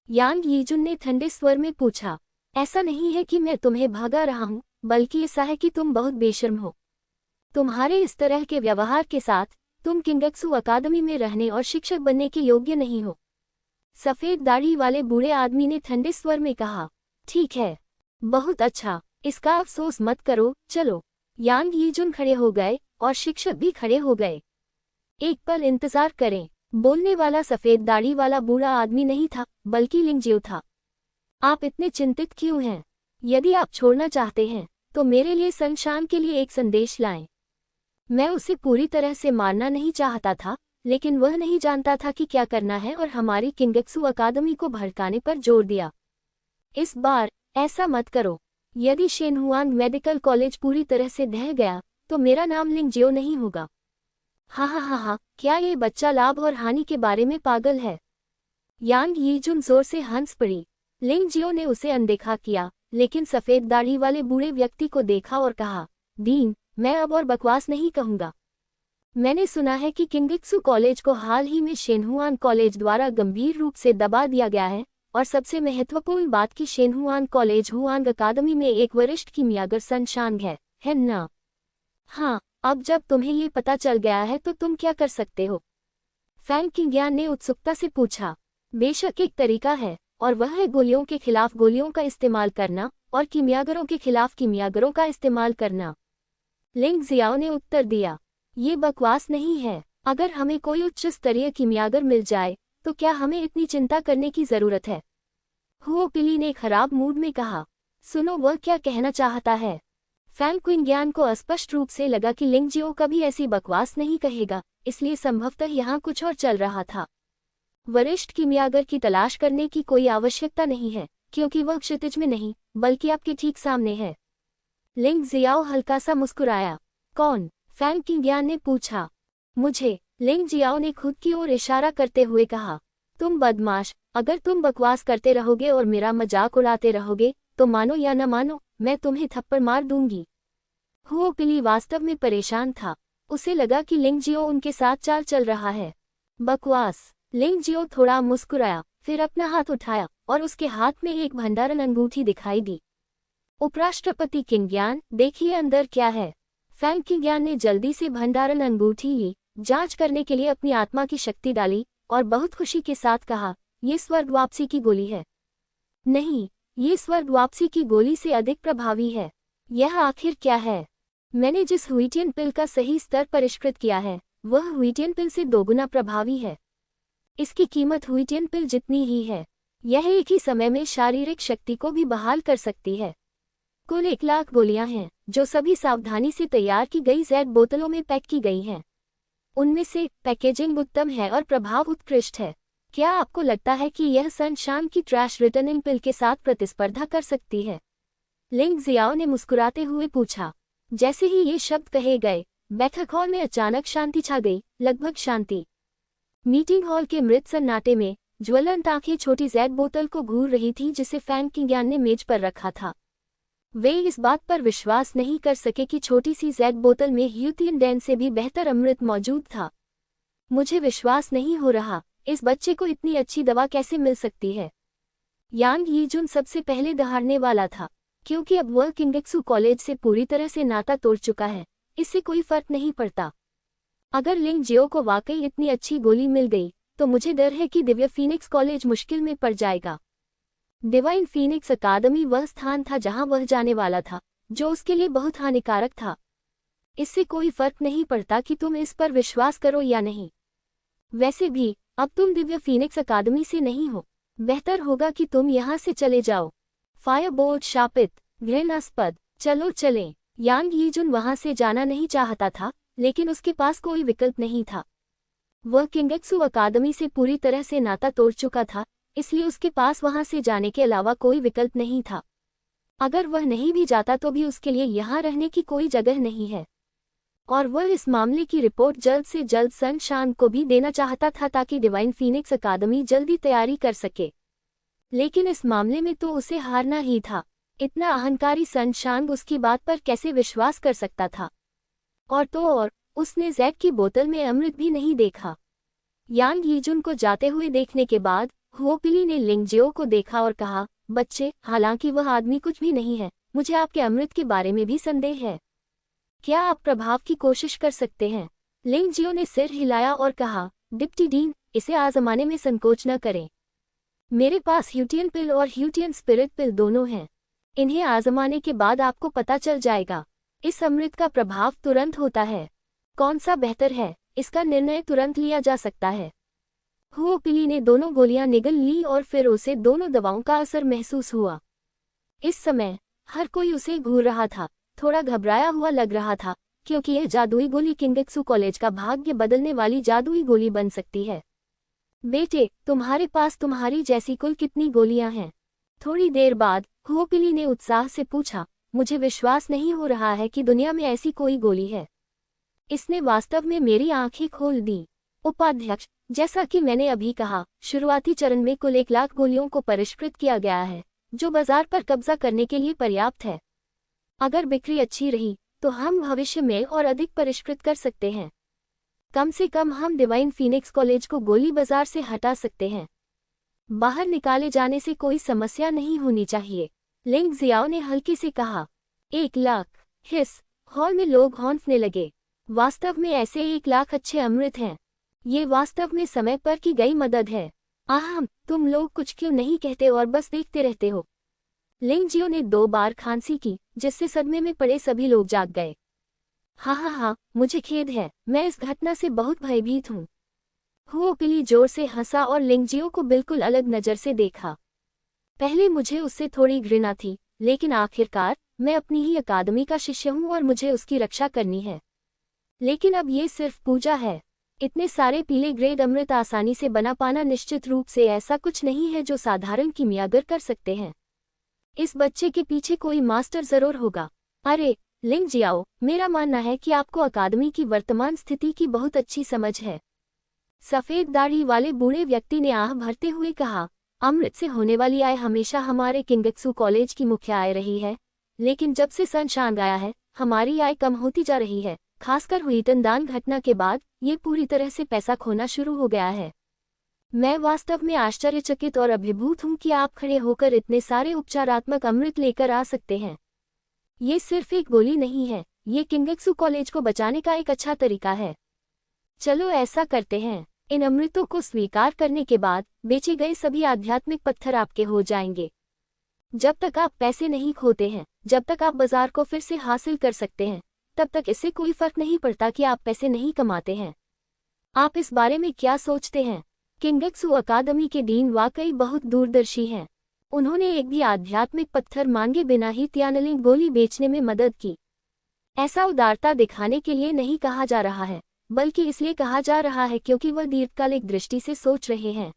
यांग यीजुन ने ठंडे स्वर में पूछा। ऐसा नहीं है कि मैं तुम्हें भगा रहा हूँ, बल्कि ऐसा है कि तुम बहुत बेशर्म हो। तुम्हारे इस तरह के व्यवहार के साथ तुम किंगेत्सु अकादमी में रहने और शिक्षक बनने के योग्य नहीं हो। सफेद दाढ़ी वाले बूढ़े आदमी ने ठंडे स्वर में कहा। ठीक है, बहुत अच्छा, इसका अफसोस मत करो, चलो। यांग यीजुन खड़े हो गए और शिक्षक भी खड़े हो गए। एक पल इंतजार करें। बोलने वाला सफेद दाढ़ी वाला बूढ़ा आदमी नहीं था, बल्कि लिंगजियो था। आप इतने चिंतित क्यों हैं? यदि आप छोड़ना चाहते हैं तो मेरे लिए सनशान के लिए एक संदेश लाएं। मैं उसे पूरी तरह से मारना नहीं चाहता था, लेकिन वह नहीं जानता था कि क्या करना है और हमारी किंगेत्सु अकादमी को भड़काने पर जोर दिया। इस बार ऐसा मत करो। यदि शेनहुआन मेडिकल कॉलेज पूरी तरह से ढह गया तो मेरा नाम लिंगजियो नहीं होगा। हा, क्या ये बच्चा लाभ और हानि के बारे में पागल है? यांग यीजुन जोर से हंस पड़ी। लिंगजियो ने उसे अनदेखा किया, लेकिन सफेद दाढ़ी वाले बूढ़े व्यक्ति को देखा और कहा, डीन, मैं अब और बकवास नहीं कहूंगा। मैंने सुना है कि किंगेत्सु कॉलेज को हाल ही में शेनहुआन कॉलेज द्वारा गंभीर रूप से दबा दिया गया है, और सबसे महत्वपूर्ण बात कि शेनहुआन कॉलेज हुआंग अकादमी में एक वरिष्ठ कीमियागर सनशान है ना? हाँ, अब जब तुम्हें ये पता चल गया है तो तुम क्या कर सकते हो? फैंग किंगयान ने उत्सुकता से पूछा। बेशक एक तरीका है, और वह है गोलियों के खिलाफ गोलियों का इस्तेमाल करना और कीमियागरों के खिलाफ कीमियागरों का इस्तेमाल करना। लिंग जियाओ ने उत्तर दिया। ये बकवास नहीं है। अगर हमें कोई उच्च स्तरीय कीमियागर मिल जाए तो क्या हमें इतनी चिंता करने की जरूरत है? हुओ पिली ने खराब मूड में कहा। सुनो, वह क्या कहना चाहता है? फैंग क्विंगयान को अस्पष्ट रूप से लगा कि लिंगजियो कभी ऐसी बकवास नहीं कहेगा, इसलिए संभवतः यहाँ कुछ और चल रहा था। वरिष्ठ कीमियागर की तलाश करने की कोई आवश्यकता नहीं है, क्योंकि वह क्षितिज में नहीं बल्कि आपके ठीक सामने है। लिंग जियाओ हल्का सा मुस्कुराया। कौन? फैंग किंगयान ने पूछा। मुझे, लिंग जियाओ ने खुद की ओर इशारा करते हुए कहा। तुम बदमाश, अगर तुम बकवास करते रहोगे और मेरा मजाक उड़ाते रहोगे तो मानो या न मानो, मैं तुम्हें थप्पड़ मार दूंगी। हुओ पिली वास्तव में परेशान था। उसे लगा कि लिंगजियो उनके साथ चाल चल रहा है। बकवास। लिंगजियो थोड़ा मुस्कुराया, फिर अपना हाथ उठाया और उसके हाथ में एक भंडारण अंगूठी दिखाई दी। उपराष्ट्रपति किंगयान, देखिए अंदर क्या है। फैंग किंगयान ने जल्दी से भंडारण अंगूठी ली, जांच करने के लिए अपनी आत्मा की शक्ति डाली और बहुत खुशी के साथ कहा, ये स्वर्ग वापसी की गोली है। नहीं, ये स्वर्ग वापसी की गोली से अधिक प्रभावी है। यह आखिर क्या है? मैंने जिस हुइटियन पिल का सही स्तर परिष्कृत किया है, वह हुइटियन पिल से दोगुना प्रभावी है। इसकी कीमत हुइटियन पिल जितनी ही है। यह एक ही समय में शारीरिक शक्ति को भी बहाल कर सकती है। कुल 1 लाख गोलियां हैं, जो सभी सावधानी से तैयार की गई जेड बोतलों में पैक की गई हैं। उनमें से पैकेजिंग उत्तम है और प्रभाव उत्कृष्ट है। क्या आपको लगता है कि यह सनशान की ट्रैश रिटर्निंग पिल के साथ प्रतिस्पर्धा कर सकती है? लिंग जियाओ ने मुस्कुराते हुए पूछा। जैसे ही ये शब्द कहे गए, बैठक हॉल में अचानक शांति छा गई, लगभग शांति। मीटिंग हॉल के मृत सन्नाटे में ज्वलंत आंखें छोटी जेड बोतल को घूर रही थी जिसे फैंग किंगयान ने मेज पर रखा था। वे इस बात पर विश्वास नहीं कर सके कि छोटी सी जेड बोतल में ह्यूतियन डैन से भी बेहतर अमृत मौजूद था। मुझे विश्वास नहीं हो रहा, इस बच्चे को इतनी अच्छी दवा कैसे मिल सकती है? यांग यीजुन सबसे पहले दहाड़ने वाला था, क्योंकि अब वह किंगेत्सु कॉलेज से पूरी तरह से नाता तोड़ चुका है। इससे कोई फर्क नहीं पड़ता। अगर लिंगजियो को वाकई इतनी अच्छी गोली मिल गई तो मुझे डर है कि दिव्य फीनिक्स कॉलेज मुश्किल में पड़ जाएगा। डिवाइन फीनिक्स अकादमी वह स्थान था जहां वह जाने वाला था, जो उसके लिए बहुत हानिकारक था। इससे कोई फर्क नहीं पड़ता कि तुम इस पर विश्वास करो या नहीं। वैसे भी अब तुम दिव्य फीनिक्स अकादमी से नहीं हो। बेहतर होगा कि तुम यहाँ से चले जाओ। फायरबोल्ट शापित, घृणास्पद। चलो चलें। यांग यीजुन वहां से जाना नहीं चाहता था, लेकिन उसके पास कोई विकल्प नहीं था। वह किंगेत्सु अकादमी से पूरी तरह से नाता तोड़ चुका था, इसलिए उसके पास वहां से जाने के अलावा कोई विकल्प नहीं था। अगर वह नहीं भी जाता तो भी उसके लिए यहाँ रहने की कोई जगह नहीं है। और वह इस मामले की रिपोर्ट जल्द से जल्द सनशान को भी देना चाहता था ताकि डिवाइन फीनिक्स अकादमी जल्दी तैयारी कर सके। लेकिन इस मामले में तो उसे हारना ही था। इतना अहंकारी सनशान उसकी बात पर कैसे विश्वास कर सकता था? और तो और, उसने जेड की बोतल में अमृत भी नहीं देखा। यांग यीजुन को जाते हुए देखने के बाद हुओ पिली ने लिंगजियो को देखा और कहा, बच्चे, हालांकि वह आदमी कुछ भी नहीं है, मुझे आपके अमृत के बारे में भी संदेह है। क्या आप प्रभाव की कोशिश कर सकते हैं? लिंगजियो ने सिर हिलाया और कहा, डिप्टी डीन, इसे आजमाने में संकोच न करें। मेरे पास ह्यूटियन पिल और ह्यूटियन स्पिरिट पिल दोनों हैं। इन्हें आजमाने के बाद आपको पता चल जाएगा। इस अमृत का प्रभाव तुरंत होता है। कौन सा बेहतर है, इसका निर्णय तुरंत लिया जा सकता है। हुओपिली ने दोनों गोलियां निगल ली और फिर उसे दोनों दवाओं का असर महसूस हुआ। इस समय हर कोई उसे घूर रहा था, थोड़ा घबराया हुआ लग रहा था, क्योंकि यह जादुई गोली किंगेत्सु कॉलेज का भाग्य बदलने वाली जादुई गोली बन सकती है। बेटे, तुम्हारे पास तुम्हारी जैसी कुल कितनी गोलियां हैं? थोड़ी देर बाद हुओपिली ने उत्साह से पूछा। मुझे विश्वास नहीं हो रहा है कि दुनिया में ऐसी कोई गोली है। इसने वास्तव में मेरी आंखें खोल दी। उपाध्यक्ष, जैसा कि मैंने अभी कहा, शुरुआती चरण में कुल 1,00,000 गोलियों को परिष्कृत किया गया है, जो बाजार पर कब्जा करने के लिए पर्याप्त है। अगर बिक्री अच्छी रही तो हम भविष्य में और अधिक परिष्कृत कर सकते हैं। कम से कम हम डिवाइन फीनिक्स कॉलेज को गोली बाजार से हटा सकते हैं। बाहर निकाले जाने से कोई समस्या नहीं होनी चाहिए, लिंग जियाओ ने हल्के से कहा। 1,00,000 हिस, हॉल में लोग हौंफने लगे। वास्तव में ऐसे 1,00,000 अच्छे अमृत हैं। ये वास्तव में समय पर की गई मदद है। आहम, तुम लोग कुछ क्यों नहीं कहते और बस देखते रहते हो? लिंग जियो ने 2 बार खांसी की, जिससे सदमे में पड़े सभी लोग जाग गए। हाँ, मुझे खेद है, मैं इस घटना से बहुत भयभीत हूँ। हुओपिली जोर से हंसा और लिंग जियो को बिल्कुल अलग नज़र से देखा। पहले मुझे उससे थोड़ी घृणा थी, लेकिन आखिरकार मैं अपनी ही अकादमी का शिष्य हूँ और मुझे उसकी रक्षा करनी है। लेकिन अब ये सिर्फ पूजा है। इतने सारे पीले ग्रेड अमृत आसानी से बना पाना निश्चित रूप से ऐसा कुछ नहीं है जो साधारण कीमियागर कर सकते हैं। इस बच्चे के पीछे कोई मास्टर जरूर होगा। अरे लिंग जियाओ, मेरा मानना है कि आपको अकादमी की वर्तमान स्थिति की बहुत अच्छी समझ है। सफेद दाढ़ी वाले बूढ़े व्यक्ति ने आह भरते हुए कहा। अमृत से होने वाली आय हमेशा हमारे किंगेत्सु कॉलेज की मुख्य आय रही है, लेकिन जब से सनशान आया है, हमारी आय कम होती जा रही है। खासकर हुईटन दान घटना के बाद ये पूरी तरह से पैसा खोना शुरू हो गया है। मैं वास्तव में आश्चर्यचकित और अभिभूत हूँ कि आप खड़े होकर इतने सारे उपचारात्मक अमृत लेकर आ सकते हैं। ये सिर्फ एक गोली नहीं है, ये किंगेत्सु कॉलेज को बचाने का एक अच्छा तरीका है। चलो ऐसा करते हैं। इन अमृतों को स्वीकार करने के बाद बेचे गए सभी आध्यात्मिक पत्थर आपके हो जाएंगे। जब तक आप पैसे नहीं खोते हैं, जब तक आप बाजार को फिर से हासिल कर सकते हैं, तब तक इससे कोई फर्क नहीं पड़ता कि आप पैसे नहीं कमाते हैं। आप इस बारे में क्या सोचते हैं? किंगेत्सु अकादमी के डीन वाकई बहुत दूरदर्शी हैं। उन्होंने एक भी आध्यात्मिक पत्थर मांगे बिना ही त्यानलिंग गोली बेचने में मदद की। ऐसा उदारता दिखाने के लिए नहीं कहा जा रहा है, बल्कि इसलिए कहा जा रहा है क्योंकि वह दीर्घकालिक दृष्टि से सोच रहे हैं।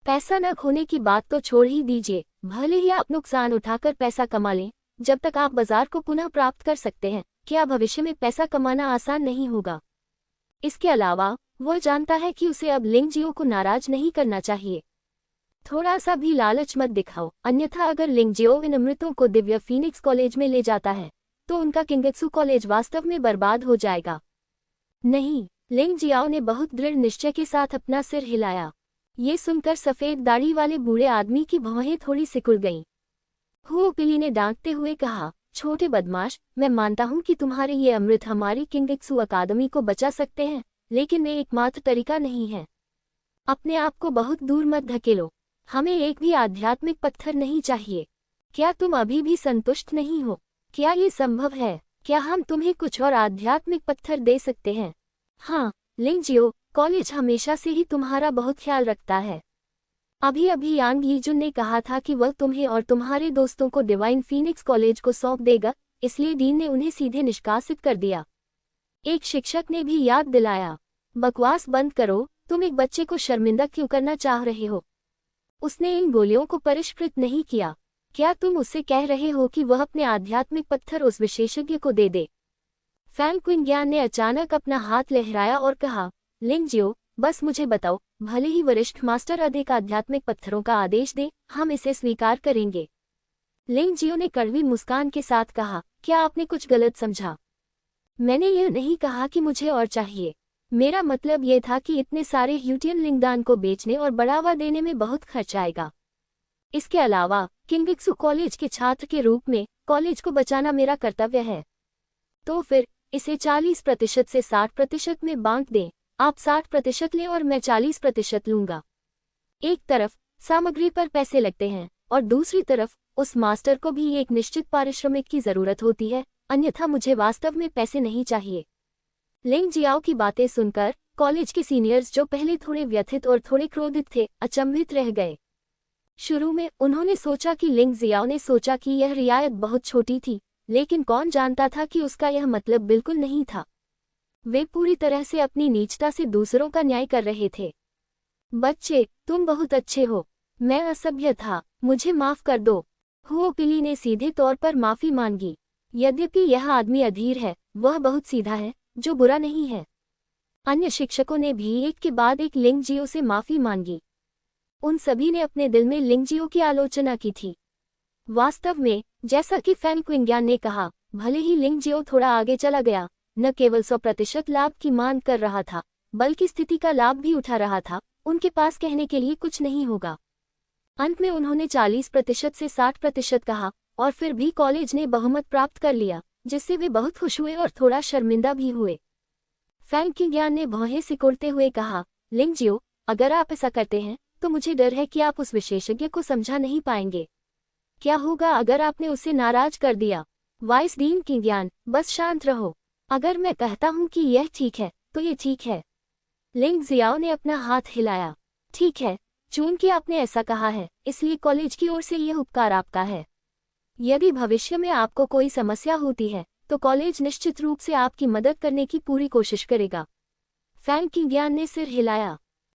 पैसा न खोने की बात तो छोड़ ही दीजिए, भले ही आप नुकसान उठाकर पैसा कमा लें, जब तक आप बाजार को पुनः प्राप्त कर सकते हैं, क्या भविष्य में पैसा कमाना आसान नहीं होगा? इसके अलावा वह जानता है कि उसे अब लिंग जियो को नाराज नहीं करना चाहिए। थोड़ा सा भी लालच मत दिखाओ, अन्यथा अगर लिंग जियो इन अमृतों को दिव्य फीनिक्स कॉलेज में ले जाता है, तो उनका किंगेत्सु कॉलेज वास्तव में बर्बाद हो जाएगा। नहीं, लिंग जियाओ ने बहुत दृढ़ निश्चय के साथ अपना सिर हिलाया। ये सुनकर सफेद दाढ़ी वाले बूढ़े आदमी की भौहें थोड़ी सिकुड़ गईं। हुओपिली ने डांटते हुए कहा, छोटे बदमाश, मैं मानता हूं कि तुम्हारे ये अमृत हमारी किंगेत्सु अकादमी को बचा सकते हैं, लेकिन वे एकमात्र तरीका नहीं है। अपने आप को बहुत दूर मत धकेलो। हमें एक भी आध्यात्मिक पत्थर नहीं चाहिए। क्या तुम अभी भी संतुष्ट नहीं हो? क्या ये संभव है? क्या हम तुम्हें कुछ और आध्यात्मिक पत्थर दे सकते हैं? हाँ, लिंग जियो, कॉलेज हमेशा से ही तुम्हारा बहुत ख्याल रखता है। अभी अभी यांग यीजुन ने कहा था कि वह तुम्हें और तुम्हारे दोस्तों को डिवाइन फीनिक्स कॉलेज को सौंप देगा, इसलिए डीन ने उन्हें सीधे निष्कासित कर दिया। एक शिक्षक ने भी याद दिलाया। बकवास बंद करो, तुम एक बच्चे को शर्मिंदा क्यों करना चाह रहे हो? उसने इन गोलियों को परिष्कृत नहीं किया। क्या तुम उससे कह रहे हो कि वह अपने आध्यात्मिक पत्थर उस विशेषज्ञ को दे दे? फैंग क्विंग्यान ने अचानक अपना हाथ लहराया और कहा, लिंग जियो, बस मुझे बताओ, भले ही वरिष्ठ मास्टर अधिक आध्यात्मिक पत्थरों का आदेश दे, हम इसे स्वीकार करेंगे। लिंग जियो ने कड़वी मुस्कान के साथ कहा, क्या आपने कुछ गलत समझा? मैंने यह नहीं कहा कि मुझे और चाहिए। मेरा मतलब यह था कि इतने सारे ह्यूटियन लिंगदान को बेचने और बढ़ावा देने में बहुत खर्च आएगा। इसके अलावा किंगेत्सु कॉलेज के छात्र के रूप में कॉलेज को बचाना मेरा कर्तव्य है। तो फिर इसे 40% से 60% में बांट दें। आप 60% लें और मैं 40% लूंगा। एक तरफ सामग्री पर पैसे लगते हैं और दूसरी तरफ उस मास्टर को भी एक निश्चित पारिश्रमिक की जरूरत होती है, अन्यथा मुझे वास्तव में पैसे नहीं चाहिए। लिंग जियाओ की बातें सुनकर कॉलेज के सीनियर्स, जो पहले थोड़े व्यथित और थोड़े क्रोधित थे, अचंभित रह गए। शुरू में उन्होंने सोचा कि लिंग जियाओ ने सोचा कि यह रियायत बहुत छोटी थी, लेकिन कौन जानता था कि उसका यह मतलब बिल्कुल नहीं था। वे पूरी तरह से अपनी नीचता से दूसरों का न्याय कर रहे थे। बच्चे, तुम बहुत अच्छे हो। मैं असभ्य था, मुझे माफ कर दो। हुओ पिली ने सीधे तौर पर माफी मांगी। यद्यपि यह आदमी अधीर है, वह बहुत सीधा है, जो बुरा नहीं है। अन्य शिक्षकों ने भी एक के बाद एक लिंग जियो से माफी मांगी। उन सभी ने अपने दिल में लिंग जियो की आलोचना की थी। वास्तव में, जैसा कि फैंग क्विंग्यान ने कहा, भले ही लिंग जियो थोड़ा आगे चला गया, न केवल 100% लाभ की मांग कर रहा था, बल्कि स्थिति का लाभ भी उठा रहा था, उनके पास कहने के लिए कुछ नहीं होगा। अंत में उन्होंने 40% से 60% कहा, और फिर भी कॉलेज ने बहुमत प्राप्त कर लिया, जिससे वे बहुत खुश हुए और थोड़ा शर्मिंदा भी हुए। फैंग क्विंग्यान ने भौहें सिकोड़ते हुए कहा, लिंग जियो, अगर आप ऐसा करते हैं तो मुझे डर है कि आप उस विशेषज्ञ को समझा नहीं पाएंगे। क्या होगा अगर आपने उसे नाराज कर दिया? वाइस डीन क्विंग्यान, बस शांत रहो। अगर मैं कहता हूं कि यह ठीक है, तो ये ठीक है। लिंग जियाओ ने अपना हाथ हिलाया। ठीक है, चूंकि आपने ऐसा कहा है, इसलिए कॉलेज की ओर से यह उपकार आपका है। यदि भविष्य में आपको कोई समस्या होती है, तो कॉलेज निश्चित रूप से आपकी मदद करने की पूरी कोशिश करेगा। फैंग क्विंग्यान ने सिर हिलाया।